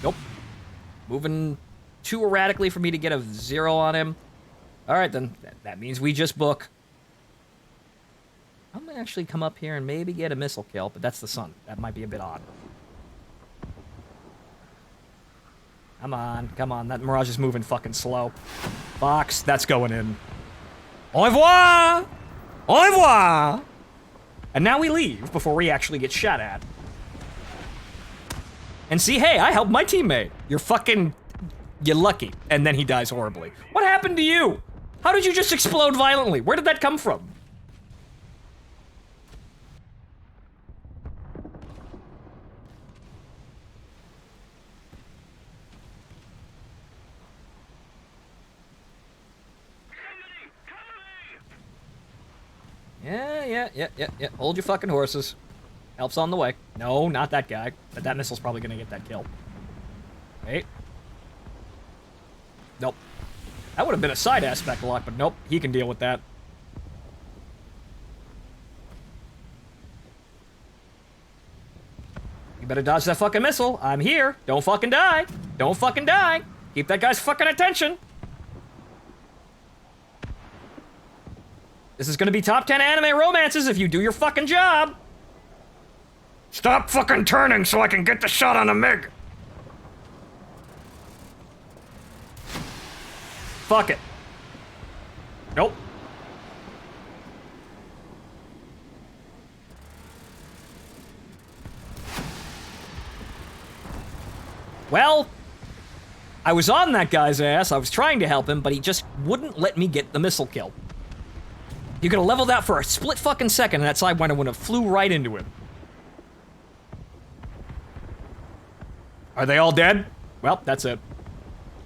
Nope. Moving too erratically for me to get a 0 on him. Alright, then. That means we just book. I'm gonna actually come up here and maybe get a missile kill, but that's the sun. That might be a bit odd. Come on, come on. That Mirage is moving fucking slow. Fox, that's going in. Au revoir! Au revoir! And now we leave before we actually get shot at. And see, hey, I helped my teammate. You're lucky. And then he dies horribly. What happened to you? How did you just explode violently? Where did that come from? Yeah. Hold your fucking horses. Help's on the way. No, not that guy. But that missile's probably gonna get that kill. Wait. Nope. That would have been a side aspect lock, but nope. He can deal with that. You better dodge that fucking missile. I'm here. Don't fucking die. Don't fucking die. Keep that guy's fucking attention. This is gonna be top 10 anime romances if you do your fucking job. Stop fucking turning so I can get the shot on a MiG. Fuck it. Nope. Well, I was on that guy's ass. I was trying to help him, but he just wouldn't let me get the missile kill. You could have leveled out for a split fucking second, and that Sidewinder would have flew right into him. Are they all dead? Well, that's it.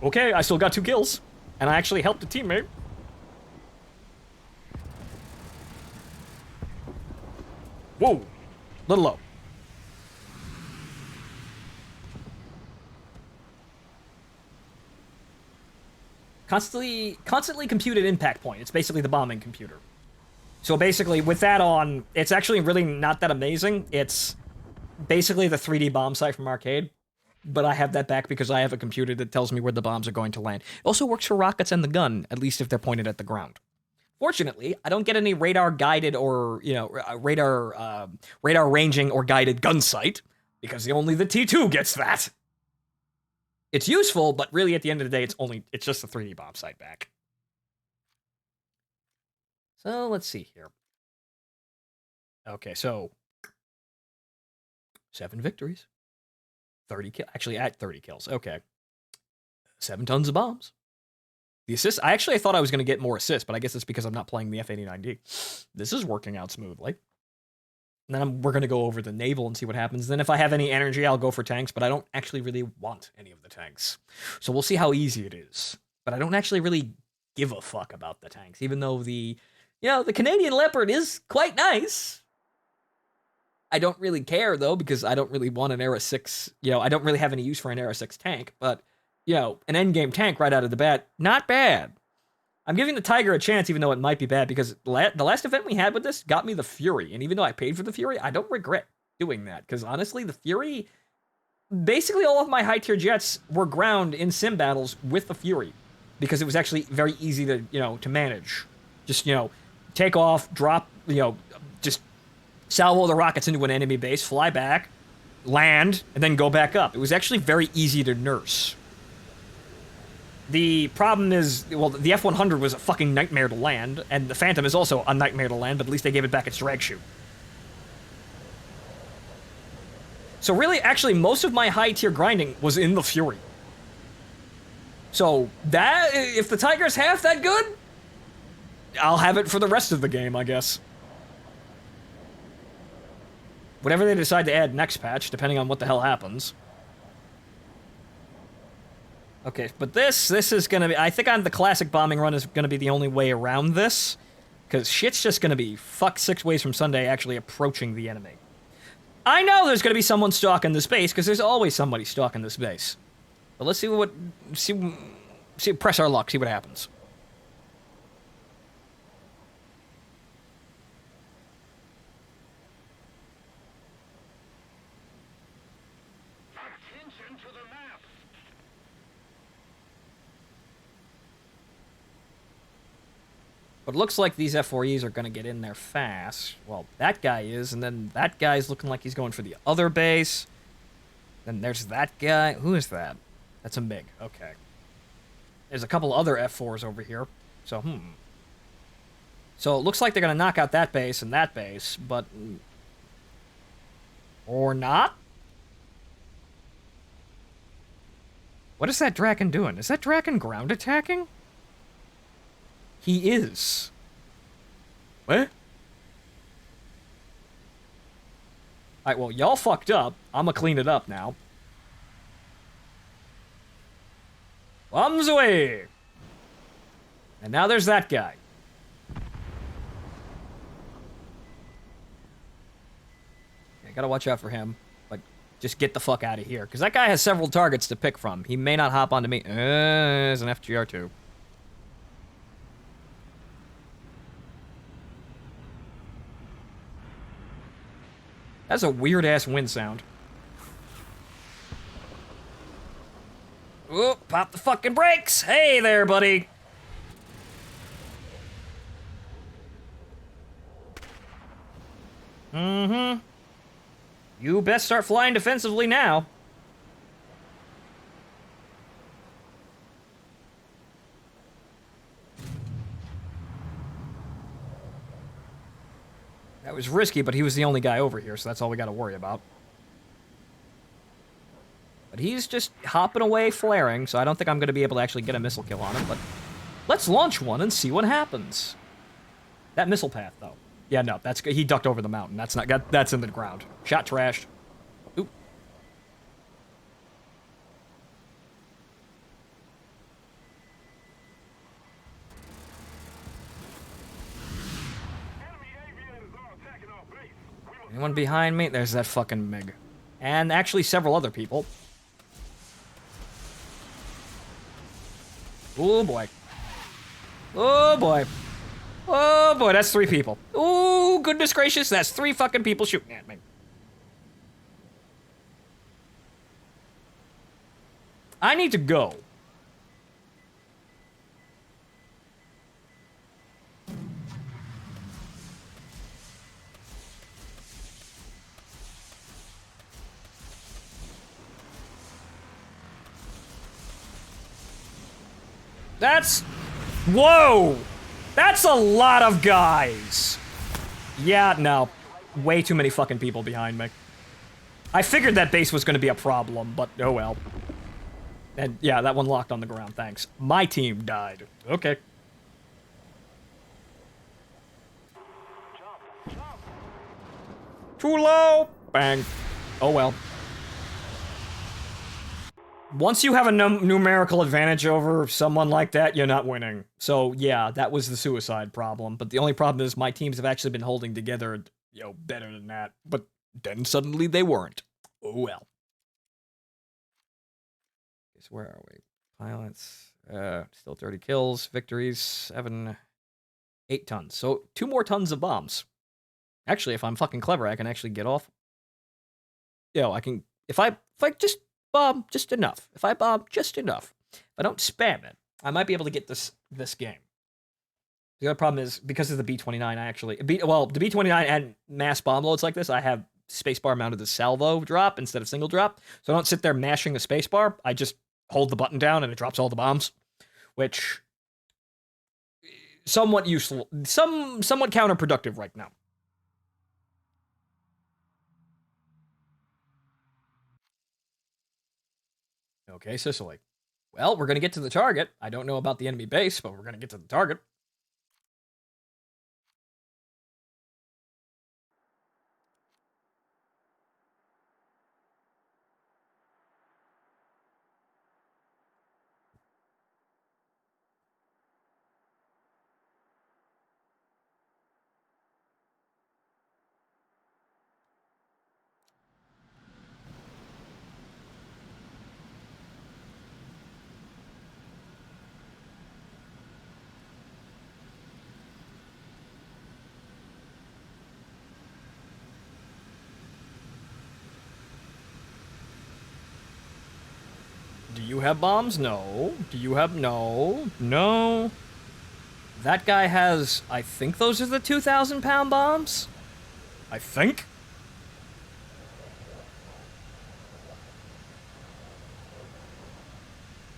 Okay, I still got 2 kills, and I actually helped a teammate. Whoa, little low. Constantly computed impact point. It's basically the bombing computer. So basically, with that on, it's actually really not that amazing. It's basically the 3D bomb sight from Arcade, but I have that back because I have a computer that tells me where the bombs are going to land. It also works for rockets and the gun, at least if they're pointed at the ground. Fortunately, I don't get any radar-guided or, radar ranging or guided gun sight, because only the T2 gets that. It's useful, but really at the end of the day, it's just a 3D bomb sight back. So let's see here. Okay, so 7 victories, 30 kills. Actually, at 30 kills. Okay, 7 tons of bombs. The assists. I thought I was going to get more assists, but I guess it's because I'm not playing the F-89D. This is working out smoothly. And then we're going to go over the naval and see what happens. Then if I have any energy, I'll go for tanks, but I don't actually really want any of the tanks. So we'll see how easy it is. But I don't actually really give a fuck about the tanks, even though the Canadian Leopard is quite nice. I don't really care, though, because I don't really want an Era 6, I don't really have any use for an Era 6 tank, but, an endgame tank right out of the bat, not bad. I'm giving the Tiger a chance, even though it might be bad, because the last event we had with this got me the Fury, and even though I paid for the Fury, I don't regret doing that, because honestly, the Fury, basically all of my high-tier jets were ground in sim battles with the Fury, because it was actually very easy to, to manage. Just, take off, drop, just salvo the rockets into an enemy base, fly back, land, and then go back up. It was actually very easy to nurse. The problem is, well, the F-100 was a fucking nightmare to land, and the Phantom is also a nightmare to land, but at least they gave it back its drag chute. So really, actually, most of my high-tier grinding was in the Fury. So, if the Tiger's half that good, I'll have it for the rest of the game, I guess. Whatever they decide to add next patch, depending on what the hell happens. Okay, but this is gonna be, I think on the classic bombing run is gonna be the only way around this, because shit's just gonna be fuck 6 ways from Sunday actually approaching the enemy. I know there's gonna be someone stalking this base, because there's always somebody stalking this base. But let's press our luck, see what happens. Attention to the map. But it looks like these F4Es are going to get in there fast. Well, that guy is, and then that guy's looking like he's going for the other base. Then there's that guy. Who is that? That's a MiG. Okay. There's a couple other F4s over here. So, So it looks like they're going to knock out that base and that base, but... Or not? What is that Draken doing? Is that Draken ground attacking? He is. What? Alright, well, y'all fucked up. I'm gonna clean it up now. Bombs away! And now there's that guy. I gotta watch out for him. But just get the fuck out of here. Because that guy has several targets to pick from. He may not hop onto me. There's an FGR-2. That's a weird-ass wind sound. Oh, pop the fucking brakes! Hey there, buddy! Mm-hmm. You best start flying defensively now. That was risky, but he was the only guy over here, so that's all we gotta worry about. But he's just hopping away, flaring, so I don't think I'm gonna be able to actually get a missile kill on him, but let's launch one and see what happens. That missile path, though. Yeah, no, that's he ducked over the mountain. That's not that's in the ground. Shot trashed. Oop. Enemy aviators are attacking our base. We must Anyone behind me? There's that fucking MiG. And actually several other people. Oh boy. Oh boy. Oh boy, that's 3 people. Oh, goodness gracious, that's 3 fucking people shooting at me. I need to go. That's... Whoa! That's a lot of guys! Yeah, no. Way too many fucking people behind me. I figured that base was gonna be a problem, but oh well. And yeah, that one locked on the ground, thanks. My team died. Okay. Too low! Bang. Oh well. Once you have a numerical advantage over someone like that, you're not winning. So yeah, that was the suicide problem. But the only problem is my teams have actually been holding together, you know, better than that. But then suddenly they weren't. Oh well. So where are we? Pilots. Still 30 kills. Victories. 8 tons. So 2 more tons of bombs. Actually, if I'm fucking clever, I can actually get off. You know, I can... If I just bomb just enough. If I bomb just enough. If I don't spam it, I might be able to get this game. The other problem is, because of the B-29, I actually... the B-29 and mass bomb loads like this, I have spacebar mounted as salvo drop instead of single drop. So I don't sit there mashing the spacebar. I just hold the button down and it drops all the bombs. Which... somewhat useful. Somewhat counterproductive right now. Okay, Sicily. Well, we're going to get to the target. I don't know about the enemy base, but we're going to get to the target. Do you have bombs? No. Do you have... No. No. That guy has... I think those are the 2,000-pound bombs? I think?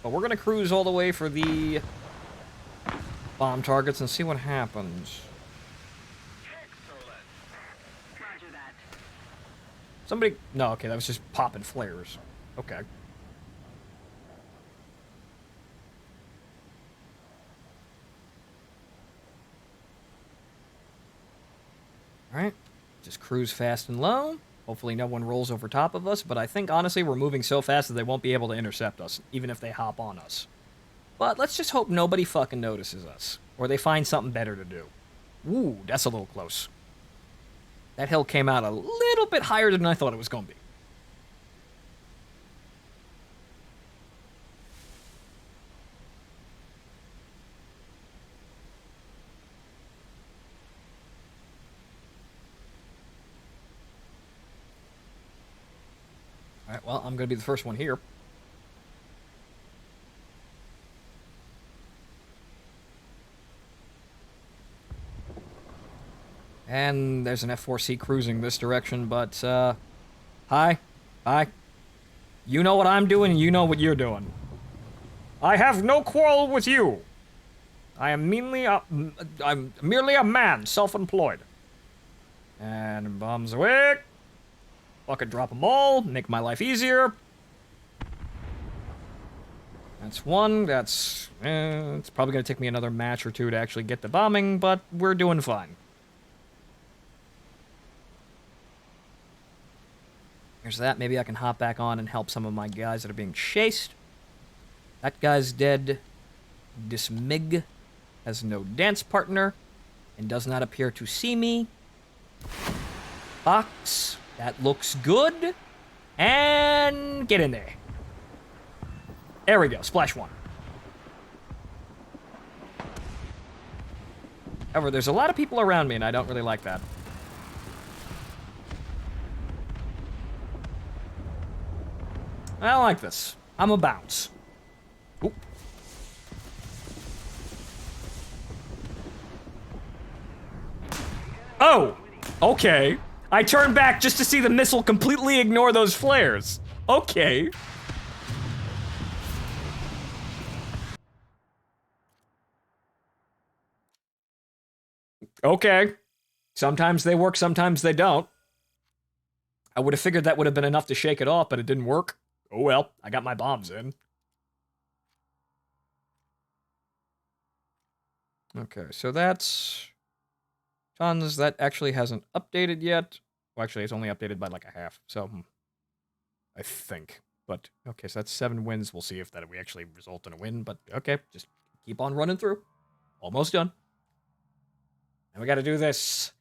But we're gonna cruise all the way for the bomb targets and see what happens. Roger that. Somebody... No, okay, that was just popping flares. Okay. Alright. Just cruise fast and low. Hopefully no one rolls over top of us, but I think, honestly, we're moving so fast that they won't be able to intercept us, even if they hop on us. But let's just hope nobody fucking notices us, or they find something better to do. Ooh, that's a little close. That hill came out a little bit higher than I thought it was going to be. Alright, well, I'm going to be the first one here. And there's an F4C cruising this direction, but, hi. Hi. You know what I'm doing, and you know what you're doing. I have no quarrel with you. I'm merely a man, self-employed. And bombs away. Fucking drop them all, make my life easier. That's one, it's probably gonna take me another match or two to actually get the bombing, but we're doing fine. There's that, maybe I can hop back on and help some of my guys that are being chased. That guy's dead. This MiG has no dance partner and does not appear to see me. Box, that looks good. And get in there. There we go, splash one. However, there's a lot of people around me, and I don't really like that. I don't like this. I'm a bounce. Oop. Oh! Okay. I turned back just to see the missile completely ignore those flares. Okay. Okay. Sometimes they work, sometimes they don't. I would have figured that would have been enough to shake it off, but it didn't work. Oh well, I got my bombs in. Okay, so that's... tons. That actually hasn't updated yet. Well, actually, it's only updated by like a half, so... I think. But, okay, so that's 7 wins. We'll see if that we actually result in a win, but okay, just keep on running through. Almost done. And we gotta do this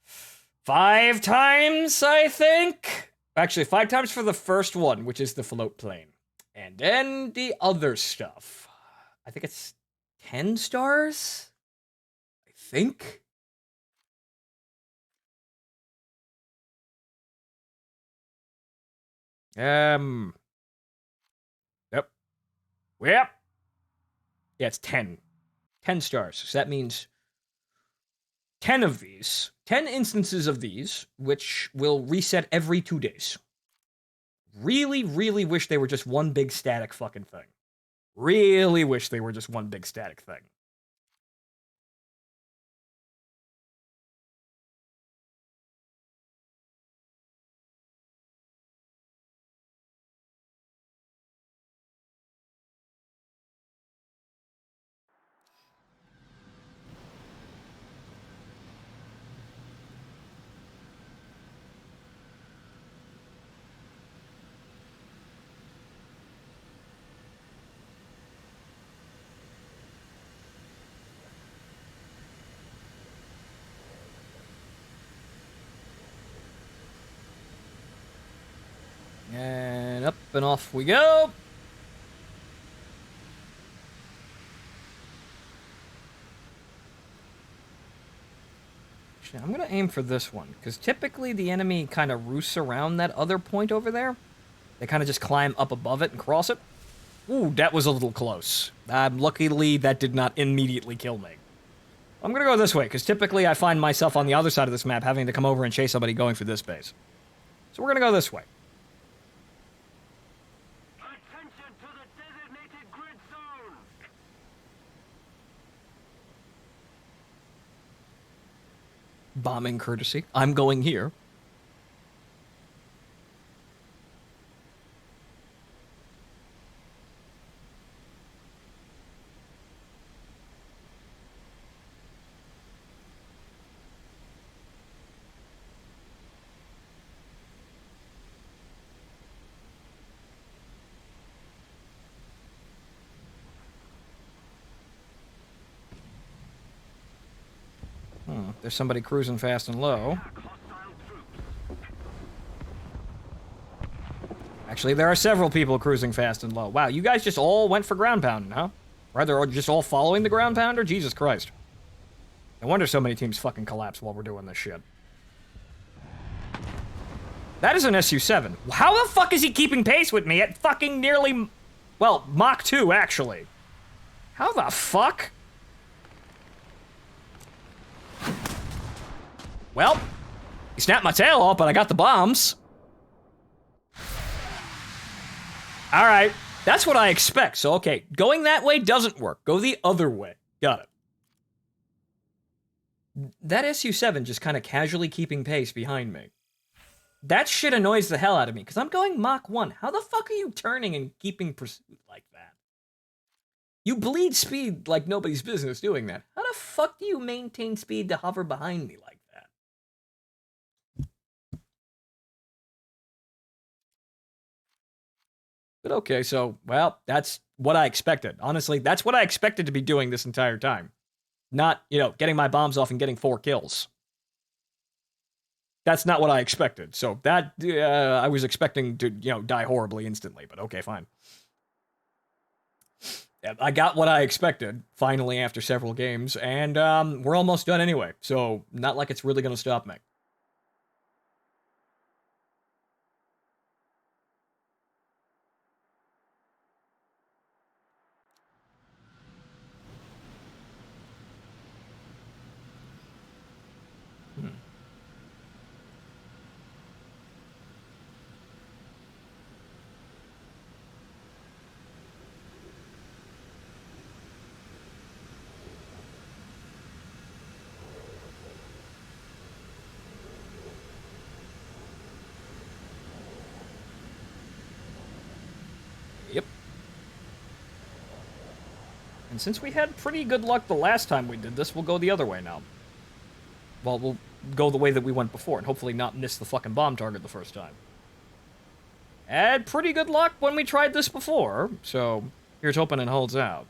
5 times, I think? Actually, 5 times for the first one, which is the float plane. And then the other stuff. I think it's 10 stars? I think? Yep. Yep. Yeah, it's 10. 10 stars. So that means 10 of these, 10 instances of these, which will reset every 2 days. Really, really wish they were just one big static fucking thing. Really wish they were just one big static thing. And up and off we go. Actually, I'm gonna aim for this one, because typically the enemy kind of roosts around that other point over there. They kind of just climb up above it and cross it. Ooh, that was a little close. Luckily, that did not immediately kill me. I'm gonna go this way, because typically I find myself on the other side of this map having to come over and chase somebody going for this base. So we're gonna go this way. Attention to the designated grid zone! Bombing courtesy. I'm going here. There's somebody cruising fast and low. Actually, there are several people cruising fast and low. Wow, you guys just all went for ground pounding, huh? Or they're just all following the ground pounder? Jesus Christ. No wonder so many teams fucking collapse while we're doing this shit. That is an S.U.M.E.R. How the fuck is he keeping pace with me at fucking nearly... well, Mach 2, actually. How the fuck? Well, he snapped my tail off, but I got the bombs. Alright, that's what I expect. So, okay, going that way doesn't work. Go the other way. Got it. That SU-7 just kind of casually keeping pace behind me. That shit annoys the hell out of me, because I'm going Mach 1. How the fuck are you turning and keeping pursuit like that? You bleed speed like nobody's business doing that. How the fuck do you maintain speed to hover behind me like that? But okay, so, well, that's what I expected. Honestly, that's what I expected to be doing this entire time. Not, you know, getting my bombs off and getting 4 kills. That's not what I expected. So that, I was expecting to, you know, die horribly instantly, but okay, fine. I got what I expected, finally, after several games, and we're almost done anyway, so not like it's really gonna stop me. Hmm. Yep. And since we had pretty good luck the last time we did this, we'll go the other way now. Well, we'll go the way that we went before, and hopefully not miss the fucking bomb target the first time. Had pretty good luck when we tried this before, so here's hoping it holds out.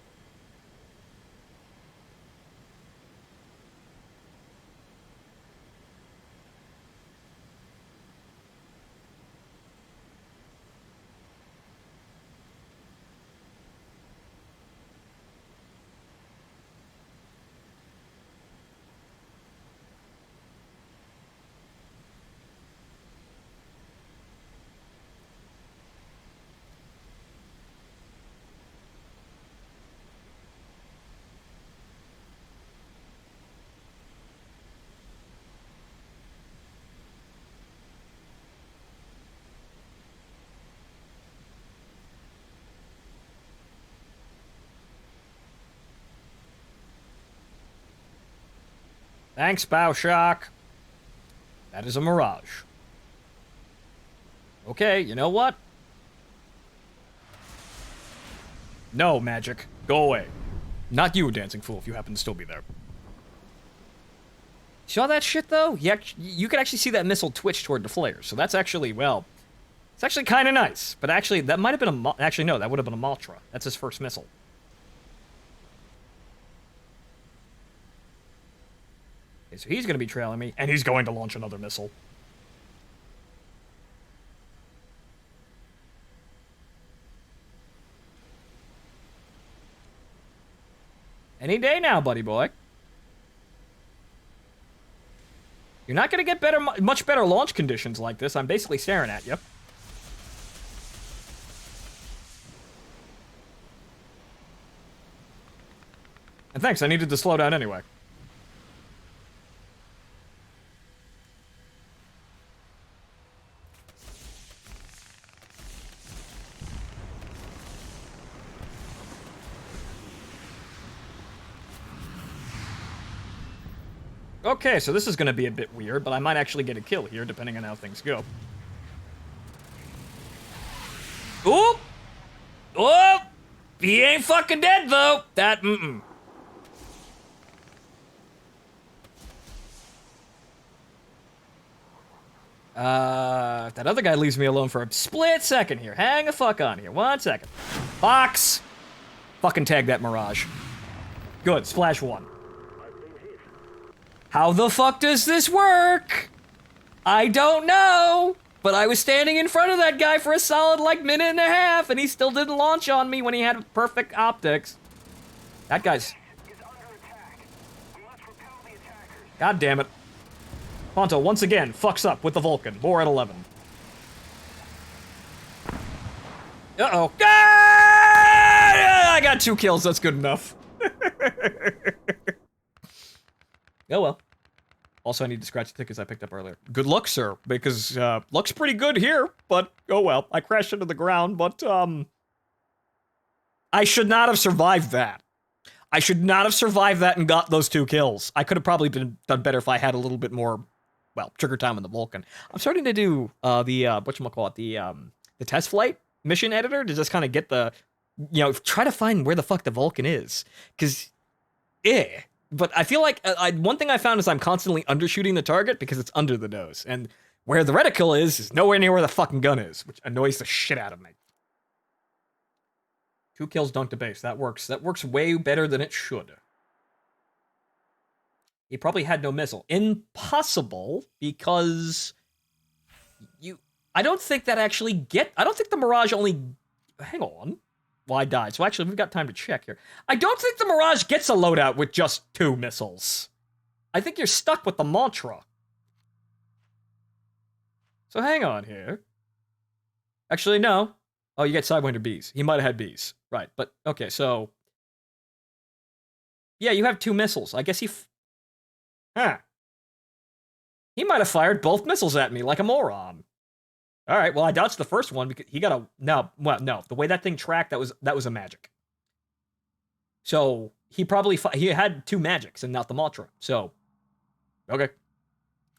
Thanks, Bowshock. That is a mirage. Okay, you know what? No, magic. Go away. Not you, dancing fool, if you happen to still be there. Saw that shit, though? You could actually see that missile twitch toward the flares, so that's actually, well... It's actually kind of nice, but actually, that might have been a... Actually, no, that would have been a Maltra. That's his first missile. Okay, so he's going to be trailing me, and he's going to launch another missile. Any day now, buddy boy. You're not going to get much better launch conditions like this. I'm basically staring at you. And thanks, I needed to slow down anyway. Okay, so this is gonna be a bit weird, but I might actually get a kill here, depending on how things go. Oop! Oh! He ain't fucking dead, though! That, that other guy leaves me alone for a split second here. Hang the fuck on here. 1 second. Box! Fucking tag that Mirage. Good, splash 1. How the fuck does this work? I don't know, but I was standing in front of that guy for a solid, like, minute and a half, and he still didn't launch on me when he had perfect optics. That guy's... God damn it. Phonto, once again, fucks up with the Vulcan. More at 11. Uh-oh. Ah! I got 2 kills, that's good enough. Oh well. Also, I need to scratch the tickets I picked up earlier. Good luck, sir, because luck's pretty good here, but oh well. I crashed into the ground, but I should not have survived that. I should not have survived that and got those 2 kills. I could have probably done better if I had a little bit more, well, trigger time on the Vulcan. I'm starting to do the whatchamacallit, the test flight mission editor to just kind of get the, try to find where the fuck the Vulcan is, because But I feel like one thing I found is I'm constantly undershooting the target because it's under the nose, and where the reticle is nowhere near where the fucking gun is, which annoys the shit out of me. 2 kills dunked to base. That works. That works way better than it should. He probably had no missile. Impossible, because I don't think that actually I don't think the Mirage only... Hang on. Well, I died, so actually we've got time to check here. I don't think the Mirage gets a loadout with just 2 missiles. I think you're stuck with the Mantra. So hang on here. Actually, no. Oh, you get Sidewinder Bs. He might have had Bs. Right, but okay, so... Yeah, you have 2 missiles. I guess he... Huh. He might have fired both missiles at me like a moron. All right, well, I dodged the first one because he got a... No, the way that thing tracked, that was a magic. So, he probably... He had 2 magics and not the Mantra, so... Okay.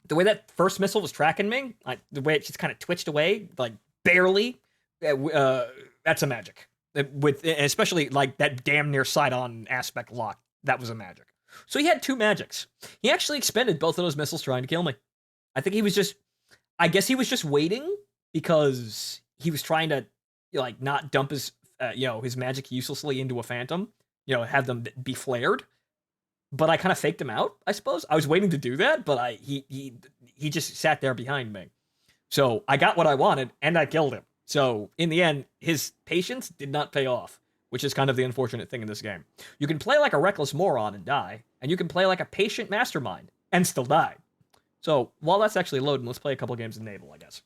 The way that first missile was tracking me, the way it just kind of twitched away, like, barely, that's a magic. Especially, like, that damn near side-on aspect lock, that was a magic. So he had 2 magics. He actually expended both of those missiles trying to kill me. I think he was just... I guess he was just waiting because he was trying to, like, not dump his, his magic uselessly into a Phantom. Have them be flared. But I kind of faked him out, I suppose. I was waiting to do that, but he just sat there behind me. So I got what I wanted, and I killed him. So in the end, his patience did not pay off, which is kind of the unfortunate thing in this game. You can play like a reckless moron and die, and you can play like a patient mastermind and still die. So while that's actually loading, let's play a couple games in Naval, I guess.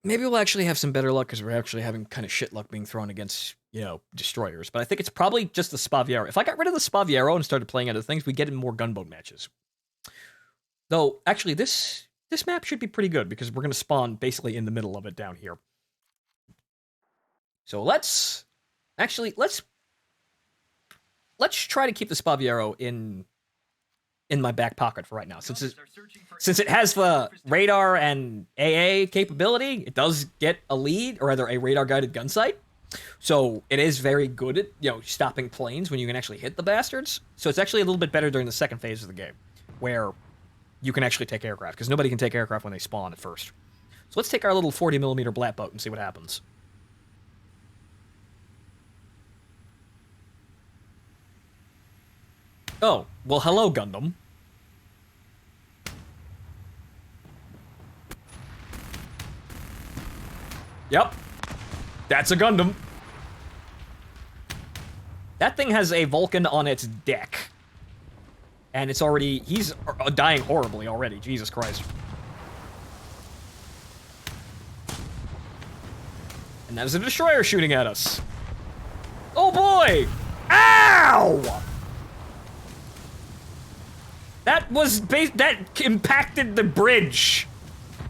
Maybe we'll actually have some better luck because we're actually having kind of shit luck being thrown against, destroyers. But I think it's probably just the Spaviero. If I got rid of the Spaviero and started playing other things, we'd get in more gunboat matches. Though, actually, this map should be pretty good because we're going to spawn basically in the middle of it down here. So let's try to keep the Spaviero in my back pocket for right now. Since it has the radar and AA capability, it does get a lead, or rather a radar-guided gun sight. So it is very good at, stopping planes when you can actually hit the bastards. So it's actually a little bit better during the second phase of the game, where you can actually take aircraft, because nobody can take aircraft when they spawn at first. So let's take our little 40mm Blat boat and see what happens. Oh, well, hello, Gundam. Yep. That's a Gundam. That thing has a Vulcan on its deck. And it's already... He's dying horribly already. Jesus Christ. And there's a destroyer shooting at us. Oh, boy! Ow! That impacted the bridge.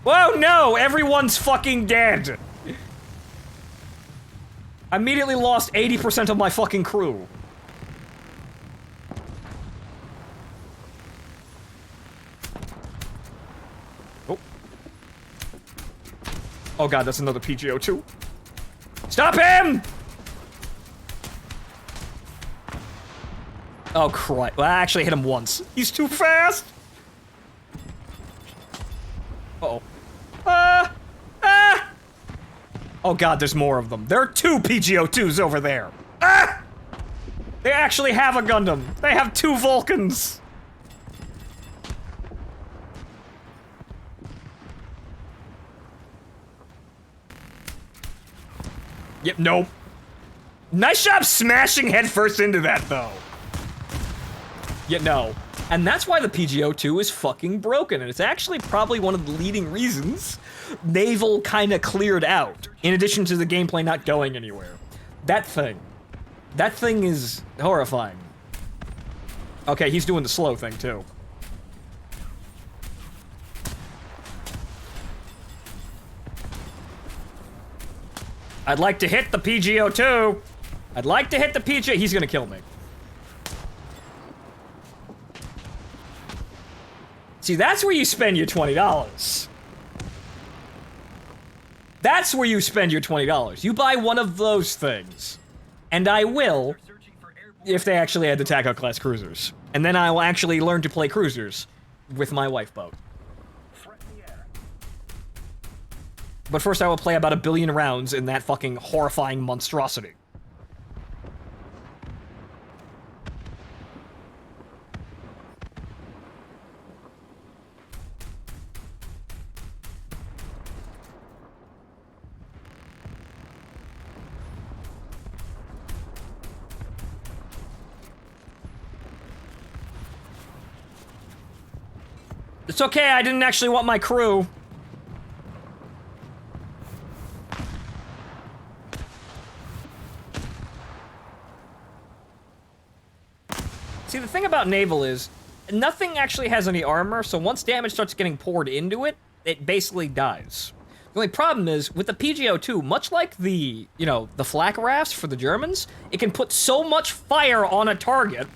Whoa, no! Everyone's fucking dead! I immediately lost 80% of my fucking crew. Oh. Oh god, that's another PGO-2. Stop him! Oh, Christ. Well, I actually hit him once. He's too fast! Uh-oh. Oh god, there's more of them. There are 2 PGO-2s over there. Ah! They actually have a Gundam. They have 2 Vulcans. Yep, nope. Nice job smashing headfirst into that, though. Yeah, no. And that's why the PGO-2 is fucking broken, and it's actually probably one of the leading reasons Naval kinda cleared out, in addition to the gameplay not going anywhere. That thing. That thing is horrifying. Okay, he's doing the slow thing, too. I'd like to hit the PGO2. I'd like to hit the PGO. He's gonna kill me. See, that's where you spend your $20. That's where you spend your $20. You buy one of those things. And I will, if they actually add the TACO class cruisers. And then I will actually learn to play cruisers with my wife boat. But first I will play about 1 billion rounds in that fucking horrifying monstrosity. It's okay, I didn't actually want my crew. See, the thing about naval is, nothing actually has any armor, so once damage starts getting poured into it, it basically dies. The only problem is, with the PGO-2, much like the, you know, the flak rafts for the Germans, it can put so much fire on a target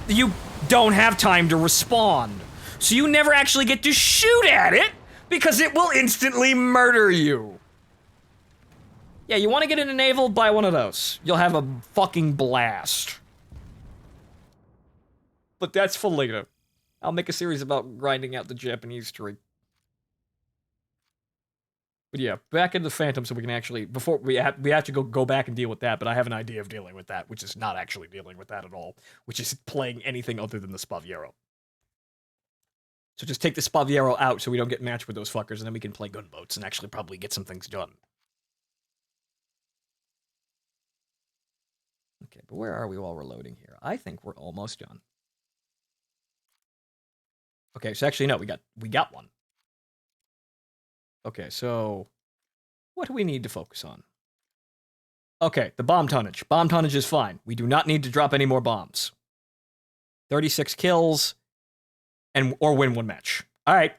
that you don't have time to respond. So you never actually get to shoot at it, because it will instantly murder you. Yeah, you want to get into naval? Buy one of those. You'll have a fucking blast. But that's for later. I'll make a series about grinding out the Japanese tree. But yeah, back into Phantom so we can actually, before we have to go back and deal with that, but I have an idea of dealing with that, which is not actually dealing with that at all, which is playing anything other than the S.U.M.M.E.R. So just take the S.U.M.M.E.R out so we don't get matched with those fuckers, and then we can play gunboats and actually probably get some things done. Okay, but where are we while we're loading here? I think we're almost done. Okay, so actually, no, we got one. Okay, so what do we need to focus on? Okay, the bomb tonnage. Bomb tonnage is fine. We do not need to drop any more bombs. 36 kills, or win one match. All right.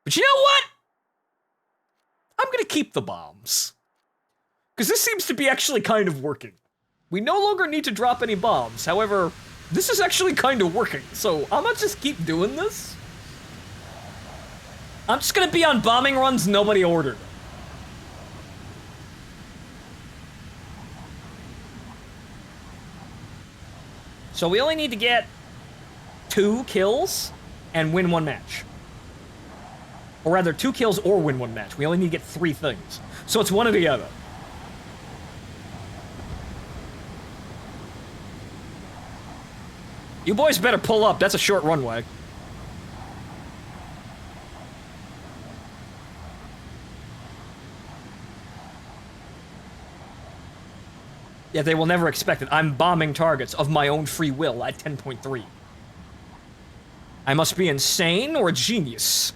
But you know what? I'm gonna keep the bombs. Because this seems to be actually kind of working. We no longer need to drop any bombs. However, this is actually kind of working, so I'm gonna just keep doing this. I'm just gonna be on bombing runs nobody ordered. So we only need to get 2 kills and win one match. Or rather, 2 kills or win one match. We only need to get 3 things. So it's one or the other. You boys better pull up. That's a short runway. Yeah, they will never expect it. I'm bombing targets of my own free will at 10.3. I must be insane or a genius.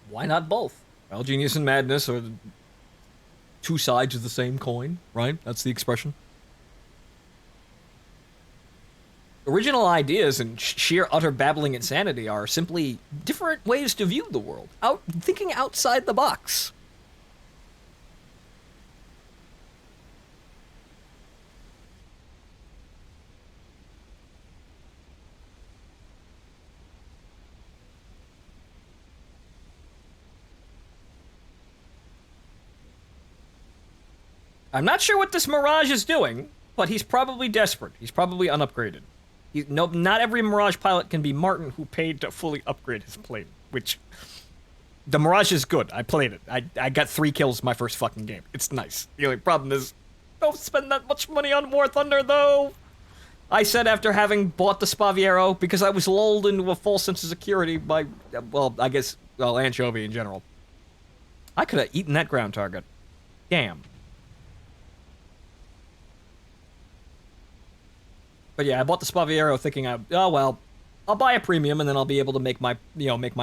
Why not both? Well, genius and madness are 2 sides of the same coin, right? That's the expression. Original ideas and sheer utter babbling insanity are simply different ways to view the world. Thinking outside the box. I'm not sure what this Mirage is doing, but he's probably desperate. He's probably unupgraded. Not every Mirage pilot can be Martin, who paid to fully upgrade his plane, which... The Mirage is good. I played it. I got 3 kills my first fucking game. It's nice. The only problem is, don't spend that much money on War Thunder, though! I said after having bought the S.U.M.M.E.R, because I was lulled into a false sense of security by, well, I guess, Well, anchovy in general. I could have eaten that ground target. Damn. But yeah, I bought the Spaviero thinking, oh well, I'll buy a premium and then I'll be able to make my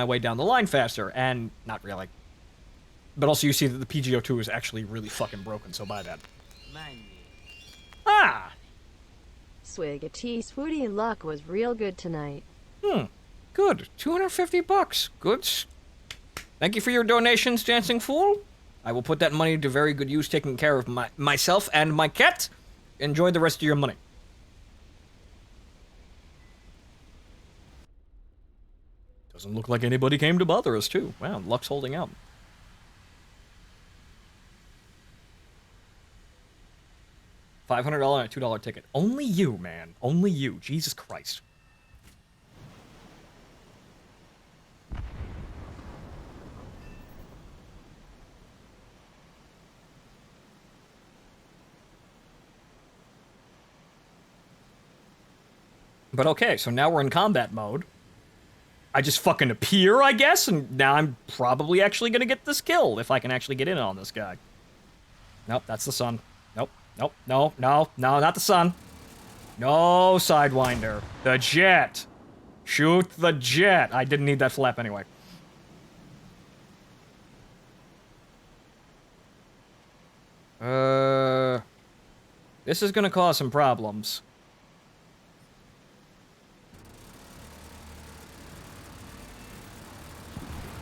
way down the line faster. And not really. But also you see that the PGO2 is actually really fucking broken, so buy that. Ah! Swig of tea, Swooty, and luck was real good tonight. Good. $250. Good. Thank you for your donations, Dancing Fool. I will put that money to very good use taking care of myself and my cat. Enjoy the rest of your money. Doesn't look like anybody came to bother us, too. Wow, luck's holding out. $500 and a $2 ticket. Only you, man. Only you. Jesus Christ. But okay, so now we're in combat mode. I just fucking appear, I guess, and now I'm probably actually gonna get this kill if I can actually get in on this guy. Nope, that's the sun. Nope, nope, no, not the sun. No, Sidewinder. The jet. Shoot the jet. I didn't need that flap anyway. This is gonna cause some problems.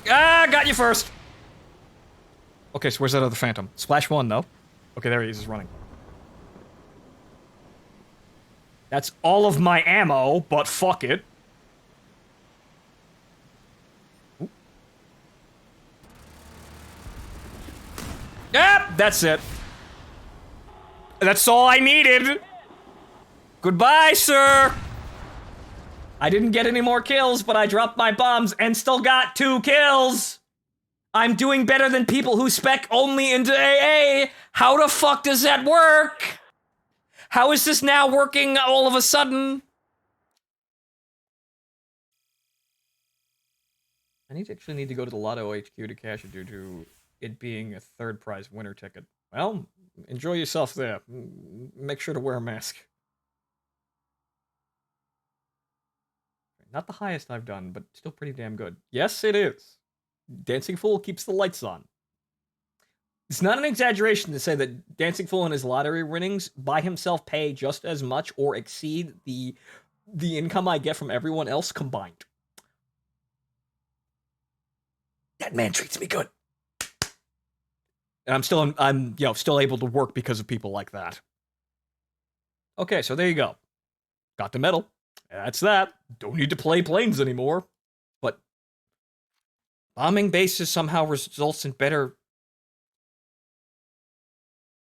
Ah, got you first! Okay, so where's that other phantom? Splash 1, though. Okay, there he is, he's running. That's all of my ammo, but fuck it. Ooh. Ah, that's it. That's all I needed. Goodbye, sir. I didn't get any more kills, but I dropped my bombs and still got 2 kills. I'm doing better than people who spec only into AA. How the fuck does that work? How is this now working all of a sudden? I actually need to go to the Lotto HQ to cash it due to it being a third prize winner ticket. Well, enjoy yourself there. Make sure to wear a mask. Not the highest I've done, but still pretty damn good. Yes, it is. Dancing Fool keeps the lights on. It's not an exaggeration to say that Dancing Fool and his lottery winnings by himself pay just as much or exceed the income I get from everyone else combined. That man treats me good. And I'm still able to work because of people like that. Okay, so there you go. Got the medal. That's that. Don't need to play planes anymore. But bombing bases somehow results in better...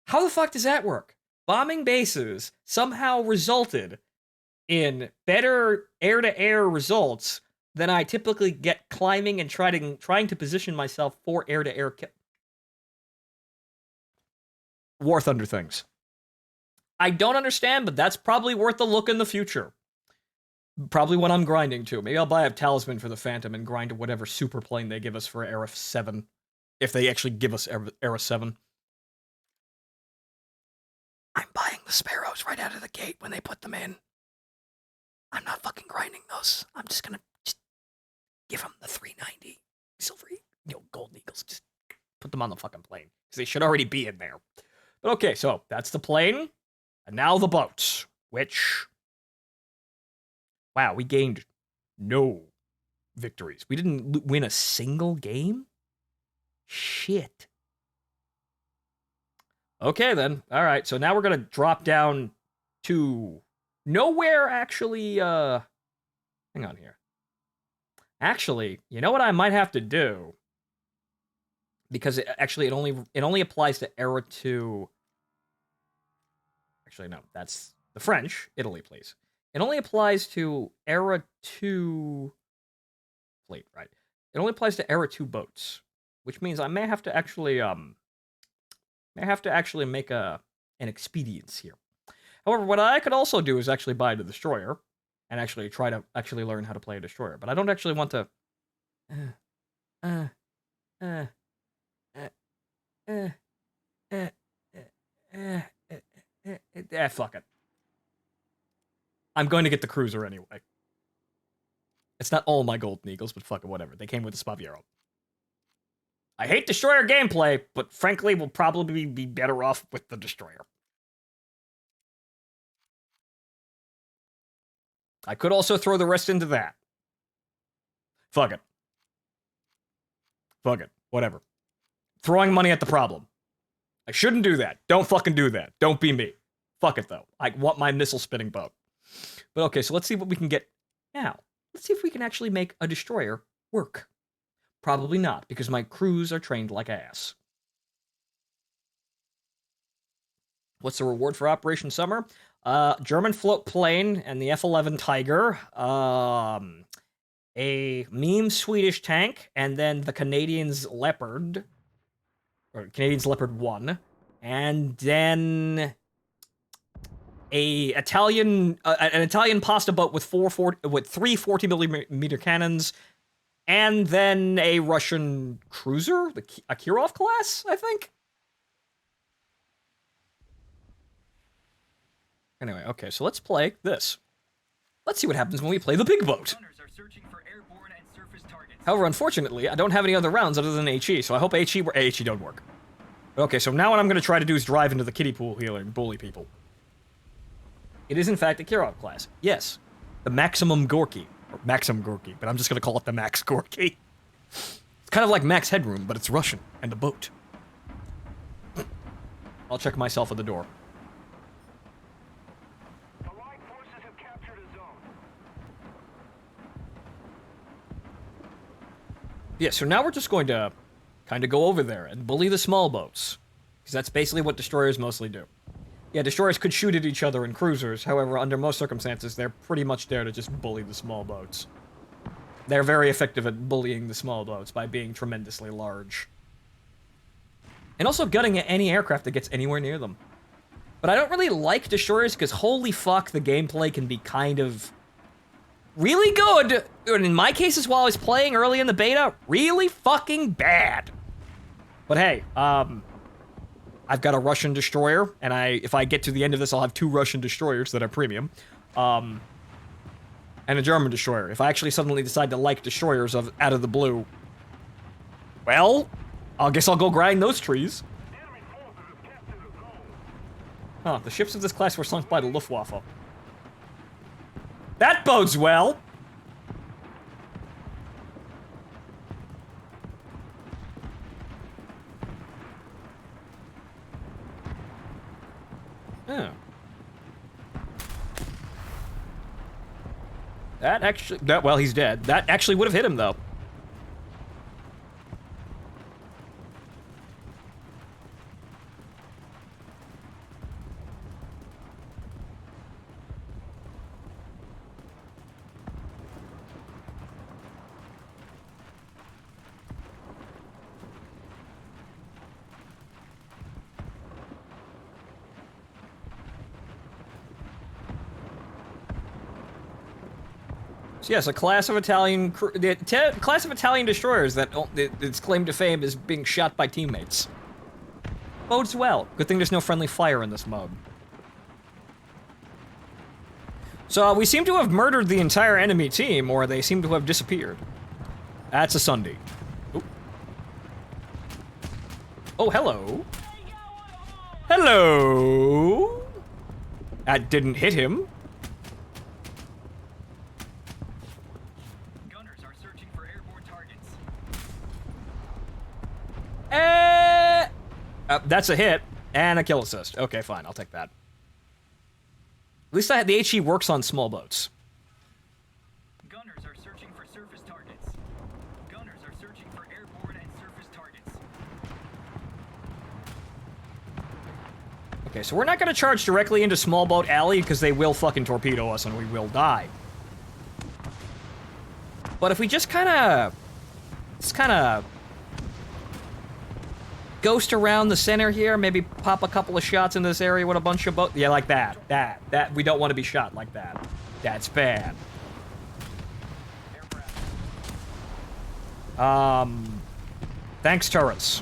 How the fuck does that work? Bombing bases somehow resulted in better air-to-air results than I typically get climbing and trying to position myself for air-to-air War Thunder things. I don't understand, but that's probably worth a look in the future. Probably what I'm grinding to. Maybe I'll buy a talisman for the Phantom and grind to whatever super plane they give us for Era 7. If they actually give us Era 7. I'm buying the Sparrows right out of the gate when they put them in. I'm not fucking grinding those. I'm just gonna give them the 390 silver, golden eagles. Just put them on the fucking plane. Because they should already be in there. But okay, so that's the plane. And now the boats. Which... Wow, we gained no victories. We didn't win a single game? Shit. Okay, then. All right, so now we're going to drop down to nowhere, actually. Hang on here. Actually, you know what I might have to do? Because it only applies to Era 2. Actually, no, that's the French. Italy, please. It only applies to Era 2 fleet, right? It only applies to Era 2 boats, which means I may have to actually make an expedience here. However, what I could also do is actually buy the destroyer and actually try to learn how to play a destroyer. But I don't actually want to. uh, uh, uh, uh, uh, fuck it. I'm going to get the cruiser anyway. It's not all my golden eagles, but fuck it, whatever. They came with the Spaviero. I hate destroyer gameplay, but frankly, we'll probably be better off with the destroyer. I could also throw the rest into that. Fuck it. Fuck it. Whatever. Throwing money at the problem. I shouldn't do that. Don't fucking do that. Don't be me. Fuck it, though. I want my missile spinning boat. But okay, so let's see what we can get now. Let's see if we can actually make a destroyer work. Probably not, because my crews are trained like ass. What's the reward for Operation Summer? German float plane and the F-11 Tiger. A meme Swedish tank, and then the Canadians Leopard. Or Canadians Leopard 1. And then an Italian pasta boat with three 40mm cannons, and then a Russian cruiser, a Kirov class, I think. Anyway, okay, so let's play this. Let's see what happens when we play the big boat. However, unfortunately, I don't have any other rounds other than HE, so I hope HE don't work. Okay, so now what I'm going to try to do is drive into the kiddie pool here and bully people. It is, in fact, a Kirov class. Yes. The Maximum Gorky. Or Maxim Gorky, but I'm just going to call it the Max Gorky. It's kind of like Max Headroom, but it's Russian, and a boat. I'll check myself at the door. Allied forces have captured a zone. Yeah, so now we're just going to kind of go over there and bully the small boats. Because that's basically what destroyers mostly do. Yeah, destroyers could shoot at each other in cruisers, however, under most circumstances, they're pretty much there to just bully the small boats. They're very effective at bullying the small boats by being tremendously large. And also gutting at any aircraft that gets anywhere near them. But I don't really like destroyers, because holy fuck, the gameplay can be kind of really good. And in my cases, while I was playing early in the beta, really fucking bad. But hey, I've got a Russian destroyer, and if I get to the end of this, I'll have 2 Russian destroyers that are premium. And a German destroyer. If I actually suddenly decide to like destroyers out of the blue, well, I guess I'll go grind those trees. Enemy forces have captured a zone. Huh, the ships of this class were sunk by the Luftwaffe. That bodes well! Oh. Well, he's dead. That actually would have hit him, though. So yes, a class of Italian class of Italian destroyers that its claim to fame is being shot by teammates. Bodes well. Good thing there's no friendly fire in this mode. So we seem to have murdered the entire enemy team, or they seem to have disappeared. That's a Sunday. Oop. Oh, hello. Hello. That didn't hit him. That's a hit, and a kill assist. Okay, fine, I'll take that. At least the HE works on small boats. Gunners are searching for surface targets. Gunners are searching for airborne and surface targets. Okay, so we're not gonna charge directly into small boat alley, because they will fucking torpedo us and we will die. But if we just kinda ghost around the center here, maybe pop a couple of shots in this area with a bunch of boats. Yeah, like that. That. We don't want to be shot like that. That's bad. Thanks, turrets.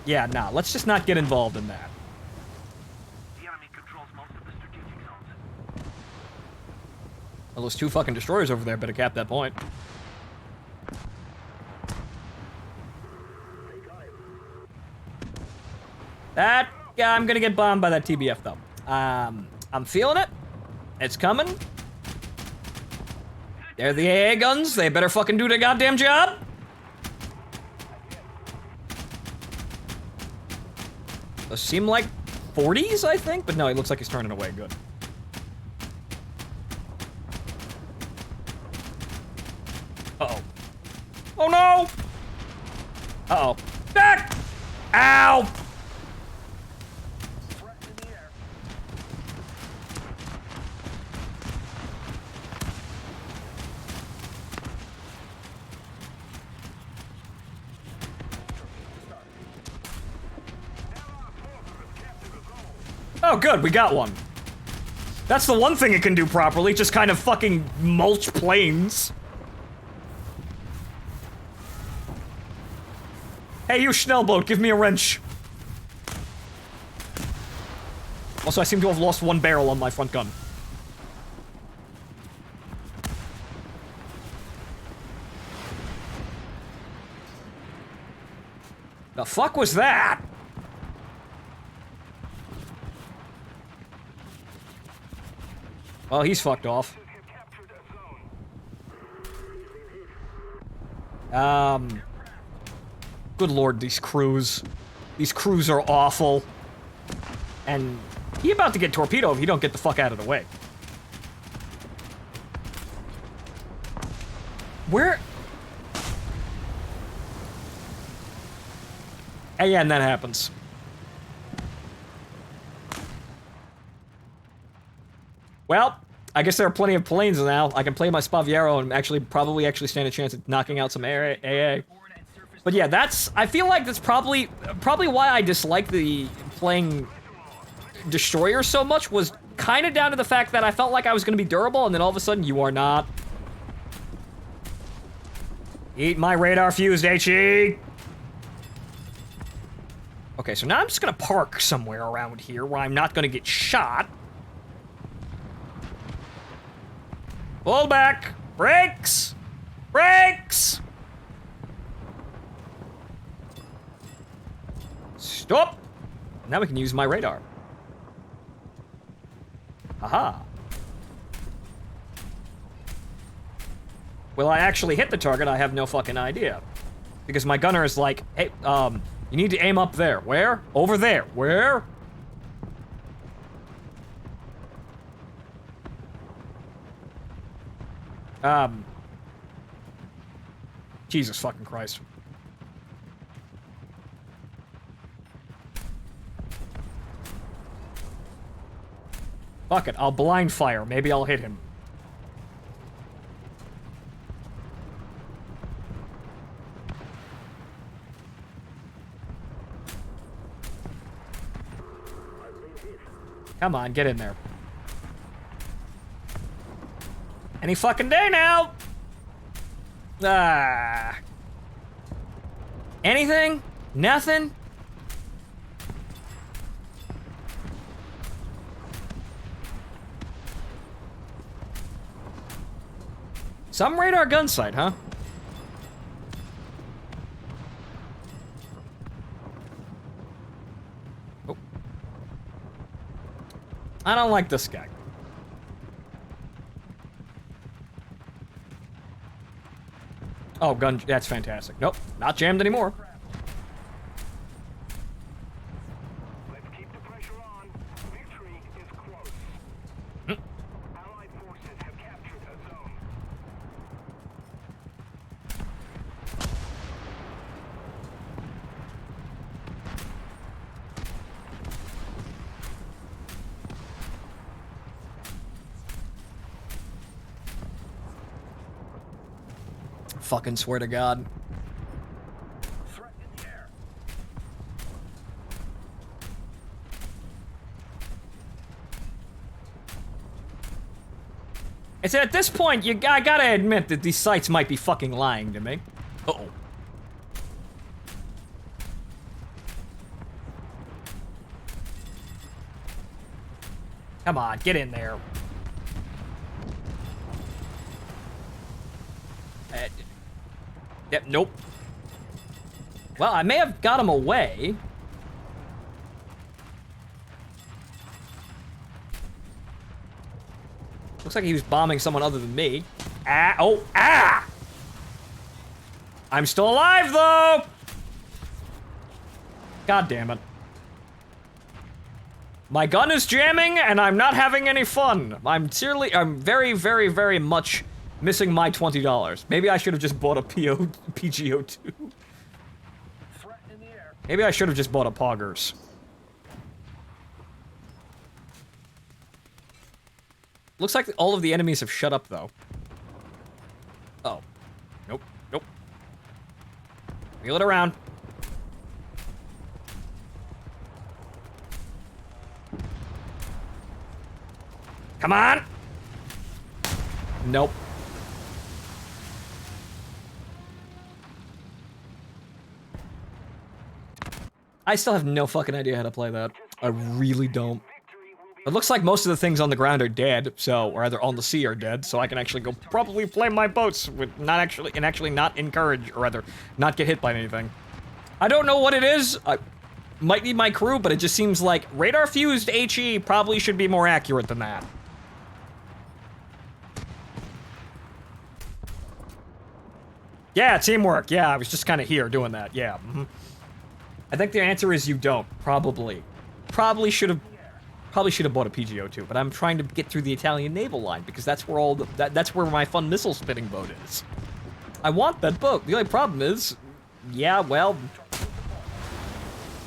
Yeah, nah, let's just not get involved in that. The enemy controls most of the strategic zones. Well, those 2 fucking destroyers over there better cap that point. That, yeah, I'm gonna get bombed by that TBF though. I'm feeling it. It's coming. They're the AA guns. They better fucking do their goddamn job. Those seem like 40s, I think, but no, he looks like he's turning away. Good. Uh-oh. Oh no! Uh-oh. Back! Ow! Threat in the air. Oh, good, we got one. That's the one thing it can do properly, just kind of fucking mulch planes. Hey, you Schnellboat, give me a wrench. Also, I seem to have lost 1 barrel on my front gun. The fuck was that? Well, he's fucked off. Good lord, these crews. These crews are awful. And he about to get torpedoed if he don't get the fuck out of the way. Where? Hey, yeah, and that happens. Well, I guess there are plenty of planes now. I can play my Spaviero and probably stand a chance at knocking out some AA. But yeah, I feel like that's probably why I dislike the playing Destroyer so much, was kind of down to the fact that I felt like I was going to be durable, and then all of a sudden, you are not. Eat my radar fused, HE! Okay, so now I'm just going to park somewhere around here where I'm not going to get shot. Pull back! Brakes! Brakes! Stop! Now we can use my radar. Aha. Will I actually hit the target? I have no fucking idea. Because my gunner is like, hey, you need to aim up there. Where? Over there. Where? Jesus fucking Christ. Fuck it, I'll blind fire. Maybe I'll hit him. Come on, get in there. Any fucking day now! Ah. Anything? Nothing? Some radar gun sight, huh? Oh. I don't like this guy. Oh, gun, that's fantastic. Nope, not jammed anymore. Let's keep the pressure on. Victory is close. Allied forces have captured a zone. Fucking swear to God. Threat in the air. I said at this point, I gotta admit that these sites might be fucking lying to me. Uh-oh. Come on, get in there. Yep, nope. Well, I may have got him away. Looks like he was bombing someone other than me. Ah, oh, ah! I'm still alive, though! God damn it. My gun is jamming, and I'm not having any fun. I'm very, very, very much missing my $20. Maybe I should have just bought a PGO2. Threat in the air. Maybe I should have just bought a Poggers. Looks like all of the enemies have shut up, though. Oh. Nope. Nope. Wheel it around. Come on! Nope. I still have no fucking idea how to play that. I really don't. It looks like most of the things on the ground are dead, so, or either on the sea are dead, so I can actually go probably play my boats with not actually not encourage, or rather, not get hit by anything. I don't know what it is. I might be my crew, but it just seems like radar fused HE probably should be more accurate than that. Yeah, teamwork. Yeah, I was just kind of here doing that. Yeah. I think the answer is you don't. Probably. Probably should have bought a PGO2, but I'm trying to get through the Italian naval line because that's where that's where my fun missile spitting boat is. I want that boat. The only problem is, yeah, well,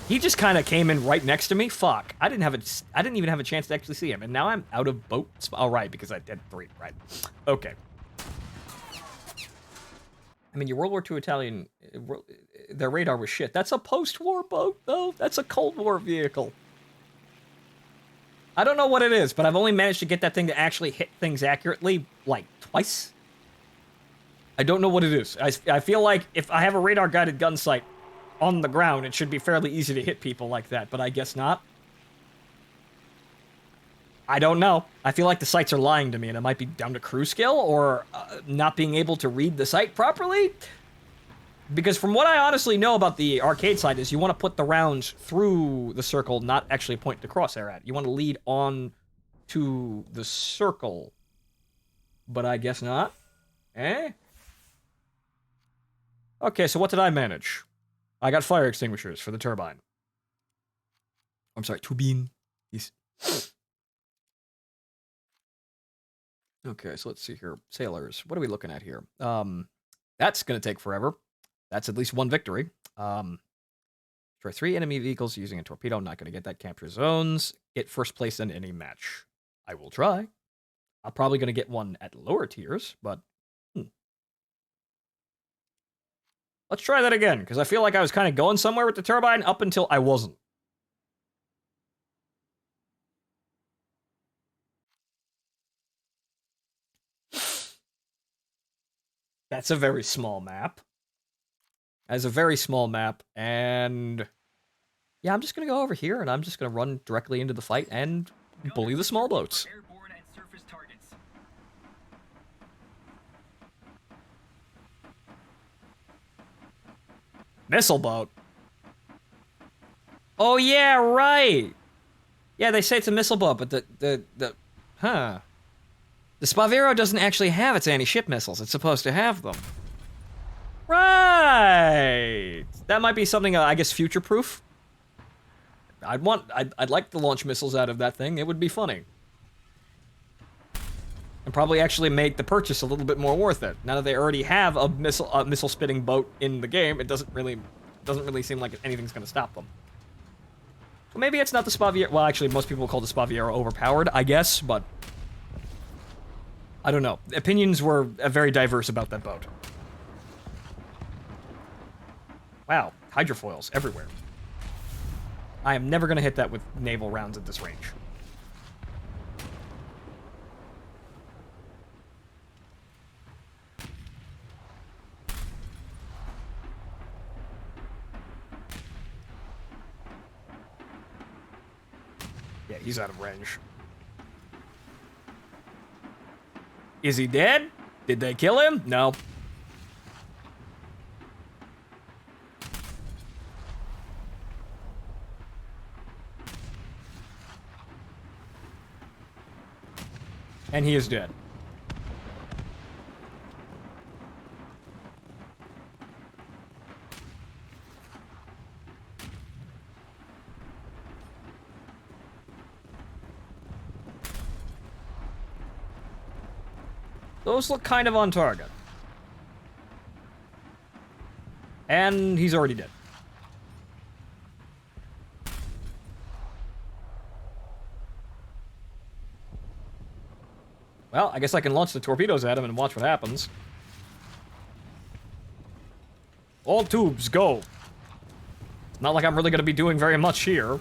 he just kind of came in right next to me. Fuck. I didn't even have a chance to actually see him, and now I'm out of boats. All right, because I did 3. Right. Okay. I mean, your World War II Italian, their radar was shit. That's a post-war boat, though. That's a Cold War vehicle. I don't know what it is, but I've only managed to get that thing to actually hit things accurately, like, twice. I don't know what it is. I feel like if I have a radar-guided gun sight on the ground, it should be fairly easy to hit people like that, but I guess not. I don't know. I feel like the sights are lying to me, and it might be down to crew skill or not being able to read the sight properly. Because from what I honestly know about the arcade side is you want to put the rounds through the circle, not actually point the crosshair at. You want to lead on to the circle. But I guess not. Eh? Okay, so what did I manage? I got fire extinguishers for the turbine. I'm sorry, turbine. Yes. Okay, so let's see here. Sailors. What are we looking at here? That's gonna take forever. That's at least one victory. Destroy 3 enemy vehicles using a torpedo. Not gonna get that. Capture zones. Get first place in any match. I will try. I'm probably gonna get one at lower tiers, but let's try that again, because I feel like I was kind of going somewhere with the turbine up until I wasn't. That's a very small map. That's a very small map, and yeah, I'm just gonna go over here, and I'm just gonna run directly into the fight and bully the small boats. Airborne and surface targets. Missile boat. Oh yeah, right. Yeah, they say it's a missile boat, but the S.U.M.M.E.R doesn't actually have its anti-ship missiles. It's supposed to have them. Right. That might be something, I guess, future-proof. I'd like to launch missiles out of that thing. It would be funny. And probably actually make the purchase a little bit more worth it. Now that they already have a missile spitting boat in the game, it doesn't really seem like anything's gonna stop them. Well, maybe it's not the S.U.M.M.E.R. Well, actually, most people call the S.U.M.M.E.R overpowered, I guess, but I don't know. Opinions were very diverse about that boat. Wow, hydrofoils everywhere. I am never gonna hit that with naval rounds at this range. Yeah, he's out of range. Is he dead? Did they kill him? No. And he is dead. Those look kind of on target. And he's already dead. Well, I guess I can launch the torpedoes at him and watch what happens. All tubes, go. Not like I'm really going to be doing very much here.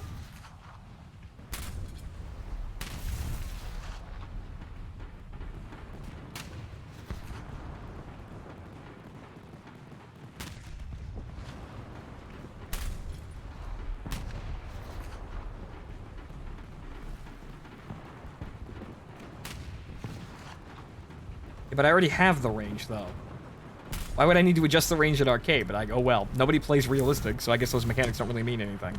Yeah, but I already have the range, though. Why would I need to adjust the range at arcade? But I go, well, nobody plays realistic, so I guess those mechanics don't really mean anything.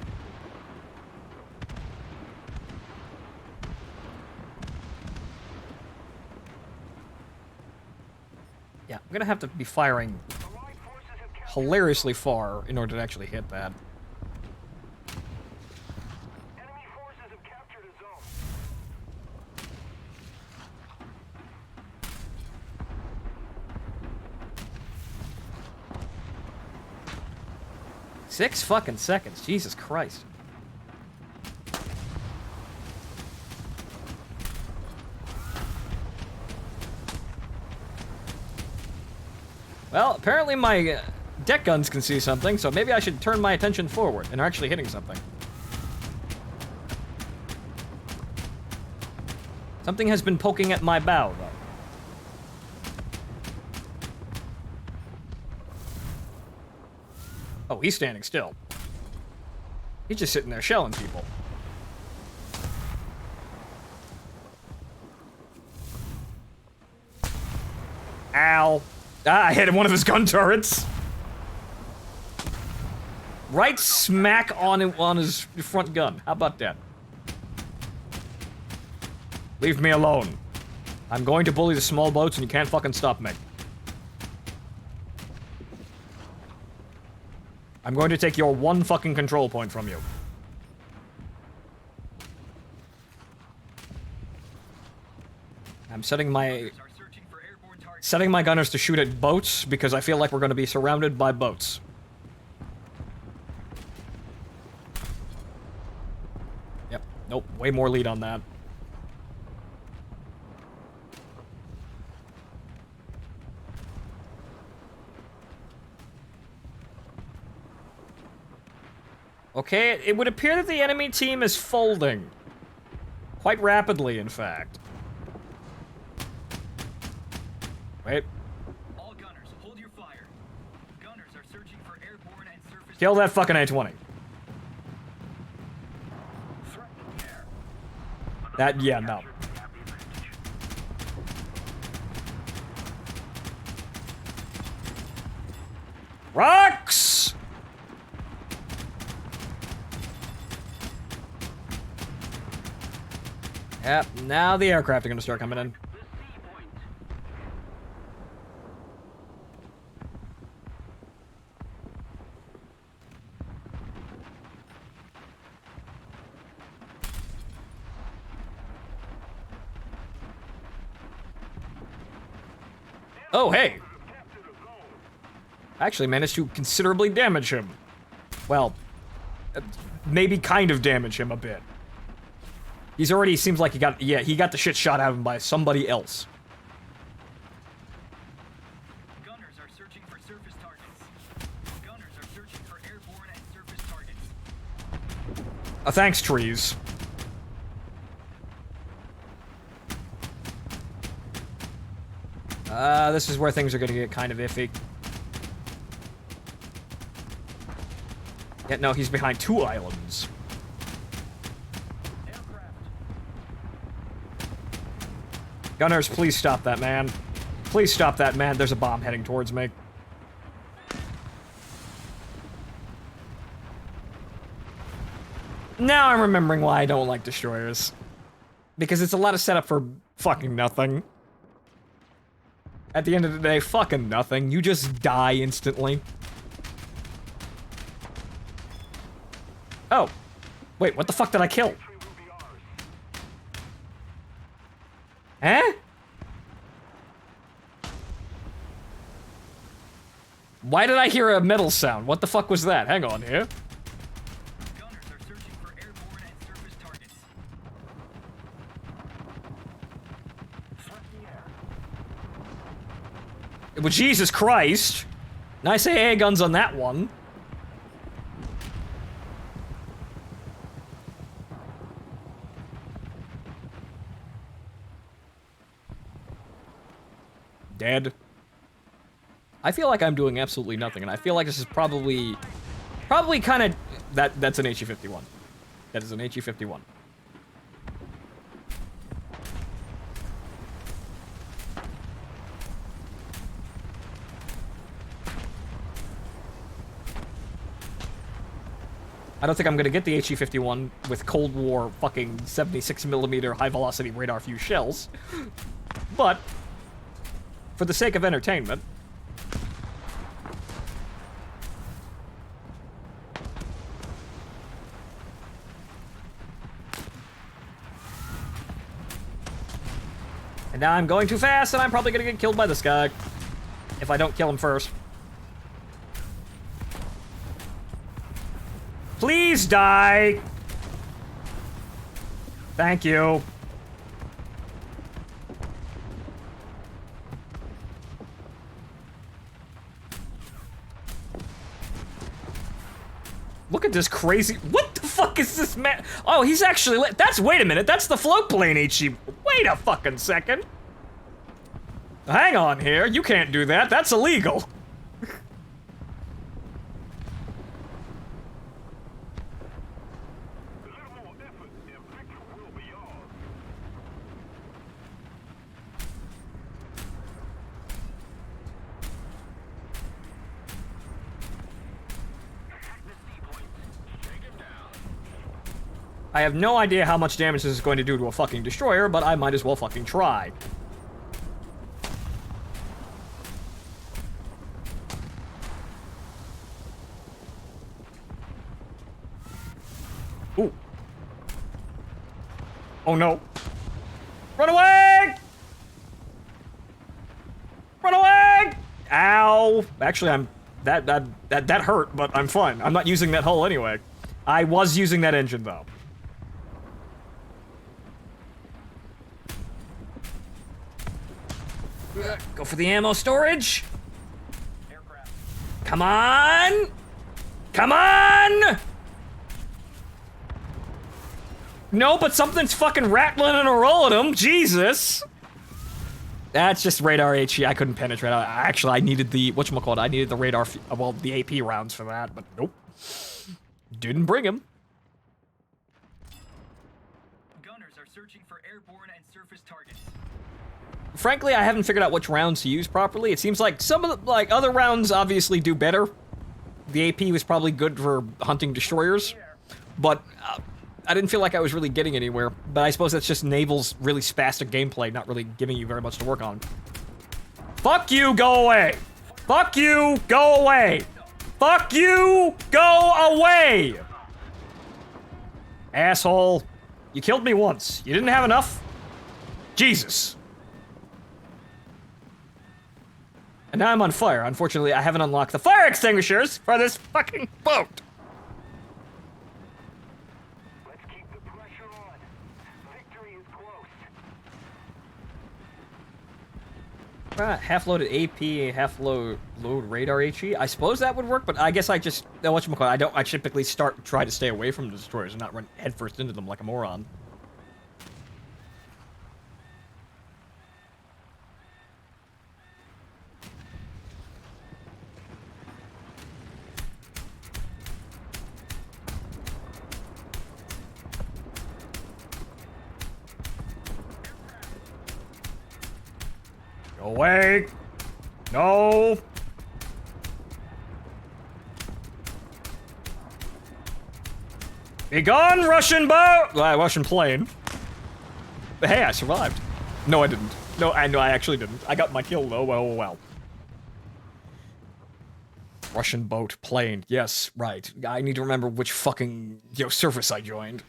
Yeah, I'm gonna have to be firing hilariously far in order to actually hit that. Enemy forces have captured a zone. 6 fucking seconds, Jesus Christ. Well, apparently my deck guns can see something, so maybe I should turn my attention forward and are actually hitting something. Something has been poking at my bow, though. Oh, he's standing still. He's just sitting there shelling people. Ow. Ah, I hit one of his gun turrets. Right smack on his front gun. How about that? Leave me alone. I'm going to bully the small boats and you can't fucking stop me. I'm going to take your one fucking control point from you. I'm setting my gunners to shoot at boats because I feel like we're going to be surrounded by boats. Yep. Nope. Way more lead on that. Okay, it would appear that the enemy team is folding. Quite rapidly, in fact. Wait. All gunners, hold your fire. Gunners are searching for airborne and surface. Kill that fucking A-20. Threatening the air. That, yeah, no. We have the advantage. Rocks! Yep, now the aircraft are gonna start coming in. The sea point. Oh, hey! Captured a zone. I actually managed to considerably damage him. Well, maybe kind of damage him a bit. He's already, seems like he got the shit shot out of him by somebody else. Gunners are searching for surface targets. Gunners are searching for airborne and surface targets. Thanks, trees. This is where things are gonna get kind of iffy. Yeah, no, he's behind 2 islands. Aircraft. Gunners, please stop that, man. Please stop that, man. There's a bomb heading towards me. Now I'm remembering why I don't like destroyers. Because it's a lot of setup for fucking nothing. At the end of the day, fucking nothing. You just die instantly. Oh. Wait, what the fuck did I kill? Huh? Why did I hear a metal sound? What the fuck was that? Hang on here. Gunners are searching for airborne and surface targets. S.U.M.M.E.R. Well, Jesus Christ. Nice AA guns on that one. Dead. I feel like I'm doing absolutely nothing, and I feel like this is probably kind of... That's an HE-51. That is an HE-51. I don't think I'm gonna get the HE-51 with Cold War fucking 76mm high-velocity radar-fused shells. But, for the sake of entertainment... And now I'm going too fast, and I'm probably gonna get killed by this guy. If I don't kill him first. Please die! Thank you. Look at this crazy... What the fuck is this man? Oh, he's actually... Wait a minute, that's the float plane HE... Wait a fucking second. Hang on here, you can't do that, that's illegal. I have no idea how much damage this is going to do to a fucking destroyer, but I might as well fucking try. Ooh. Oh no. Run away! Run away! Ow. Actually, that hurt, but I'm fine. I'm not using that hull anyway. I was using that engine though. Go for the ammo storage. Aircraft. Come on! Come on! No, but something's fucking rattling and rolling them. Jesus! That's just radar HE. I couldn't penetrate. Actually, I needed the... Whatchamacallit? I needed the radar... Well, the AP rounds for that, but nope. Didn't bring him. Gunners are searching for airborne and surface targets. Frankly, I haven't figured out which rounds to use properly. It seems like some of the, other rounds obviously do better. The AP was probably good for hunting destroyers, but I didn't feel like I was really getting anywhere. But I suppose that's just Naval's really spastic gameplay, not really giving you very much to work on. Fuck you, go away! Fuck you, go away! Fuck you, go away! Asshole. You killed me once. You didn't have enough? Jesus. And now I'm on fire. Unfortunately, I haven't unlocked the fire extinguishers for this fucking boat. Let's keep the pressure on. Victory is close. Half-loaded AP, half-load radar HE. I suppose that would work, but I guess I just... whatchamacallit, I typically try to stay away from the destroyers and not run headfirst into them like a moron. Go away. No. Be gone, Russian boat! Russian plane. But hey, I survived. No, I didn't. No, I actually didn't. I got my kill though. Well. Russian boat, plane. Yes, right. I need to remember which fucking, surface I joined.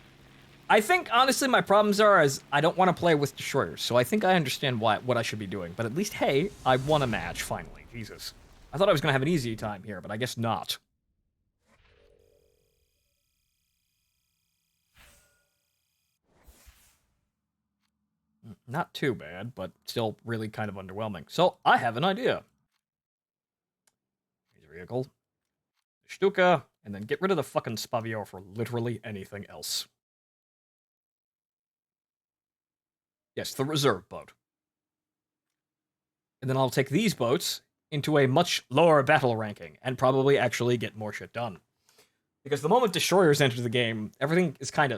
I think, honestly, my problems are I don't want to play with destroyers, so I think I understand what I should be doing. But at least, hey, I won a match, finally. Jesus. I thought I was going to have an easy time here, but I guess not. Not too bad, but still really kind of underwhelming. So, I have an idea. Here's a vehicle. Stuka, and then get rid of the fucking Spavio for literally anything else. Yes, the reserve boat. And then I'll take these boats into a much lower battle ranking, and probably actually get more shit done. Because the moment destroyers enter the game, everything kind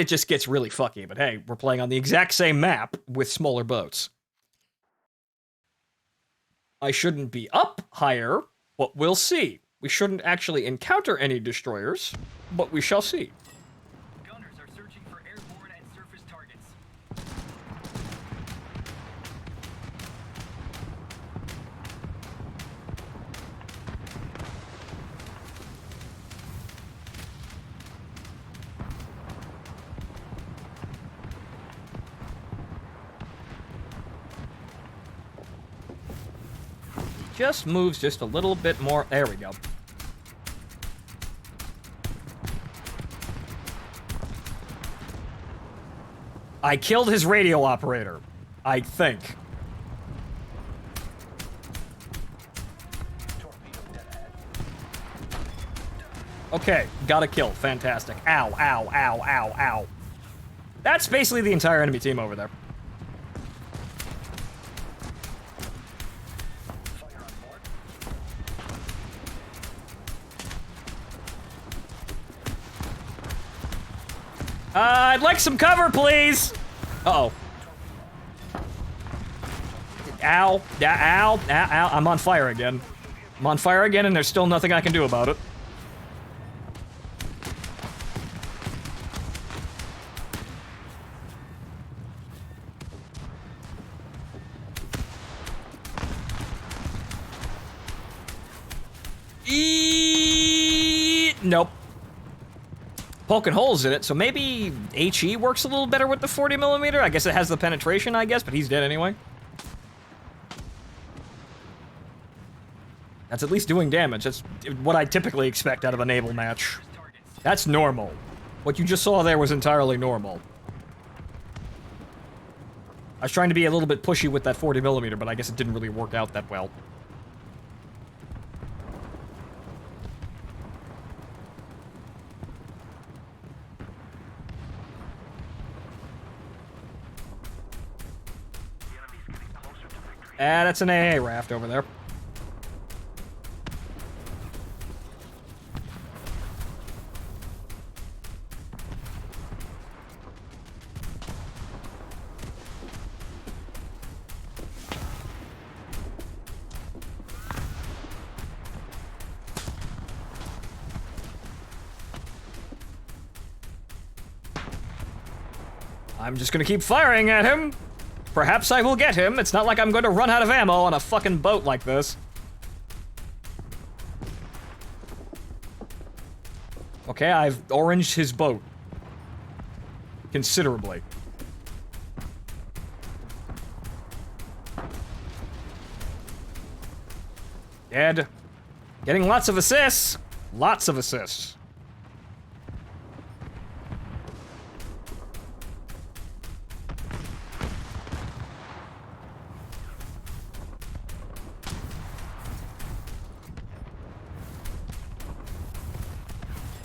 of just gets really fucky, but hey, we're playing on the exact same map with smaller boats. I shouldn't be up higher, but we'll see. We shouldn't actually encounter any destroyers, but we shall see. Gunners are searching for airborne and surface targets. Just moves just a little bit more. There we go. I killed his radio operator, I think. Okay, got a kill. Fantastic. Ow, ow, ow, ow, ow. That's basically the entire enemy team over there. I'd like some cover, please! Uh-oh. Ow. Ow. Ow. Ow. I'm on fire again. I'm on fire again, and there's still nothing I can do about it. Nope. Poking holes in it, so maybe HE works a little better with the 40mm? I guess it has the penetration, I guess, but he's dead anyway. That's at least doing damage. That's what I typically expect out of a naval match. That's normal. What you just saw there was entirely normal. I was trying to be a little bit pushy with that 40mm, but I guess it didn't really work out that well. That's an AA raft over there. I'm just gonna keep firing at him. Perhaps I will get him. It's not like I'm going to run out of ammo on a fucking boat like this. Okay, I've oranged his boat. Considerably. Dead. Getting lots of assists. Lots of assists.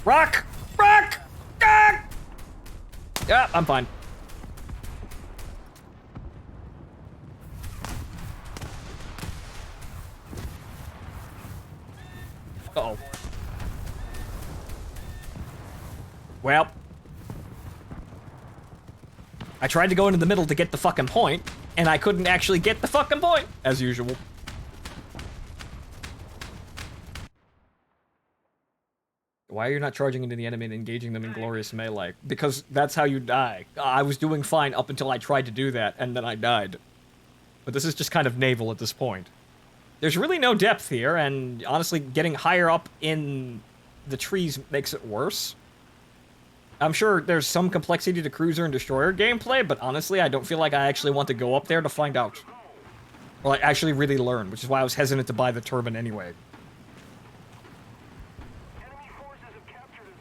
Rock! Rock! Ah! Yeah, I'm fine. Uh-oh. Well. I tried to go into the middle to get the fucking point, and I couldn't actually get the fucking point, as usual. Why are you not charging into the enemy and engaging them in glorious melee? Because that's how you die. I was doing fine up until I tried to do that, and then I died. But this is just kind of naval at this point. There's really no depth here, and honestly, getting higher up in the trees makes it worse. I'm sure there's some complexity to Cruiser and Destroyer gameplay, but honestly, I don't feel like I actually want to go up there to find out. Or like, actually really learn, which is why I was hesitant to buy the turbine anyway.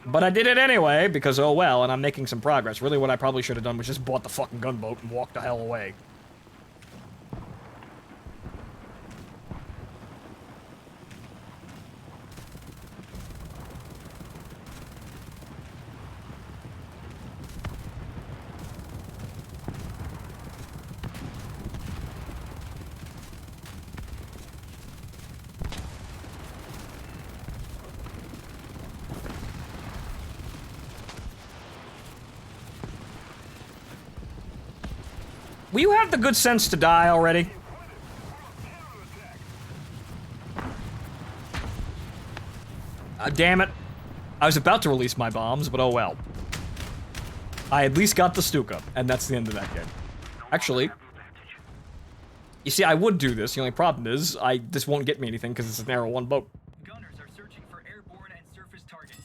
But I did it anyway, because oh well, and I'm making some progress. Really what I probably should have done was just bought the fucking gunboat and walked the hell away. Will you have the good sense to die already? Damn it. I was about to release my bombs, but oh well. I at least got the Stuka, and that's the end of that game. Actually, you see, I would do this. The only problem is, this won't get me anything because it's an Arrow 1 boat. Gunners are searching for airborne and surface targets.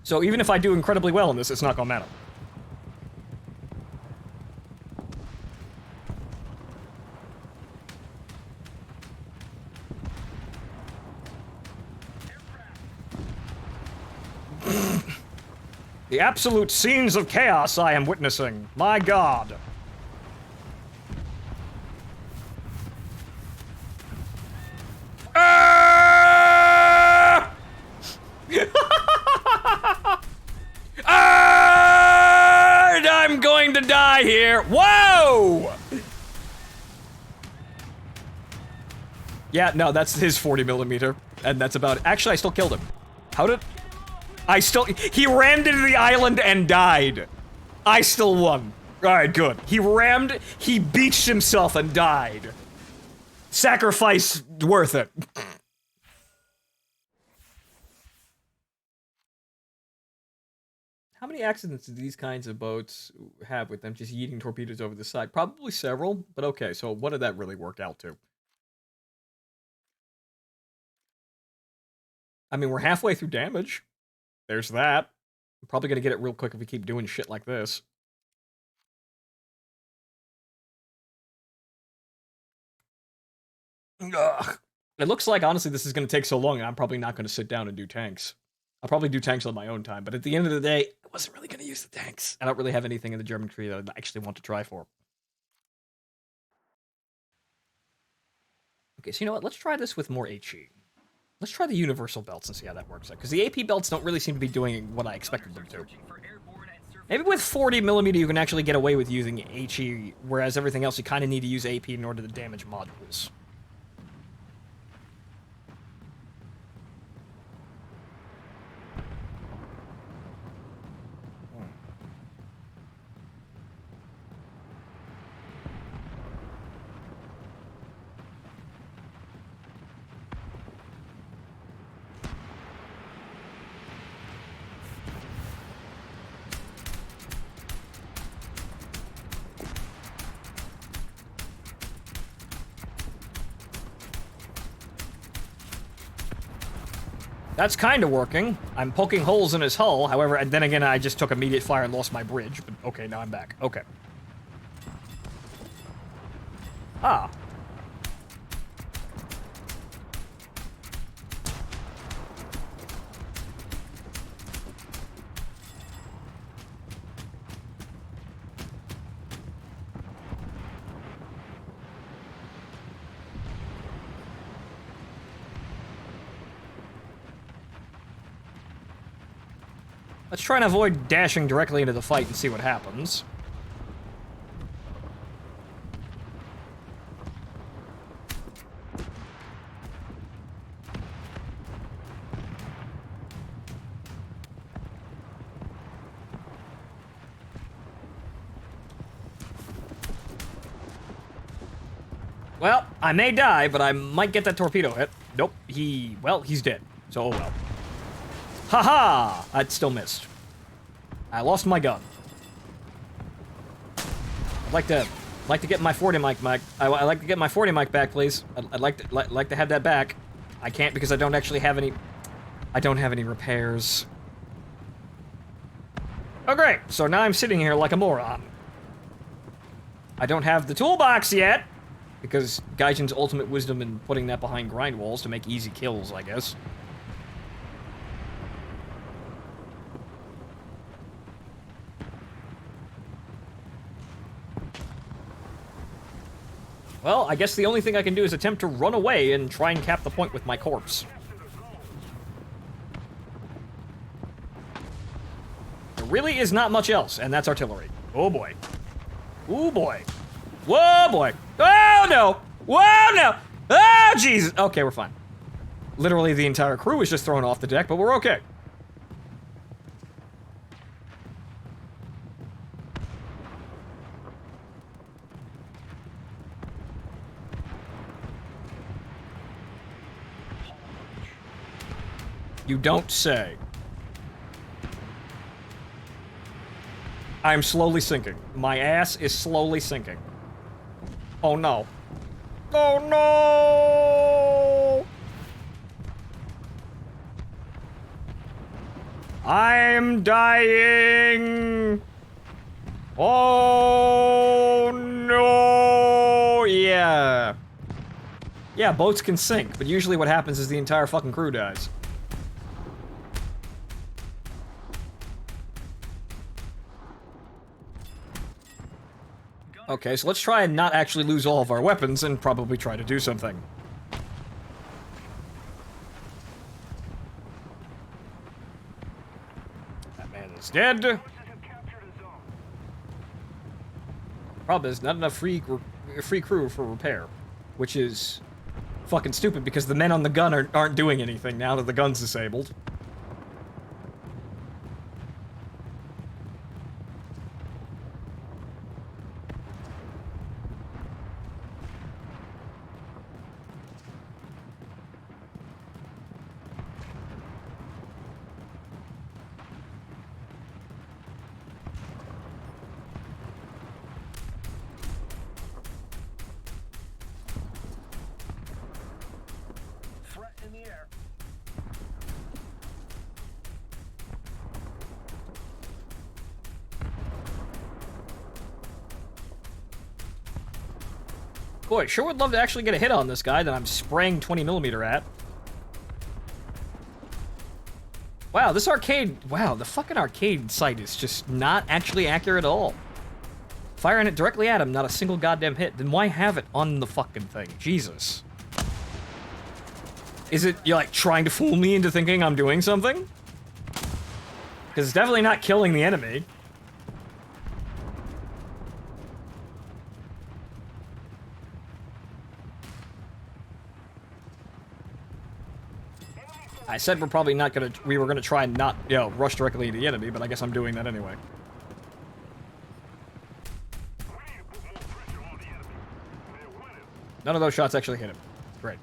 So even if I do incredibly well in this, it's not gonna matter. The absolute scenes of chaos I am witnessing. My god. Ah! Ah! I'm going to die here. Whoa! Yeah, no, that's his 40mm, and that's about it. Actually, I still killed him. How did... he rammed into the island and died. I still won. Alright, good. He beached himself and died. Sacrifice worth it. How many accidents do these kinds of boats have with them just yeeting torpedoes over the side? Probably several, but okay, so what did that really work out to? I mean, we're halfway through damage. There's that. I'm probably gonna get it real quick if we keep doing shit like this. Ugh. It looks like, honestly, this is gonna take so long, and I'm probably not gonna sit down and do tanks. I'll probably do tanks on my own time, but at the end of the day, I wasn't really gonna use the tanks. I don't really have anything in the German tree that I actually want to try for. Okay, so you know what? Let's try this with more HE. Let's try the universal belts and see how that works out, because the AP belts don't really seem to be doing what I expected them to. Maybe with 40mm you can actually get away with using HE, whereas everything else you kind of need to use AP in order to damage modules. That's kind of working. I'm poking holes in his hull, however, and then again, I just took immediate fire and lost my bridge, but okay, now I'm back. Okay. Ah. Let's try and avoid dashing directly into the fight and see what happens. Well, I may die, but I might get that torpedo hit. Nope, he's dead. So, oh well. Haha! I'd still missed. I lost my gun. I'd like to get my 40 mic back. I'd like to get my 40 mic back, please. I'd like to have that back. I can't because I don't actually have any. I don't have any repairs. Oh great! So now I'm sitting here like a moron. I don't have the toolbox yet because Gaijin's ultimate wisdom in putting that behind grind walls to make easy kills, I guess. Well, I guess the only thing I can do is attempt to run away and try and cap the point with my corpse. There really is not much else, and that's artillery. Oh boy. Oh boy. Whoa boy. Oh no! Whoa no! Oh Jesus! Okay, we're fine. Literally the entire crew is just thrown off the deck, but we're okay. You don't say. I'm slowly sinking. My ass is slowly sinking. Oh no. Oh no! I'm dying! Oh no! Yeah. Yeah, boats can sink, but usually what happens is the entire fucking crew dies. Okay, so let's try and not actually lose all of our weapons and probably try to do something. That man is dead. Problem is, not enough free crew for repair, which is fucking stupid because the men on the gun aren't doing anything now that the gun's disabled. Threat in the air. Boy, sure would love to actually get a hit on this guy that I'm spraying 20mm at. Wow, this arcade... Wow, the fucking arcade sight is just not actually accurate at all. Firing it directly at him, not a single goddamn hit. Then why have it on the fucking thing? Jesus. Is it, you're like, trying to fool me into thinking I'm doing something? Because it's definitely not killing the enemy. I said we're probably not gonna, we were gonna try and not, you know, rush directly into the enemy, but I guess I'm doing that anyway. None of those shots actually hit him. Great.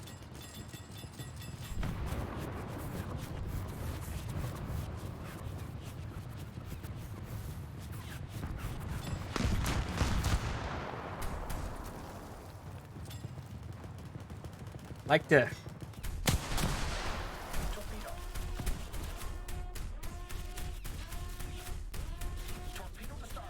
Like the... Torpedo. Torpedo to start.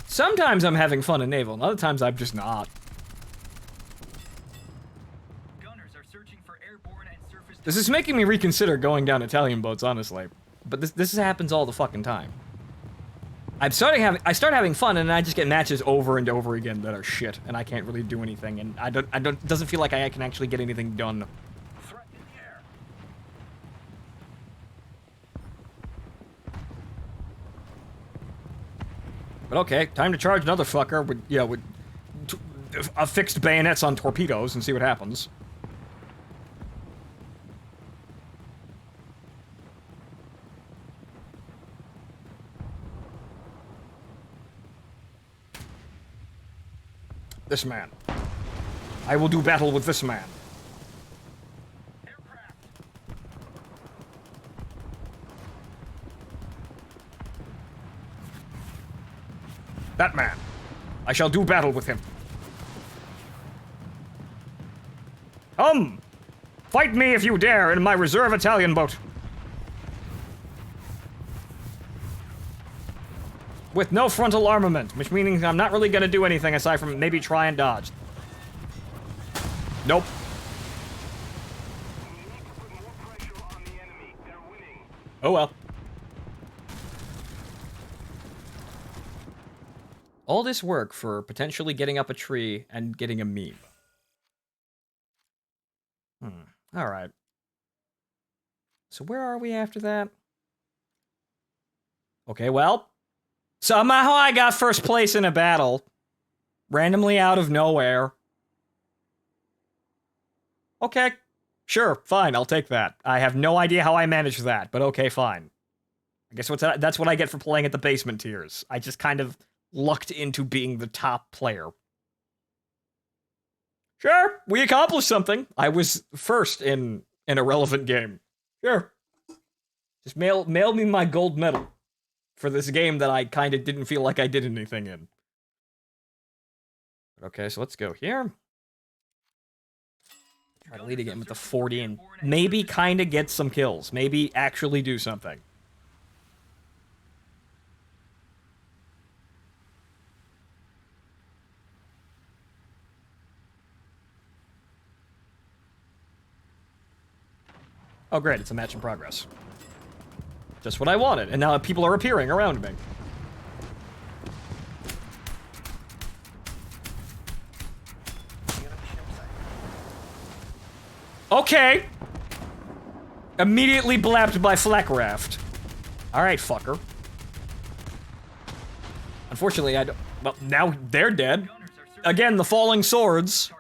Sometimes I'm having fun in naval, and other times I'm just not. Gunners are searching for airborne and surface. This is making me reconsider going down Italian boats, honestly. But this happens all the fucking time. I start having fun, and I just get matches over and over again that are shit, and I can't really do anything, and it doesn't feel like I can actually get anything done. Threat in the air. But okay, time to charge another fucker with, yeah, with affixed bayonets on torpedoes and see what happens. This man. I will do battle with this man. That man. I shall do battle with him. Come! Fight me if you dare in my reserve Italian boat. With no frontal armament, which means I'm not really gonna do anything aside from maybe try and dodge. Nope. We need to put more pressure on the enemy. They're winning. Oh well. All this work for potentially getting up a tree and getting a meme. Alright. So where are we after that? Okay, well. Somehow I got first place in a battle. Randomly out of nowhere. Okay. Sure, fine, I'll take that. I have no idea how I managed that, but okay, fine. I guess that's what I get for playing at the basement tiers. I just kind of lucked into being the top player. Sure, we accomplished something. I was first in an irrelevant game. Sure. Just mail me my gold medal for this game that I kind of didn't feel like I did anything in. Okay, so let's go here. Try to lead again with the 40 and maybe kind of get some kills. Maybe actually do something. Oh great, it's a match in progress. Just what I wanted, and now people are appearing around me. Okay. Immediately blapped by flak raft. Alright, fucker. Unfortunately, I don't... Well, now they're dead. Again, the falling swords.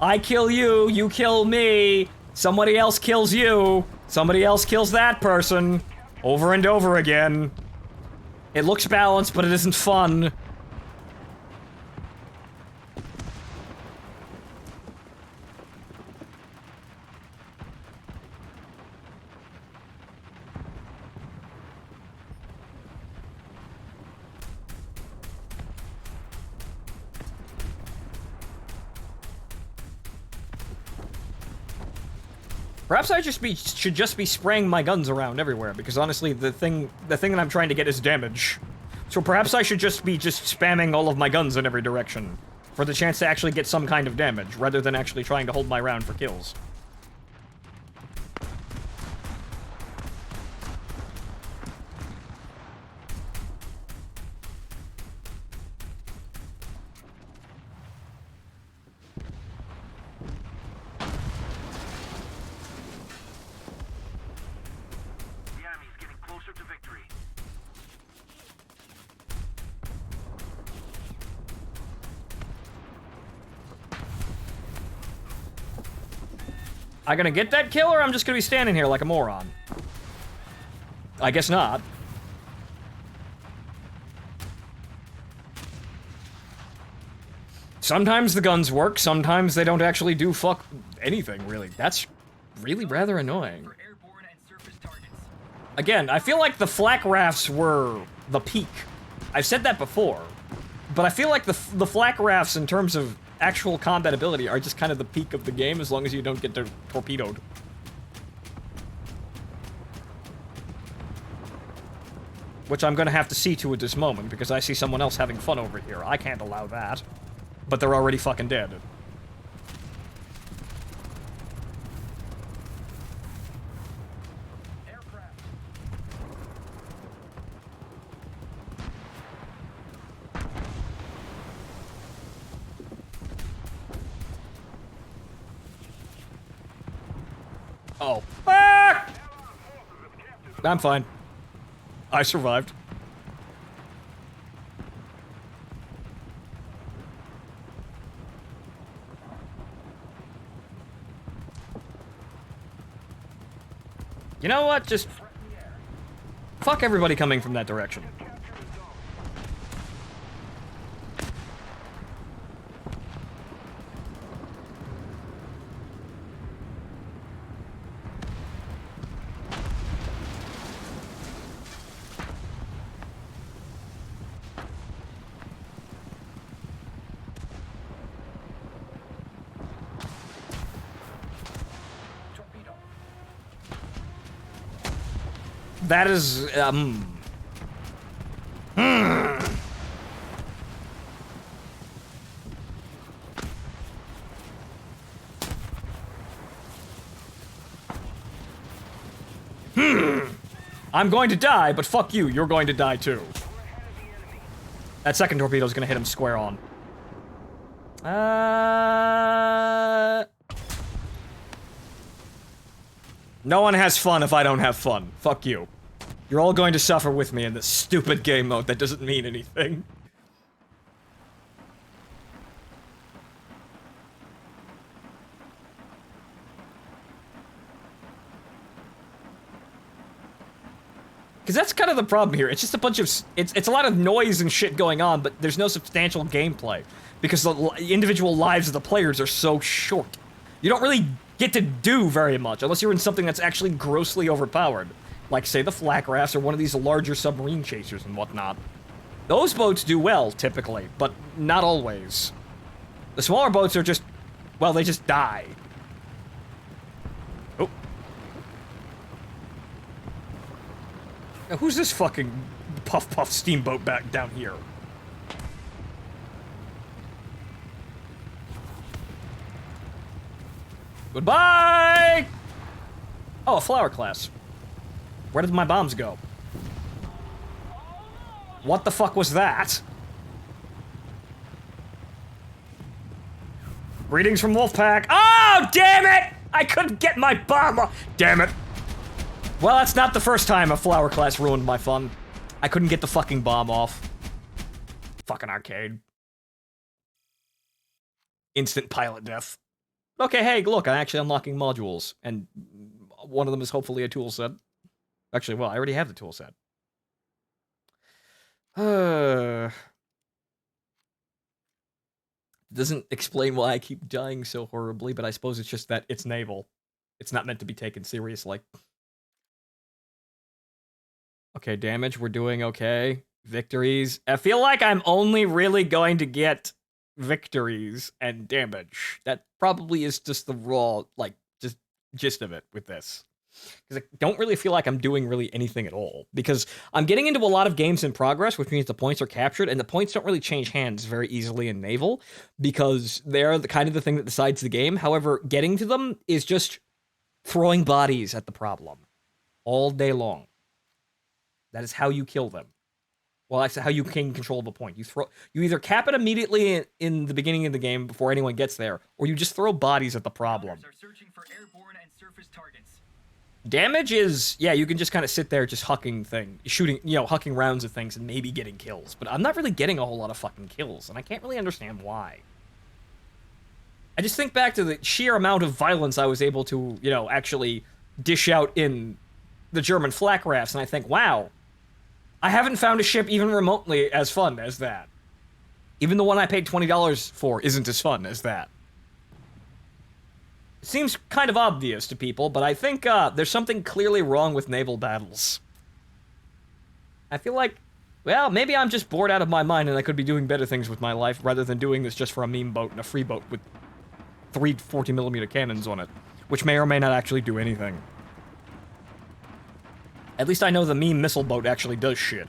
I kill you, you kill me. Somebody else kills you. Somebody else kills that person. Over and over again. It looks balanced, but it isn't fun. Perhaps I should just be spraying my guns around everywhere, because honestly, the thing that I'm trying to get is damage. So perhaps I should just be spamming all of my guns in every direction, for the chance to actually get some kind of damage, rather than actually trying to hold my round for kills. I gonna get that kill, or I'm just gonna be standing here like a moron? I guess not. Sometimes the guns work, sometimes they don't actually do fuck anything, really. That's really rather annoying. Again, I feel like the flak rafts were the peak. I've said that before, but I feel like the flak rafts in terms of actual combat ability are just kind of the peak of the game, as long as you don't get torpedoed. Which I'm gonna have to see to at this moment, because I see someone else having fun over here. I can't allow that. But they're already fucking dead. Oh. Ah! I'm fine. I survived. You know what? Just fuck everybody coming from that direction. That is, I'm going to die, but fuck you, you're going to die too. That second torpedo's gonna hit him square on. No one has fun if I don't have fun. Fuck you. You're all going to suffer with me in this stupid game mode that doesn't mean anything. Because that's kind of the problem here. It's just a bunch of... It's a lot of noise and shit going on, but there's no substantial gameplay. Because the individual lives of the players are so short. You don't really get to do very much, unless you're in something that's actually grossly overpowered. Like, say, the flak rafts or one of these larger submarine chasers and whatnot. Those boats do well, typically, but not always. The smaller boats are just... well, they just die. Oh. Now, who's this fucking puff steamboat back down here? Goodbye! Oh, a flower class. Where did my bombs go? What the fuck was that? Greetings from Wolfpack. Oh, damn it! I couldn't get my bomb off. Damn it. Well, that's not the first time a flower class ruined my fun. I couldn't get the fucking bomb off. Fucking arcade. Instant pilot death. Okay, hey, look, I'm actually unlocking modules, and one of them is hopefully a tool set. Actually, well, I already have the tool set. Doesn't explain why I keep dying so horribly, but I suppose it's just that it's naval. It's not meant to be taken seriously. Okay, damage, we're doing okay. Victories. I feel like I'm only really going to get victories and damage. That probably is just the raw, like, just gist of it with this. Because I don't really feel like I'm doing really anything at all. Because I'm getting into a lot of games in progress, which means the points are captured, and the points don't really change hands very easily in Naval, because they're the kind of the thing that decides the game. However, getting to them is just throwing bodies at the problem. All day long. That is how you kill them. Well, that's how you gain control of a point. You either cap it immediately in the beginning of the game before anyone gets there, or you just throw bodies at the problem. Are searching for airborne and surface targets. Damage is, yeah, you can just kind of sit there just shooting, hucking rounds of things and maybe getting kills. But I'm not really getting a whole lot of fucking kills, and I can't really understand why. I just think back to the sheer amount of violence I was able to, actually dish out in the German flak rafts, and I think, wow, I haven't found a ship even remotely as fun as that. Even the one I paid $20 for isn't as fun as that. It seems kind of obvious to people, but I think there's something clearly wrong with naval battles. I feel like, well, maybe I'm just bored out of my mind and I could be doing better things with my life rather than doing this just for a meme boat and a free boat with 3 40mm cannons on it, which may or may not actually do anything. At least I know the meme missile boat actually does shit.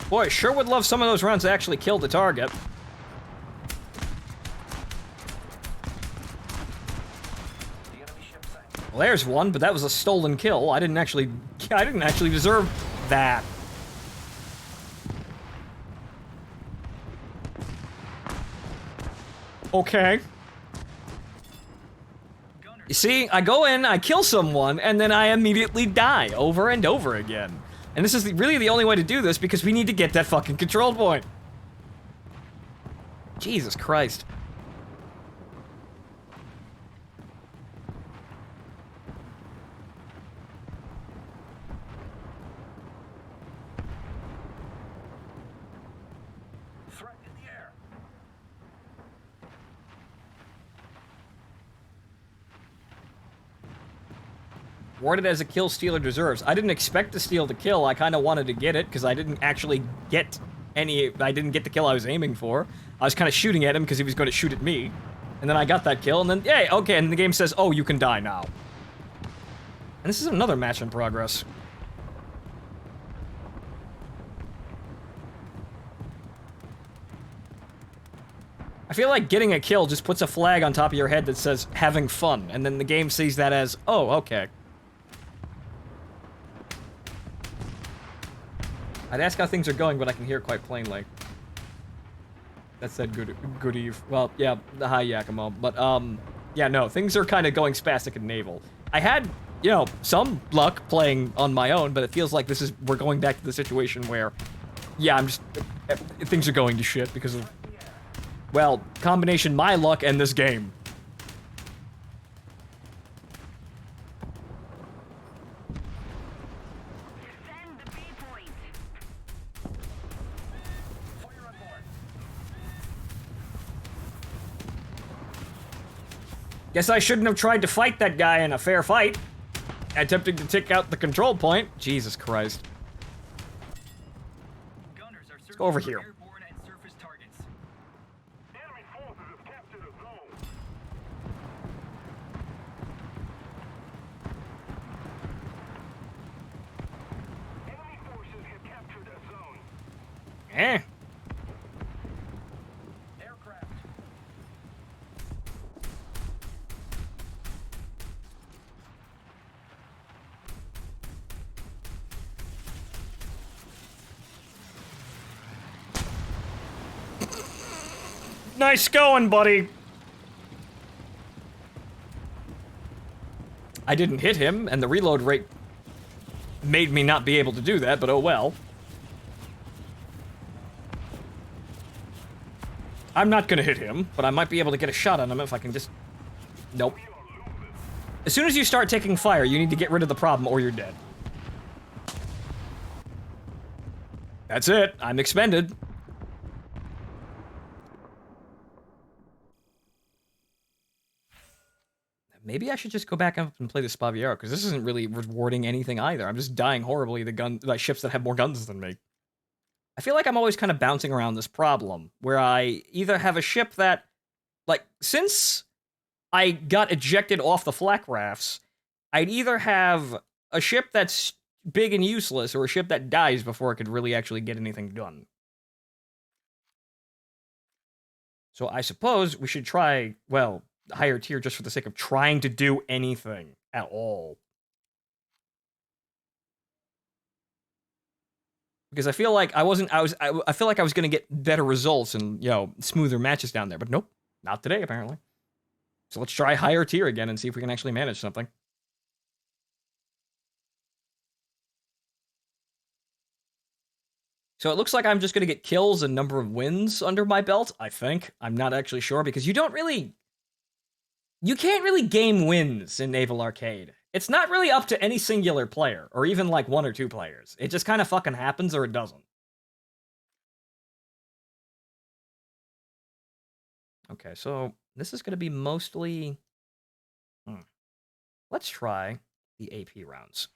Boy, sure would love some of those runs to actually kill the target. Well, there's one, but that was a stolen kill. I didn't actually deserve that. Okay. You see, I go in, I kill someone, and then I immediately die over and over again. And this is really the only way to do this because we need to get that fucking control point. Jesus Christ. Awarded as a kill stealer deserves. I didn't expect to steal the kill. I kind of wanted to get it because I didn't actually get any. I didn't get the kill I was aiming for. I was kind of shooting at him because he was going to shoot at me. And then I got that kill, and then, yay, okay, and the game says, oh, you can die now. And this is another match in progress. I feel like getting a kill just puts a flag on top of your head that says, having fun, and then the game sees that as, oh, okay. I'd ask how things are going, but I can hear quite plainly. That said, good eve. Well, yeah, hi, Yakimo. But, yeah, no, things are kind of going spastic and naval. I had, you know, some luck playing on my own, but it feels like we're going back to the situation where, yeah, things are going to shit because of, well, combination my luck and this game. Send the B point. Fire on board. Guess I shouldn't have tried to fight that guy in a fair fight. Attempting to take out the control point. Jesus Christ. Gunners are searching go over for here. airborne and surface targets. Enemy forces have captured a zone. Enemy forces have captured a zone. Eh. Aircraft. Nice going, buddy. I didn't hit him, and the reload rate made me not be able to do that, but oh well. I'm not gonna hit him, but I might be able to get a shot on him if I can just... Nope. As soon as you start taking fire, you need to get rid of the problem or you're dead. That's it. I'm expended. Maybe I should just go back up and play the S.U.M.M.E.R, because this isn't really rewarding anything either. I'm just dying horribly by ships that have more guns than me. I feel like I'm always kind of bouncing around this problem, where I either have a ship that, like, since I got ejected off the flak rafts, I'd either have a ship that's big and useless, or a ship that dies before it could really actually get anything done. So I suppose we should try, well, higher tier just for the sake of trying to do anything at all. Because I feel like I feel like I was going to get better results and, you know, smoother matches down there, but nope, not today apparently. So let's try higher tier again and see if we can actually manage something. So it looks like I'm just going to get kills and number of wins under my belt, I think. I'm not actually sure because you can't really game wins in Naval Arcade. It's not really up to any singular player, or even like one or two players. It just kind of fucking happens or it doesn't. Okay, so this is going to be mostly... Let's try the AP rounds.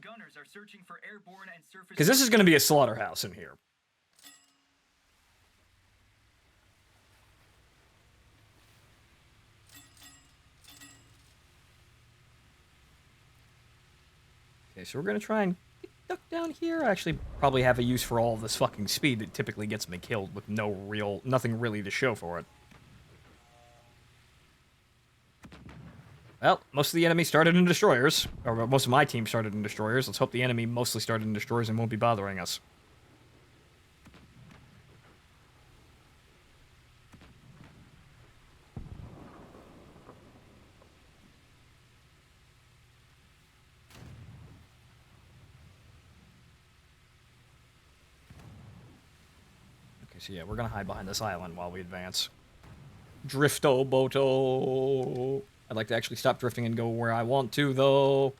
Gunners are searching for airborne and surface. Because this is going to be a slaughterhouse in here. Okay, so we're going to try and duck down here. I actually probably have a use for all of this fucking speed that typically gets me killed with nothing really to show for it. Well, most of the enemy started in destroyers. Or most of my team started in destroyers. Let's hope the enemy mostly started in destroyers and won't be bothering us. Okay, so yeah, we're gonna hide behind this island while we advance. Drifto Boto. I'd like to actually stop drifting and go where I want to, though.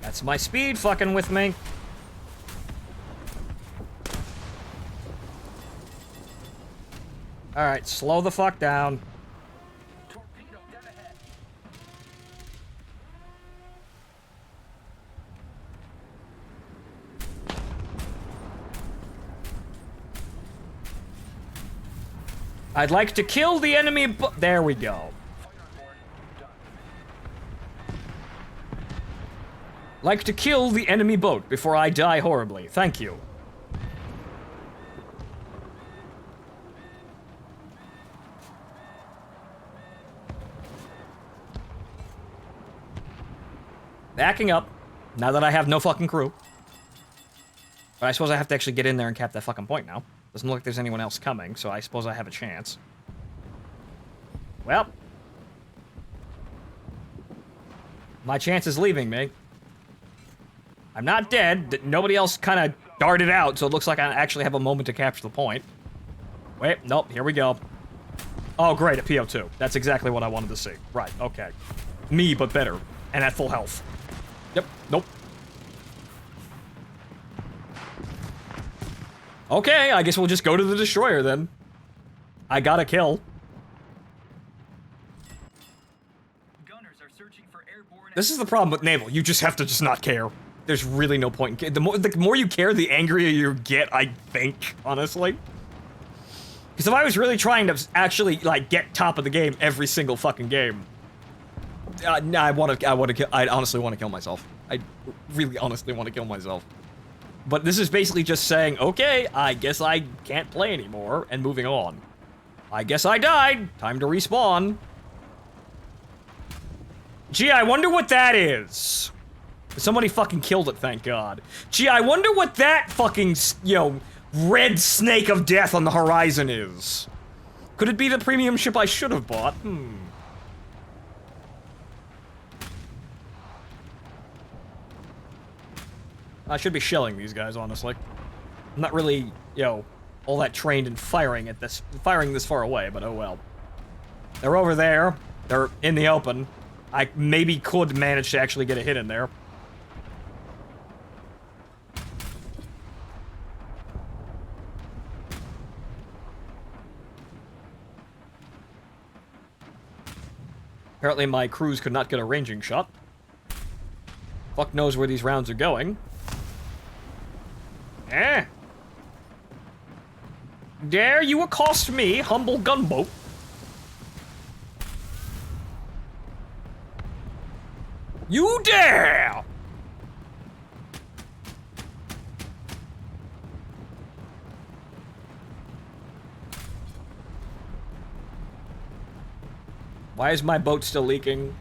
That's my speed fucking with me. Alright, slow the fuck down. Torpedo dead ahead. I'd like to kill the enemy there we go. Fire on board. Done. Like to kill the enemy boat before I die horribly. Thank you. Backing up, now that I have no fucking crew. But I suppose I have to actually get in there and cap that fucking point now. Doesn't look like there's anyone else coming, so I suppose I have a chance. Well. My chance is leaving me. I'm not dead. Nobody else kind of darted out, so it looks like I actually have a moment to capture the point. Wait, nope, here we go. Oh, great, a PO2. That's exactly what I wanted to see. Right, okay. Me, but better. And at full health. Yep, nope. Okay, I guess we'll just go to the destroyer then. I got a kill. Gunners are searching for airborne. This is the problem with naval. You just have to just not care. There's really no point in the more you care, the angrier you get, I think, honestly. Because if I was really trying to actually, like, get top of the game every single fucking game, I honestly want to kill myself. I really honestly want to kill myself. But this is basically just saying, okay, I guess I can't play anymore, and moving on. I guess I died. Time to respawn. Gee, I wonder what that is. Somebody fucking killed it, thank God. Gee, I wonder what that fucking, red snake of death on the horizon is. Could it be the premium ship I should have bought? I should be shelling these guys, honestly. I'm not really, all that trained in firing this far away, but oh well. They're over there. They're in the open. I maybe could manage to actually get a hit in there. Apparently my crews could not get a ranging shot. Fuck knows where these rounds are going. Eh? Dare you accost me, humble gunboat? You dare! Why is my boat still leaking?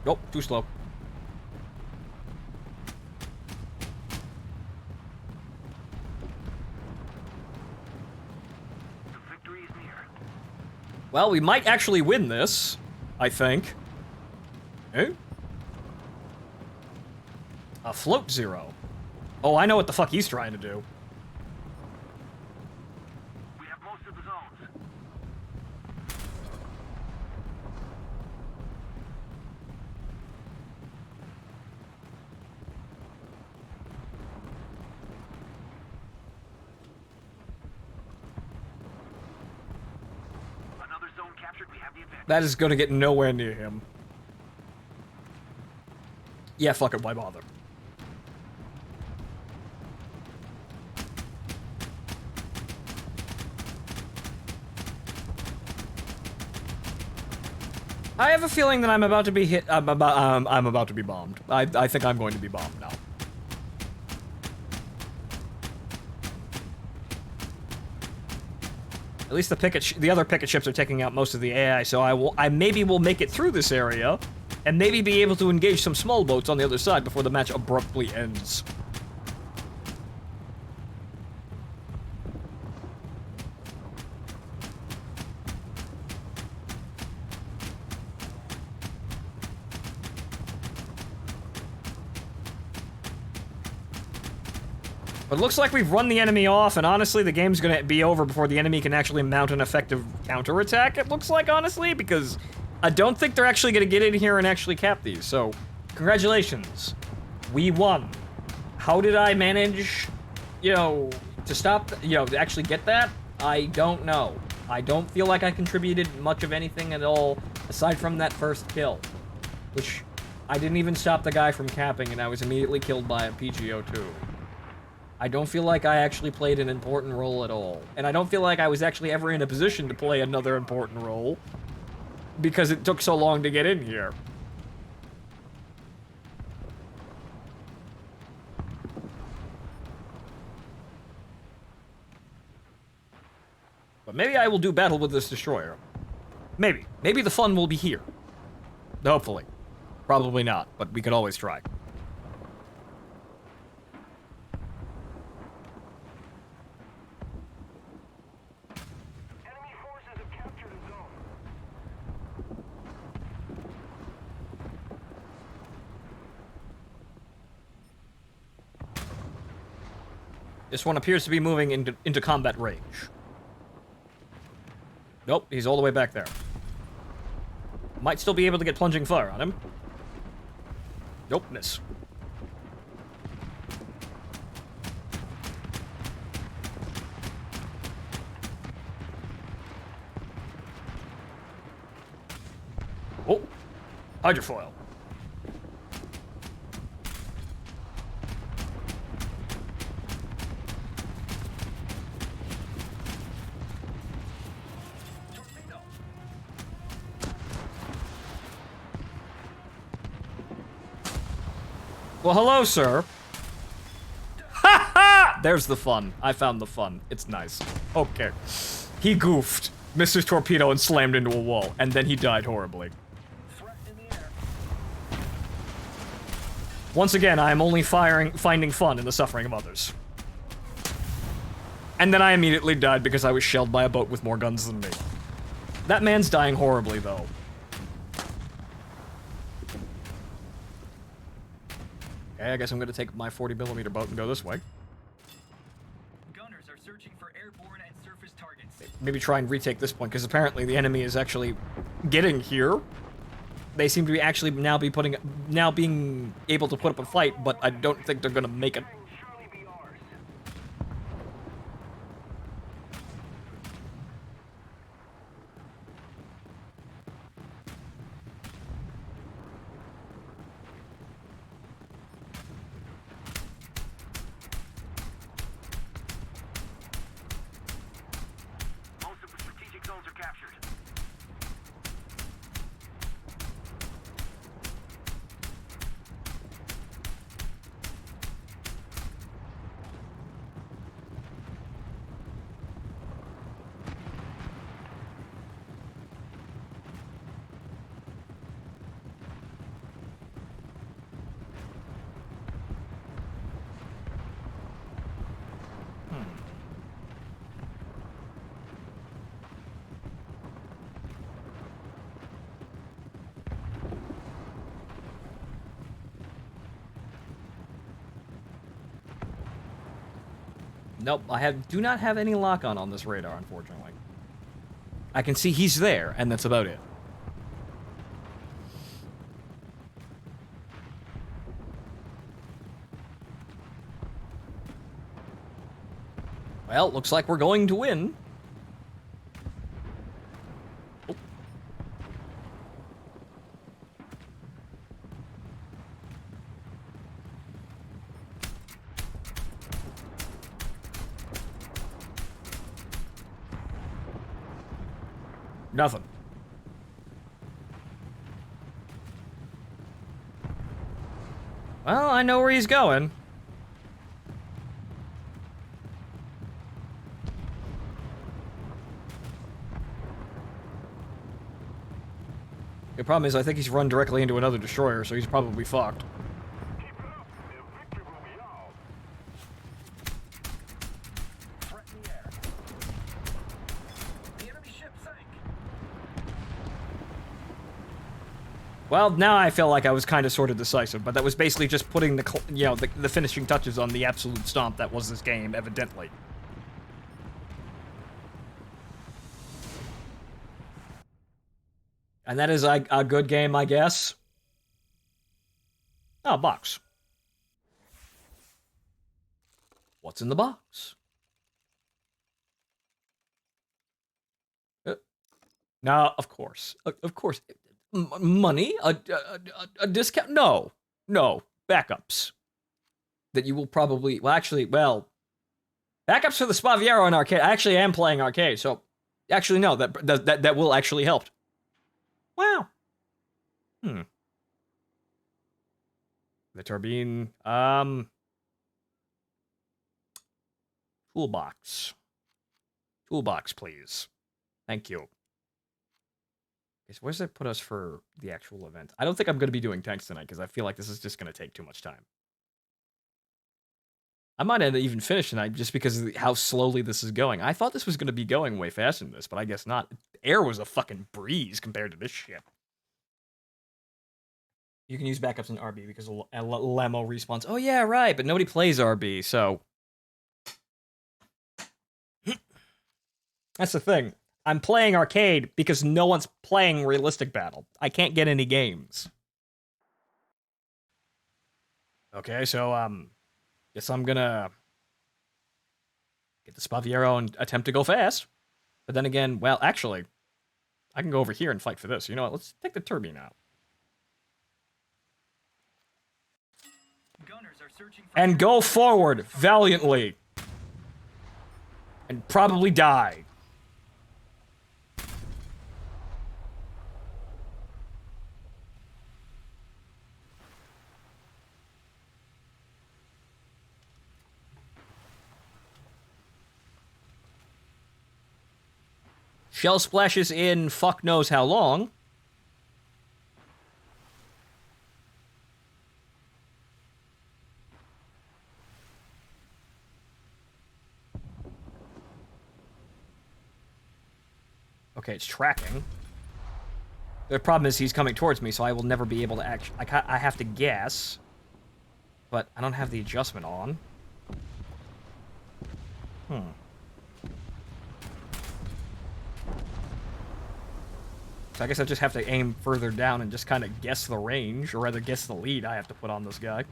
Nope, too slow. Victory is near. Well, we might actually win this, I think. Eh? A float zero. Oh, I know what the fuck he's trying to do. We have most of the zones. Another zone captured. We have the advantage. That is gonna get nowhere near him. Yeah, fuck it, why bother? I have a feeling that I'm about to be hit. I'm about to be bombed. I think I'm going to be bombed now. At least the other picket ships are taking out most of the AI, so I maybe will make it through this area, and maybe be able to engage some small boats on the other side before the match abruptly ends. But it looks like we've run the enemy off, and honestly, the game's gonna be over before the enemy can actually mount an effective counterattack, it looks like, honestly, because I don't think they're actually gonna get in here and actually cap these, so Congratulations. We won. How did I manage, to stop, to actually get that? I don't know. I don't feel like I contributed much of anything at all, aside from that first kill. Which, I didn't even stop the guy from capping, and I was immediately killed by a PGO2. I don't feel like I actually played an important role at all. And I don't feel like I was actually ever in a position to play another important role, because it took so long to get in here. But maybe I will do battle with this destroyer. Maybe. Maybe the fun will be here. Hopefully. Probably not, but we could always try. Enemy forces have captured a zone. This one appears to be moving into combat range. Nope, he's all the way back there. Might still be able to get plunging fire on him. Nope, miss. Oh, hydrofoil. Torpedo. Well, hello, sir. Ha ha! There's the fun. I found the fun. It's nice. Okay. He goofed, missed his torpedo, and slammed into a wall, and then he died horribly. Threat in the air. Once again, I am only finding fun in the suffering of others. And then I immediately died because I was shelled by a boat with more guns than me. That man's dying horribly, though. Okay, I guess I'm gonna take my 40mm boat and go this way. Gunners are searching for airborne and surface targets. Maybe try and retake this point, because apparently the enemy is actually getting here. They seem to be actually now being able to put up a fight, but I don't think they're gonna make it. Can surely be ours. Most of the strategic zones are captured. Nope, do not have any lock-on on this radar, unfortunately. I can see he's there, and that's about it. Well, looks like we're going to win. Oh. Nothing. Well, I know where he's going. The problem is, I think he's run directly into another destroyer, so he's probably fucked. Keep it up. The victory will be ours. Threat in the air. The enemy ship sank. Well, now I feel like I was kind of sort of decisive, but that was basically just putting the finishing touches on the absolute stomp that was this game, evidently. And that is a good game, I guess. Oh, box. What's in the box? No, of course. Of course. Money? A discount? No. No. Backups. That you will probably... Well, actually, well... Backups for the S.U.M.M.E.R in arcade. I actually am playing arcade, so... Actually, no. That will actually help. Wow. The turbine. Toolbox. Toolbox, please. Thank you. Okay, so where does that put us for the actual event? I don't think I'm going to be doing tanks tonight, because I feel like this is just going to take too much time. I might end up even finish tonight, just because of how slowly this is going. I thought this was going to be going way faster than this, but I guess not. Air was a fucking breeze compared to this shit. You can use backups in RB because of Lemo respawns. Oh yeah, right, but nobody plays RB, so... That's the thing. I'm playing arcade because no one's playing realistic battle. I can't get any games. Okay, so, guess I'm gonna get the S.U.M.M.E.R and attempt to go fast. But then again, well, actually, I can go over here and fight for this. You know what? Let's take the turbine out. Gunners are searching for And go forward valiantly. And probably die. Shell splashes in fuck knows how long. Okay, it's tracking. The problem is he's coming towards me, so I will never be able to I have to guess. But I don't have the adjustment on. So I guess I just have to aim further down and just kind of guess the range, or rather guess the lead I have to put on this guy.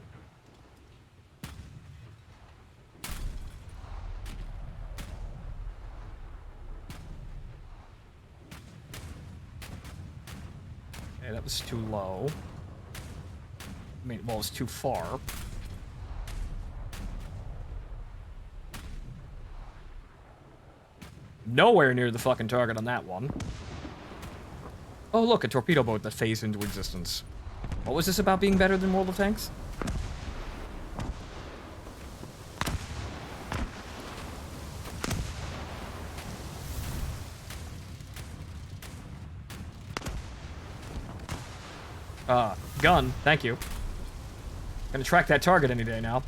Okay, that was too low. I mean, well, it was too far. Nowhere near the fucking target on that one. Oh, look, a torpedo boat that phased into existence. What was this about being better than World of Tanks? Gun, thank you. Gonna track that target any day now.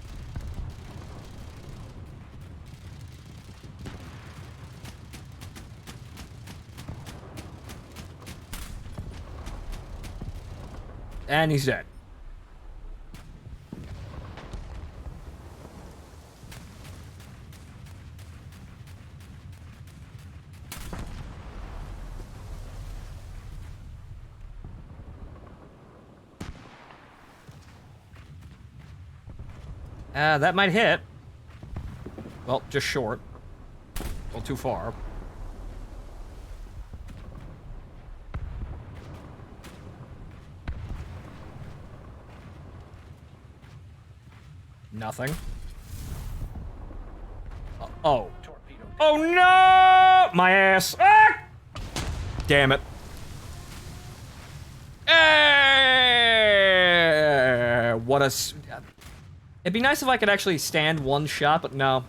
And he's dead. That might hit. Well, just short. Well, too far. Nothing. Oh. Oh no! My ass. Ah! Damn it. What a... It'd be nice if I could actually stand one shot, but no.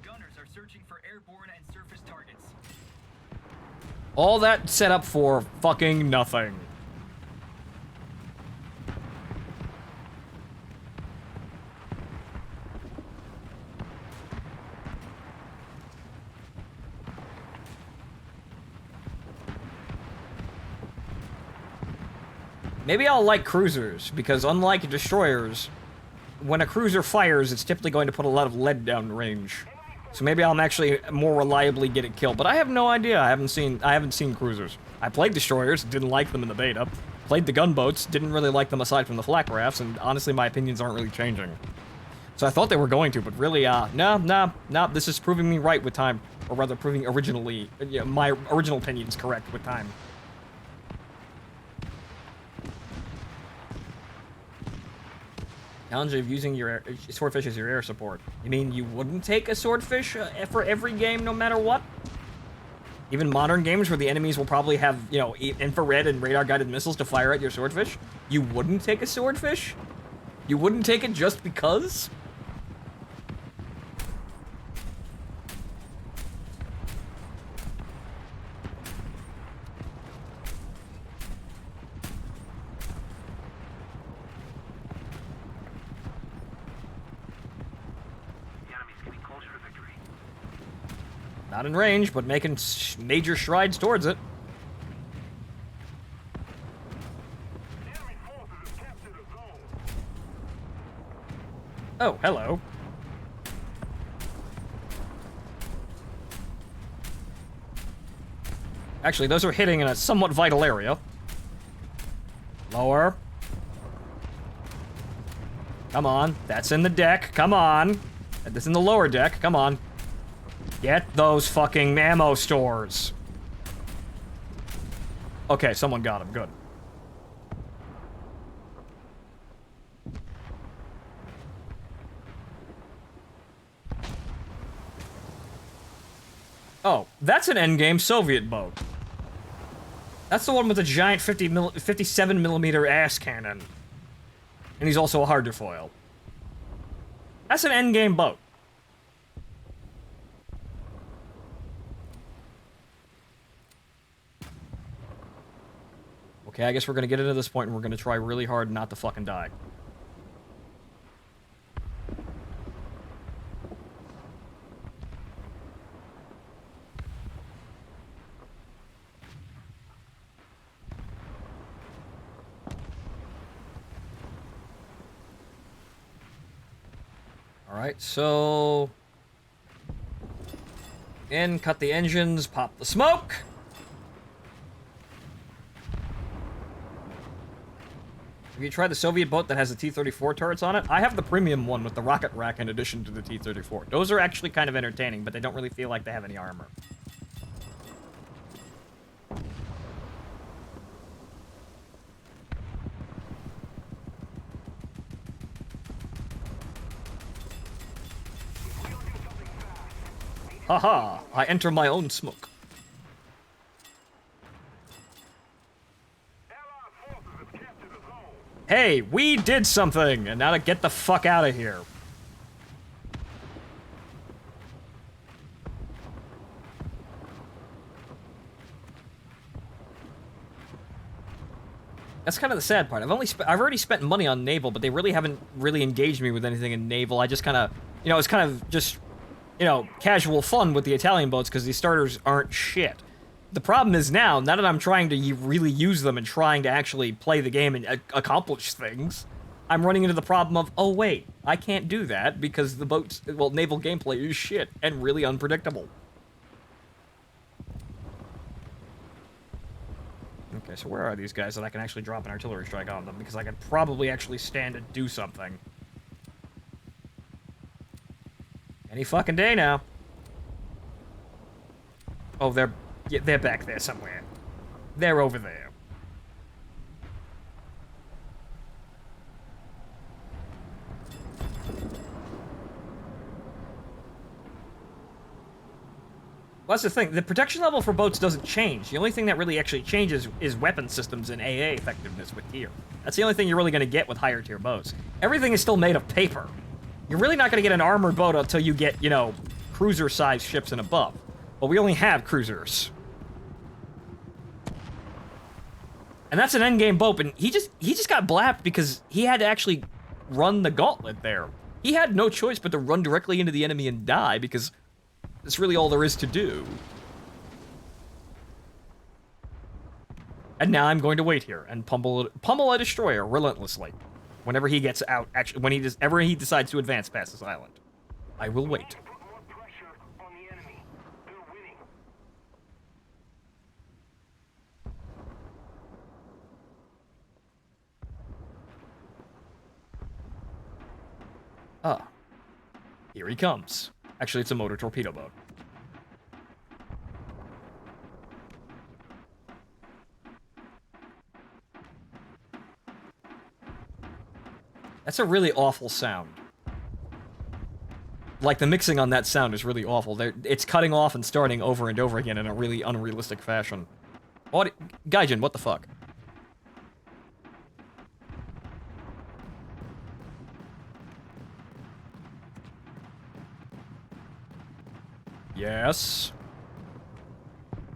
Gunners are searching for airborne and surface targets. All that set up for fucking nothing. Maybe I'll like cruisers, because unlike destroyers, when a cruiser fires, it's typically going to put a lot of lead down range. Enemy So maybe I'll actually more reliably get it killed. But I have no idea. I haven't seen cruisers. I played destroyers, didn't like them in the beta. Played the gunboats, didn't really like them aside from the flak rafts, and honestly, my opinions aren't really changing. So I thought they were going to, but really, no, this is proving me right with time. Or rather, proving my original opinions correct with time. Challenge of using your swordfish as your air support. You mean you wouldn't take a swordfish for every game, no matter what? Even modern games where the enemies will probably have, infrared and radar-guided missiles to fire at your swordfish? You wouldn't take a swordfish? You wouldn't take it just because? Not in range, but making major strides towards it. Enemy forces have captured a zone. Oh, hello. Actually, those are hitting in a somewhat vital area. Lower. Come on. That's in the deck. Come on. That's in the lower deck. Come on. Get those fucking ammo stores. Okay, someone got him. Good. Oh, that's an endgame Soviet boat. That's the one with the giant 57mm ass cannon. And he's also a hydrofoil. That's an endgame boat. Okay, I guess we're gonna get into this point and we're gonna try really hard not to fucking die. Alright, so... in, cut the engines, pop the smoke! Have you tried the Soviet boat that has the T-34 turrets on it? I have the premium one with the rocket rack in addition to the T-34. Those are actually kind of entertaining, but they don't really feel like they have any armor. Haha, I enter my own smoke. Hey, we did something! And now to get the fuck out of here. That's kind of the sad part. I've already spent money on naval, but they really haven't really engaged me with anything in naval. I just kind of, it's kind of just, casual fun with the Italian boats because these starters aren't shit. The problem is now that I'm trying to really use them and trying to actually play the game and accomplish things, I'm running into the problem of, oh wait, I can't do that because the boats, naval gameplay is shit and really unpredictable. Okay, so where are these guys that I can actually drop an artillery strike on them? Because I could probably actually stand and do something. Any fucking day now. Oh, they're back there somewhere. They're over there. Well, that's the thing. The protection level for boats doesn't change. The only thing that really actually changes is weapon systems and AA effectiveness with gear. That's the only thing you're really going to get with higher tier boats. Everything is still made of paper. You're really not going to get an armored boat until you get, cruiser-sized ships and above. But we only have cruisers. And that's an endgame boat, and he just got blapped because he had to actually run the gauntlet there. He had no choice but to run directly into the enemy and die because that's really all there is to do. And now I'm going to wait here and pummel a destroyer relentlessly. Whenever he gets out, whenever he decides to advance past this island. I will wait. Put more pressure Ah, here he comes. Actually, it's a motor torpedo boat. That's a really awful sound. Like, the mixing on that sound is really awful. It's cutting off and starting over and over again in a really unrealistic fashion. What? Gaijin, what the fuck? Yes.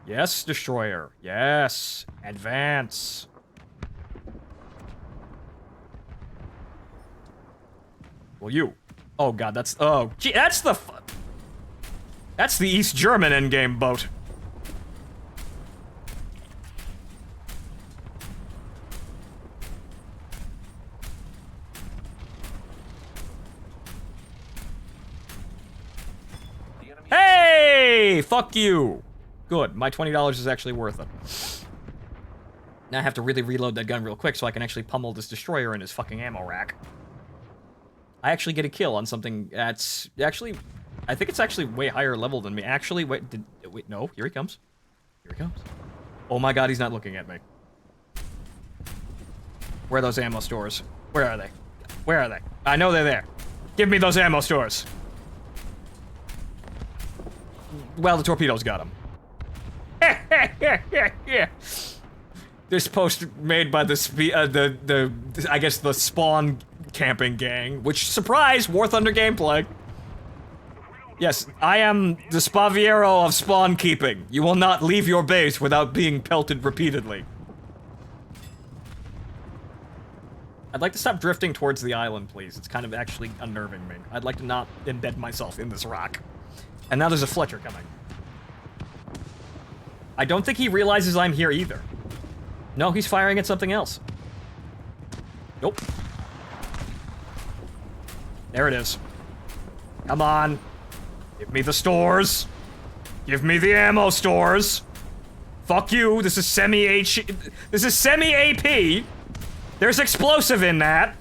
Yes, Destroyer. Yes. Advance. Well, you. Oh, God, that's... Oh, gee, that's the... That's the East German endgame boat. Hey! Fuck you! Good, my $20 is actually worth it. Now I have to really reload that gun real quick so I can actually pummel this destroyer in his fucking ammo rack. I actually get a kill on something that's actually... I think it's actually way higher level than me. Actually, wait, wait, no, here he comes. Here he comes. Oh my god, he's not looking at me. Where are those ammo stores? Where are they? Where are they? I know they're there. Give me those ammo stores. Well, the torpedoes got him. This post made by the I guess the Spawn camping gang, which, surprise, War Thunder gameplay. Yes, I am the Spaviero of spawn keeping. You will not leave your base without being pelted repeatedly. I'd like to stop drifting towards the island, please. It's kind of actually unnerving me. I'd like to not embed myself in this rock. And now there's a Fletcher coming. I don't think he realizes I'm here either. No, he's firing at something else. Nope. There it is. Come on. Give me the stores. Give me the ammo stores. Fuck you. This is semi-H... This is semi-AP. There's explosive in that.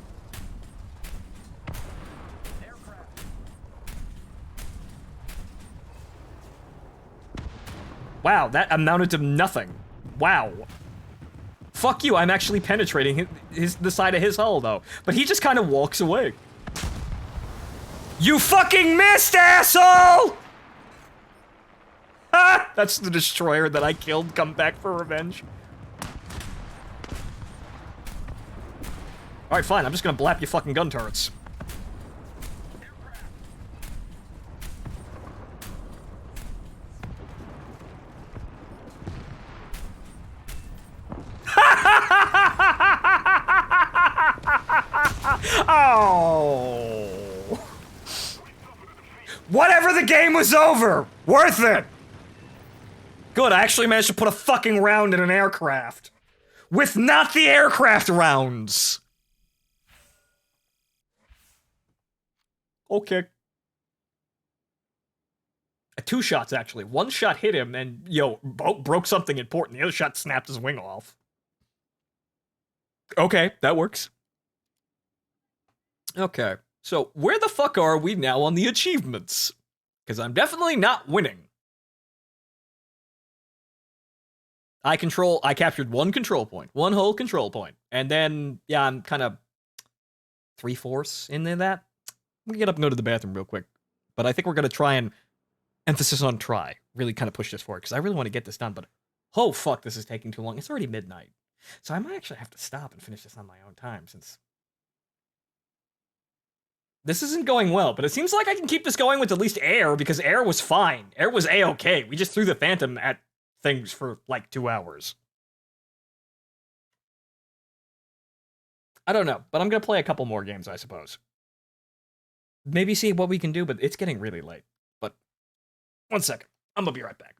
Wow, that amounted to nothing. Wow. Fuck you, I'm actually penetrating the side of his hull, though. But he just kind of walks away. You fucking missed, asshole! Ah! That's the destroyer that I killed, come back for revenge. Alright, fine, I'm just gonna blap you fucking gun turrets. Oh. Whatever, the game was over! Worth it! Good, I actually managed to put a fucking round in an aircraft. With not the aircraft rounds! Okay. Two shots, actually. One shot hit him and, yo, broke something important. The other shot snapped his wing off. Okay, that works. Okay, so where the fuck are we now on the achievements? Because I'm definitely not winning. I captured one control point. One whole control point. And then, yeah, I'm kind of 3/4 into that. I'm gonna get up and go to the bathroom real quick. But I think we're gonna try and emphasis on try. Really kind of push this forward, because I really want to get this done, but oh fuck, this is taking too long. It's already midnight. So I might actually have to stop and finish this on my own time, since this isn't going well, but it seems like I can keep this going with at least air, because air was fine. Air was A-okay. We just threw the Phantom at things for like 2 hours. I don't know, but I'm gonna play a couple more games, I suppose. Maybe see what we can do, but it's getting really late. But 1 second. I'm gonna be right back.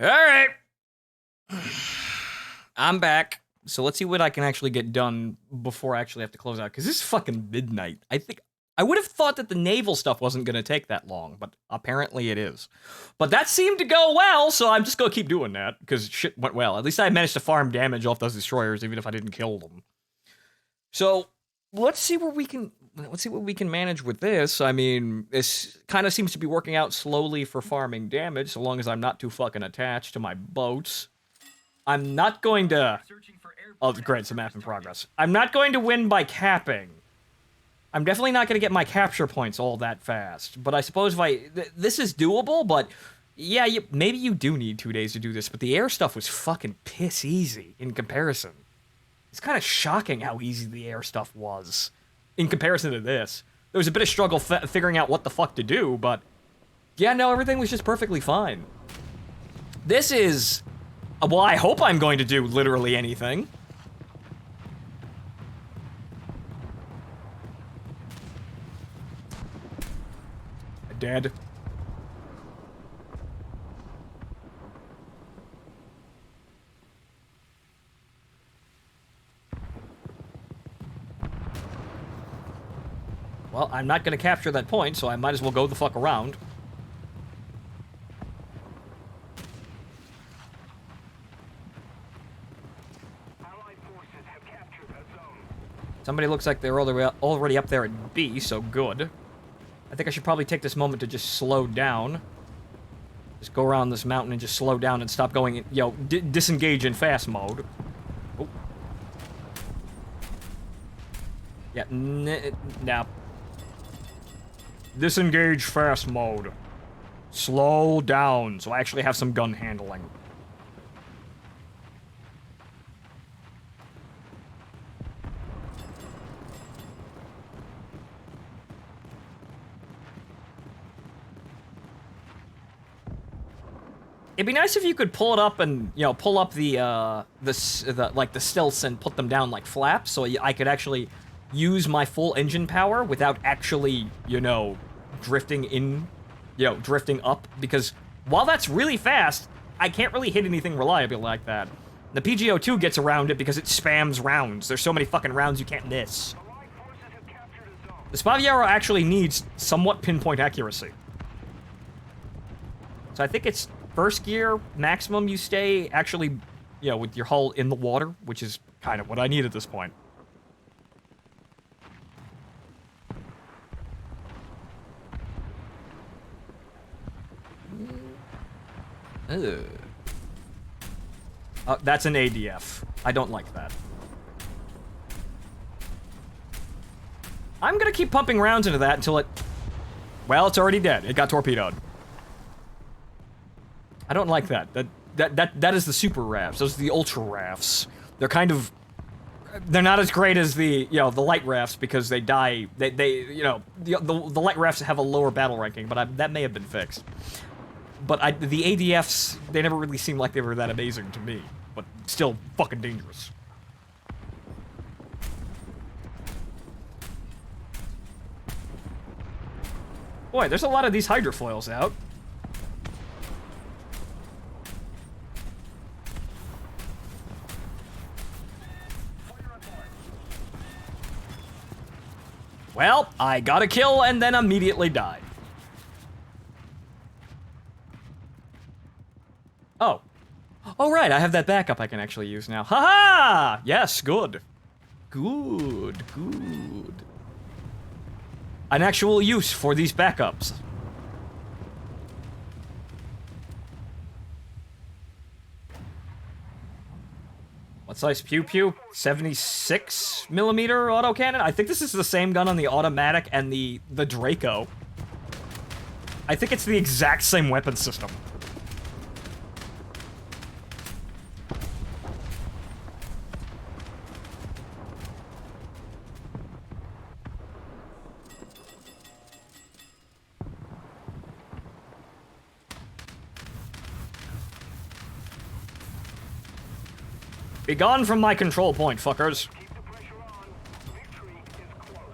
All right. I'm back. So let's see what I can actually get done before I actually have to close out. Because this is fucking midnight. I would have thought that the naval stuff wasn't going to take that long, but apparently it is. But that seemed to go well, so I'm just going to keep doing that. Because shit went well. At least I managed to farm damage off those destroyers, even if I didn't kill them. So let's see what we can manage with this. I mean, this kind of seems to be working out slowly for farming damage, so long as I'm not too fucking attached to my boats. I'm not going to... Oh, great, some map in progress. I'm not going to win by capping. I'm definitely not going to get my capture points all that fast. But I suppose if this is doable, but... Yeah, maybe you do need 2 days to do this, but the air stuff was fucking piss easy in comparison. It's kind of shocking how easy the air stuff was in comparison to this. There was a bit of struggle figuring out what the fuck to do, but... Yeah, no, everything was just perfectly fine. This is... Well, I hope I'm going to do literally anything. Dead. Well, I'm not going to capture that point, so I might as well go the fuck around. Somebody looks like they're already up there at B, so good. I think I should probably take this moment to just slow down. Just go around this mountain and just slow down and stop going, disengage in fast mode. Oh. Yeah, now. Disengage fast mode. Slow down, so I actually have some gun handling. It'd be nice if you could pull it up and, pull up the stilts and put them down like flaps, so I could actually use my full engine power without actually, drifting up, because while that's really fast, I can't really hit anything reliably like that. The PGO-2 gets around it because it spams rounds. There's so many fucking rounds you can't miss. The S.U.M.M.E.R actually needs somewhat pinpoint accuracy. So I think it's first gear, maximum you stay actually, with your hull in the water, which is kind of what I need at this point. That's an ADF. I don't like that. I'm gonna keep pumping rounds into that until it... Well, it's already dead. It got torpedoed. I don't like that. That is the super rafts. Those are the ultra rafts. They're kind of... They're not as great as the, the light rafts because they die... the light rafts have a lower battle ranking, but that may have been fixed. But the ADFs, they never really seemed like they were that amazing to me. But still fucking dangerous. Boy, there's a lot of these hydrofoils out. Well, I got a kill and then immediately died. Oh. Oh, right, I have that backup I can actually use now. Haha! Yes, good. Good. An actual use for these backups. What size pew pew? 76mm autocannon? I think this is the same gun on the automatic and the Draco. I think it's the exact same weapon system. Be gone from my control point, fuckers. Keep the pressure on. Victory is close.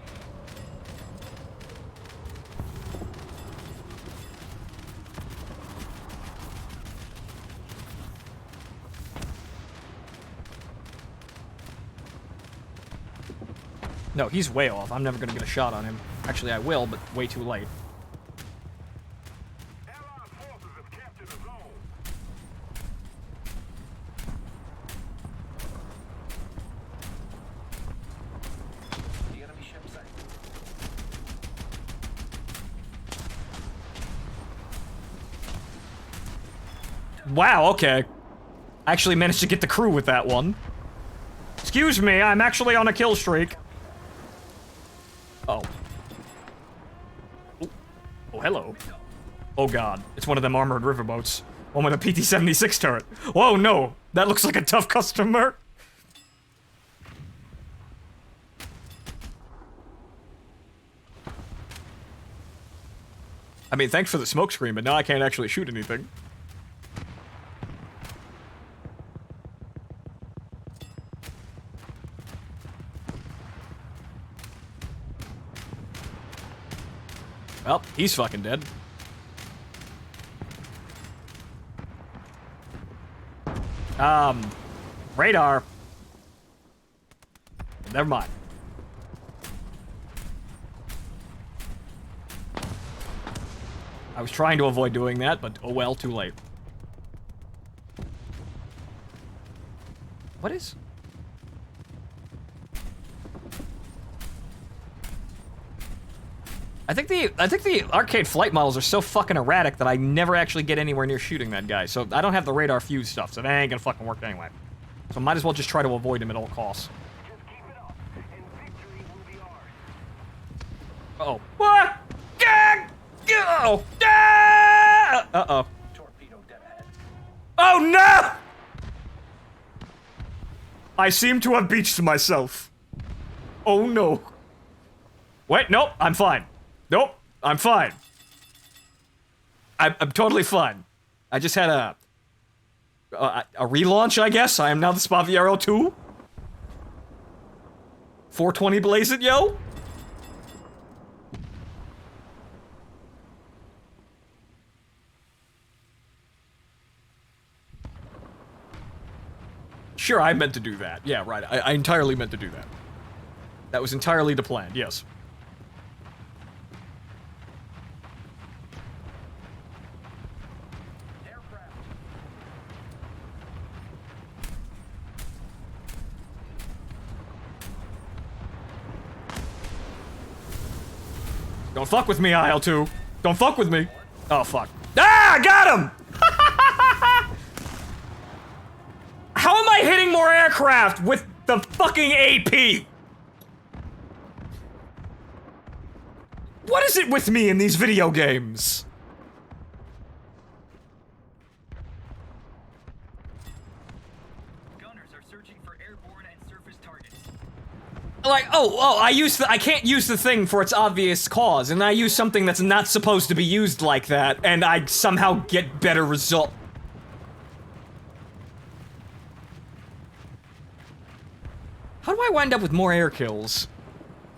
No, he's way off. I'm never gonna get a shot on him. Actually, I will, but way too late. Allied forces have captured a zone. The enemy ship sight. Wow, okay. I actually managed to get the crew with that one. Excuse me, I'm actually on a kill streak. Oh. Ooh. Oh, hello. Oh god, it's one of them armored riverboats. One with a PT-76 turret. Whoa, no! That looks like a tough customer. I mean, thanks for the smoke screen, but now I can't actually shoot anything. Well, he's fucking dead. Radar. Never mind. I was trying to avoid doing that, but oh well, too late. What is... I think the arcade flight models are so fucking erratic that I never actually get anywhere near shooting that guy. So I don't have the radar fuse stuff, so that ain't gonna fucking work anyway. So might as well just try to avoid him at all costs. Just keep it up, and victory will be ours. Uh-oh. What? Oh! Uh-oh. Torpedo dead ahead. Oh no! I seem to have beached myself. Oh no. Wait, nope, I'm fine. Nope, I'm fine. I'm totally fine. I just had a relaunch, I guess. I am now the Spaviero 2. 420 blaze it, yo. Sure, I meant to do that. Yeah, right. I entirely meant to do that. That was entirely the plan, yes. Aircraft. Don't fuck with me, IL-2. Don't fuck with me. Oh, fuck. Ah, I got him! How am I hitting more aircraft with the fucking AP? What is it with me in these video games? Gunners are searching for airborne and surface targets. Like, I can't use the thing for its obvious cause, and I use something that's not supposed to be used like that, and I somehow get better result. How do I wind up with more air kills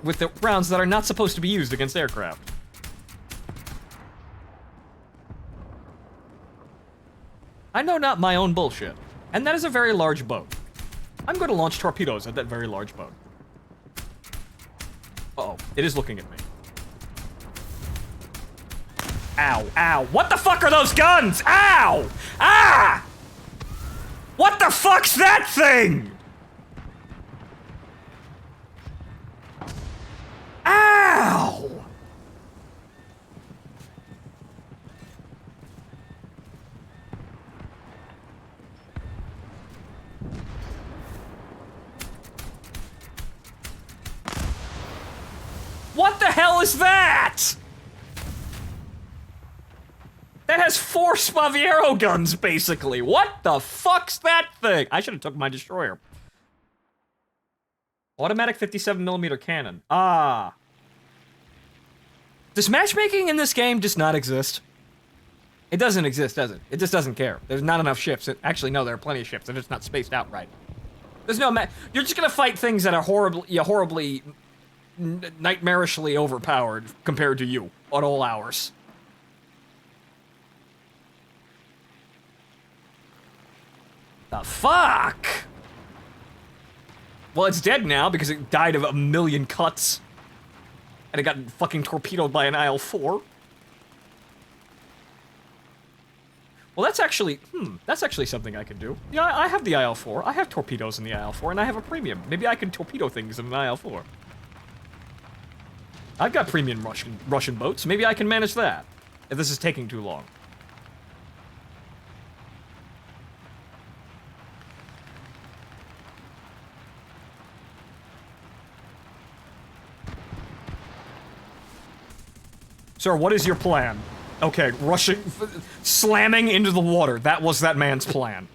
with the rounds that are not supposed to be used against aircraft? I know not my own bullshit. And that is a very large boat. I'm going to launch torpedoes at that very large boat. Uh-oh, it is looking at me. Ow, ow. What the fuck are those guns? Ow! Ah! What the fuck's that thing? Ow! What the hell is that? That has 4 Spaviero guns, basically. What the fuck's that thing? I should have took my destroyer. Automatic 57mm cannon. Ah. Does matchmaking in this game just not exist? It doesn't exist, does it? It just doesn't care. There's not enough ships. Actually, no, there are plenty of ships. They're just not spaced out right. There's no You're just gonna fight things that are horribly, nightmarishly overpowered compared to you at all hours. The fuck? Well, it's dead now because it died of a million cuts. And it got fucking torpedoed by an IL-4. Well, that's actually, that's actually something I can do. Yeah, I have the IL-4. I have torpedoes in the IL-4, and I have a premium. Maybe I can torpedo things in an IL-4. I've got premium Russian boats. Maybe I can manage that. If this is taking too long. Sir, what is your plan? Okay, slamming into the water. That was that man's plan.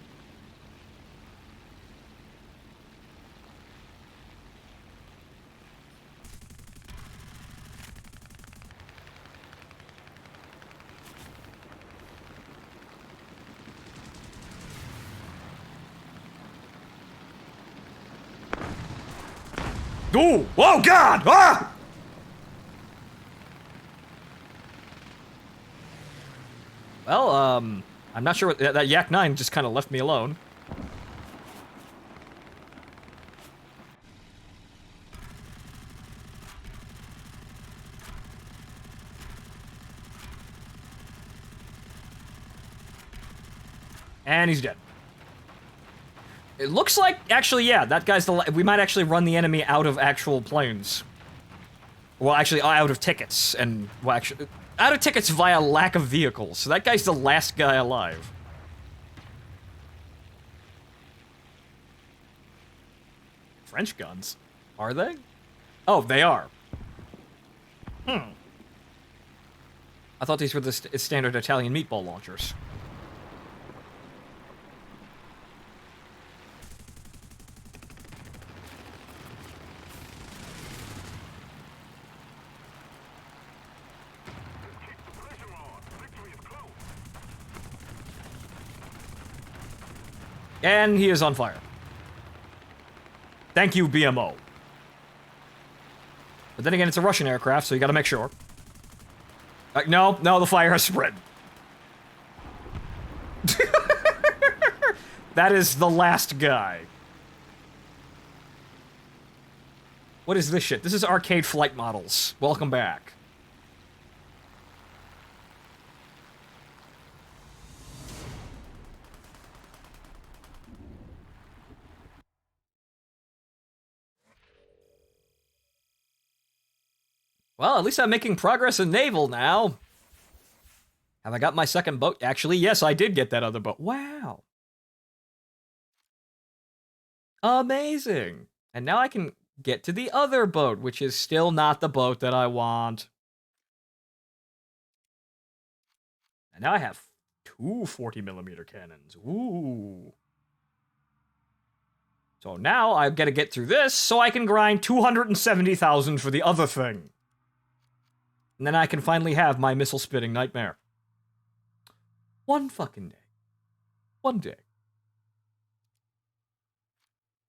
Ooh! Oh God! Ah! Well, I'm not sure what that Yak 9 just kind of left me alone. And he's dead. It looks like, actually, yeah, that guy's we might actually run the enemy out of actual planes. Well, actually, out of tickets, and, well, actually, out of tickets via lack of vehicles. So that guy's the last guy alive. French guns? Are they? Oh, they are. I thought these were the standard Italian meatball launchers. And he is on fire. Thank you, BMO. But then again, it's a Russian aircraft, so you gotta make sure. No, the fire has spread. That is the last guy. What is this shit? This is arcade flight models. Welcome back. Well, at least I'm making progress in naval now. Have I got my second boat? Actually, yes, I did get that other boat. Wow. Amazing. And now I can get to the other boat, which is still not the boat that I want. And now I have two 40mm cannons. Ooh. So now I've got to get through this so I can grind 270,000 for the other thing. And then I can finally have my missile-spitting nightmare. One fucking day. One day.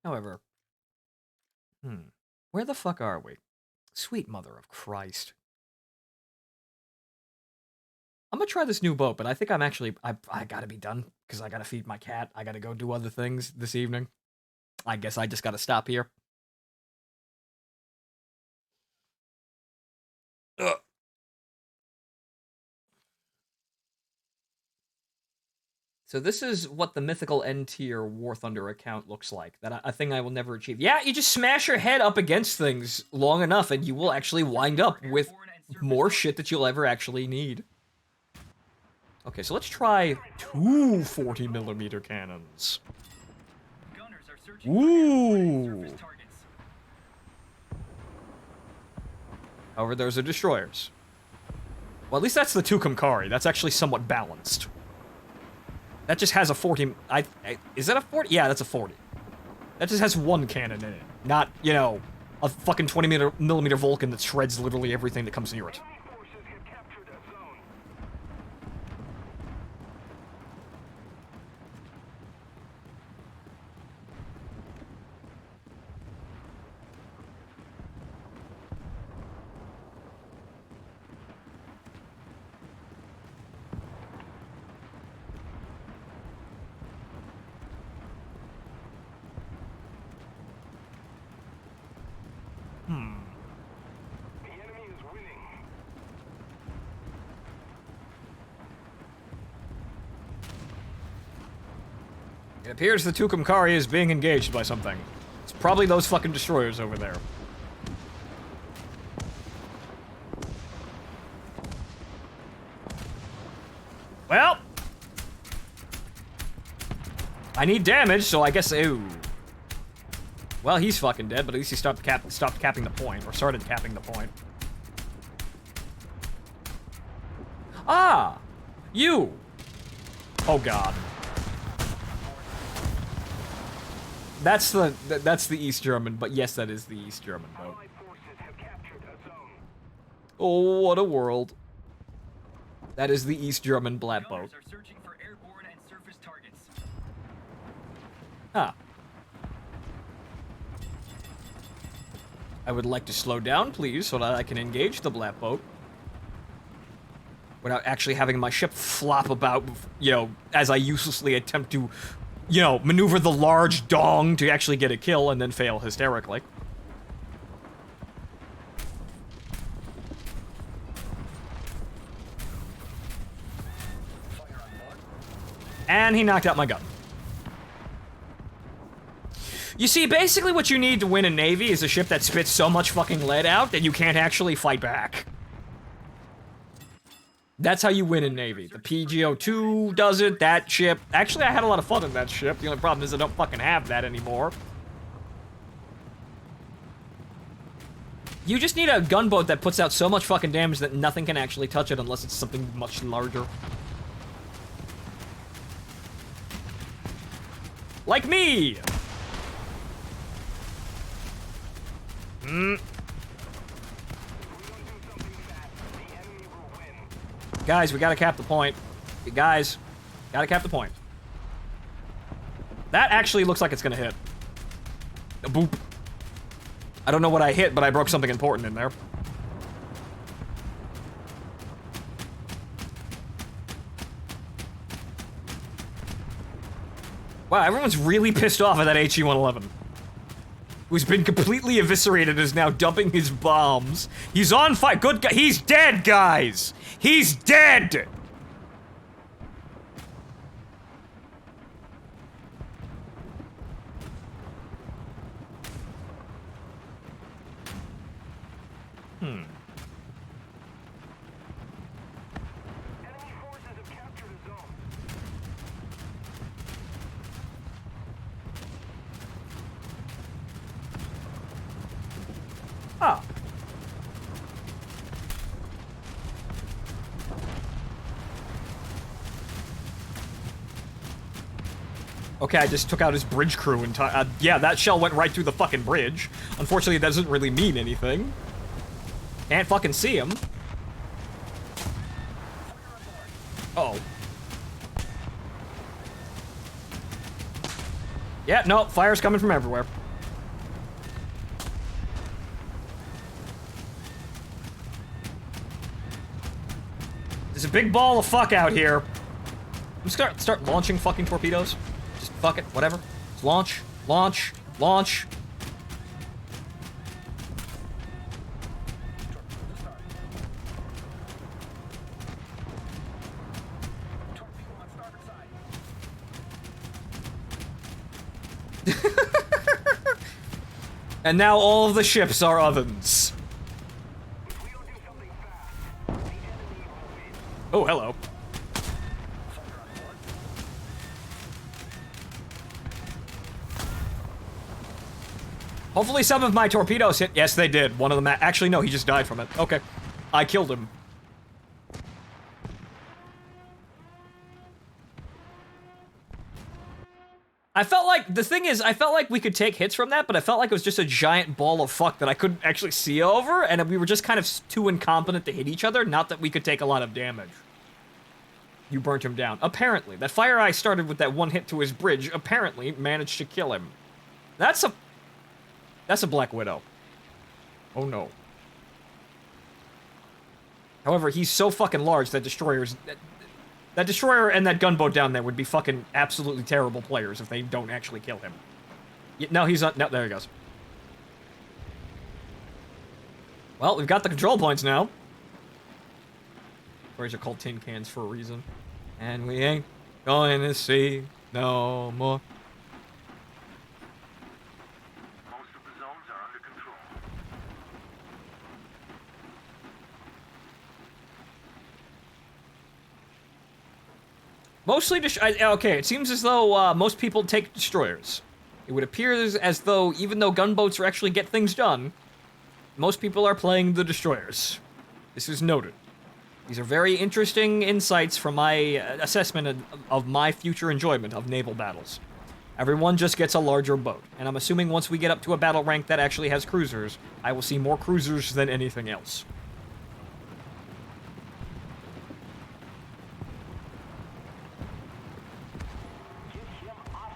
However, where the fuck are we? Sweet mother of Christ. I'm gonna try this new boat, but I think I'm actually, I gotta be done, because I gotta feed my cat, I gotta go do other things this evening. I guess I just gotta stop here. Ugh. So this is what the mythical N-tier War Thunder account looks like. That a thing I will never achieve. Yeah, you just smash your head up against things long enough and you will actually wind up with more shit that you'll ever actually need. Okay, so let's try two 40mm cannons. Ooh. However, those are destroyers. Well, at least that's the Tucumcari. That's actually somewhat balanced. That just has a 40... is that a 40? Yeah, that's a 40. That just has one cannon in it. Not, you know, a fucking 20mm Vulcan that shreds literally everything that comes near it. It appears the Tucumcari is being engaged by something. It's probably those fucking destroyers over there. Well, I need damage, so I guess. Ooh. Well, he's fucking dead, but at least he stopped capping the point, or started capping the point. Ah, you. Oh God. That's the East German, but yes, that is the East German boat. Allied forces have captured a zone. Oh, what a world. That is the East German Blatt boat. Gunners are searching for airborne and surface targets. Huh. I would like to slow down, please, so that I can engage the Blatt boat. Without actually having my ship flop about, you know, as I uselessly attempt to, you know, maneuver the large dong to actually get a kill and then fail hysterically. And he knocked out my gun. You see, basically what you need to win a Navy is a ship that spits so much fucking lead out that you can't actually fight back. That's how you win in Navy. The PGO-2 doesn't, that ship. Actually, I had a lot of fun in that ship. The only problem is I don't fucking have that anymore. You just need a gunboat that puts out so much fucking damage that nothing can actually touch it unless it's something much larger. Like me! Guys, we gotta cap the point. Guys, gotta cap the point. That actually looks like it's gonna hit. A boop. I don't know what I hit, but I broke something important in there. Wow, everyone's really pissed off at that HE-111. Who's been completely eviscerated, is now dumping his bombs. He's on fire. Good guy. He's dead, guys. He's dead. Enemy forces have captured a zone. Ah. Okay, I just took out his bridge crew and yeah, that shell went right through the fucking bridge. Unfortunately, that doesn't really mean anything. Can't fucking see him. Uh-oh. Yeah, no, fire's coming from everywhere. There's a big ball of fuck out here. I'm just start launching fucking torpedoes. Just fuck it, whatever. Just launch, launch, launch. And now all of the ships are ovens. If we don't do something fast, the enemy will win. Oh, hello. Hopefully some of my torpedoes hit. Yes, they did. One of them actually, no, he just died from it. Okay. I killed him. I felt like, the thing is, I felt like we could take hits from that, but I felt like it was just a giant ball of fuck that I couldn't actually see over, and we were just kind of too incompetent to hit each other, not that we could take a lot of damage. You burnt him down. Apparently. That fire I started with that one hit to his bridge apparently managed to kill him. That's a Black Widow. Oh no. However, he's so fucking large that destroyers... That destroyer and that gunboat down there would be fucking absolutely terrible players if they don't actually kill him. No, he's not. No, there he goes. Well, we've got the control points now. Destroyers are called tin cans for a reason. And we ain't going to see no more Mostly, okay, it seems as though most people take destroyers. It would appear as though, even though gunboats are actually get things done, most people are playing the destroyers. This is noted. These are very interesting insights from my assessment of my future enjoyment of naval battles. Everyone just gets a larger boat, and I'm assuming once we get up to a battle rank that actually has cruisers, I will see more cruisers than anything else. Get him off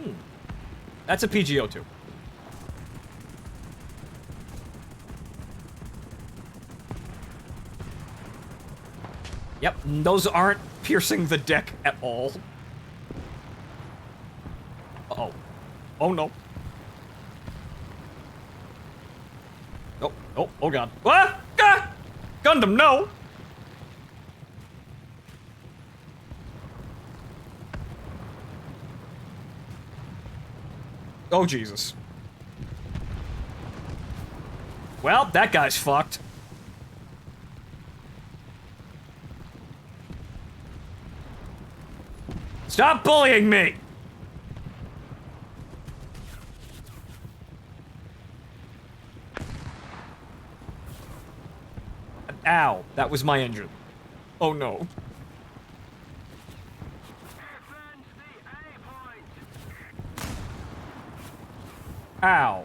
me. That's a PGO2. Yep, those aren't piercing the deck at all. Uh-oh. Oh, no. Oh, oh, oh, God. Ah! Ah! Gundam, no! Oh, Jesus. Well, that guy's fucked. Stop bullying me! Ow, that was my engine. Oh no. Defend the A point. Ow.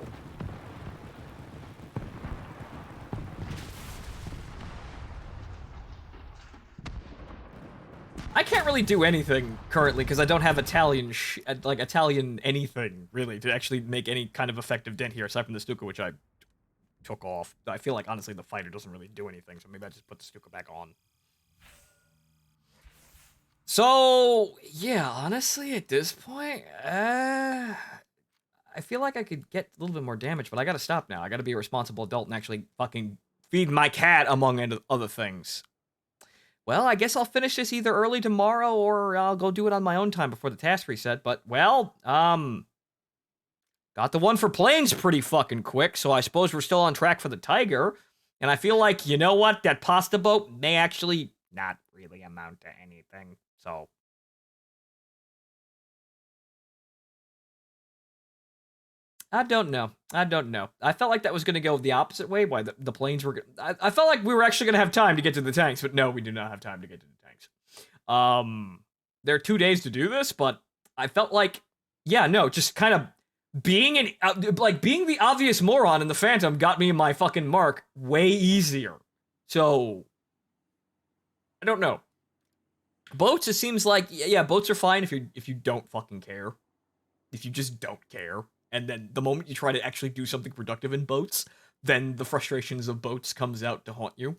I can't really do anything currently because I don't have Italian Italian anything really to actually make any kind of effective dent here aside from the Stuka, which I took off. I feel like honestly the fighter doesn't really do anything, so maybe I just put the Stuka back on. So yeah, honestly at this point, I feel like I could get a little bit more damage, but I gotta stop now. I gotta be a responsible adult and actually fucking feed my cat, among other things. Well, I guess I'll finish this either early tomorrow or I'll go do it on my own time before the task reset. But, well, got the one for planes pretty fucking quick, so I suppose we're still on track for the Tiger. And I feel like, you know what? That pasta boat may actually not really amount to anything. So, I don't know. I don't know. I felt like that was going to go the opposite way. Why the planes were... I felt like we were actually going to have time to get to the tanks, but no, we do not have time to get to the tanks. There are 2 days to do this, but I felt like, yeah, no, just kind of being being the obvious moron in the Phantom got me my fucking mark way easier. So, I don't know. Boats, it seems like, yeah, boats are fine if you don't fucking care. If you just don't care. And then the moment you try to actually do something productive in boats, then the frustrations of boats comes out to haunt you.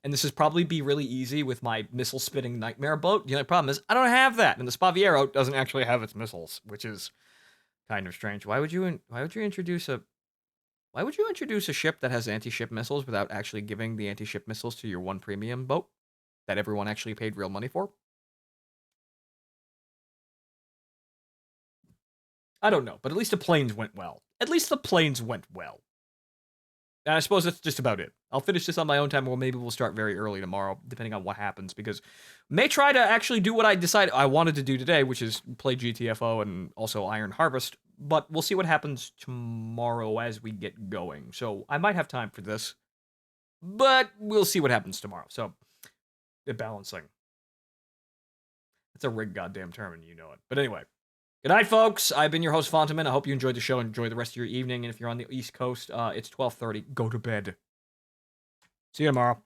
And this is probably be really easy with my missile-spitting nightmare boat. The only problem is, I don't have that, and the Spaviero doesn't actually have its missiles, which is kind of strange. Why would you introduce a ship that has anti-ship missiles without actually giving the anti-ship missiles to your one premium boat that everyone actually paid real money for? I don't know, but at least the planes went well. At least the planes went well. And I suppose that's just about it. I'll finish this on my own time, or maybe we'll start very early tomorrow, depending on what happens, because may try to actually do what I decided I wanted to do today, which is play GTFO and also Iron Harvest, but we'll see what happens tomorrow as we get going. So I might have time for this, but we'll see what happens tomorrow. So, the balancing. It's a rigged goddamn term, and you know it. But anyway. Good night, folks. I've been your host, Phontomen. I hope you enjoyed the show and enjoy the rest of your evening. And if you're on the East Coast, it's 12:30. Go to bed. See you tomorrow.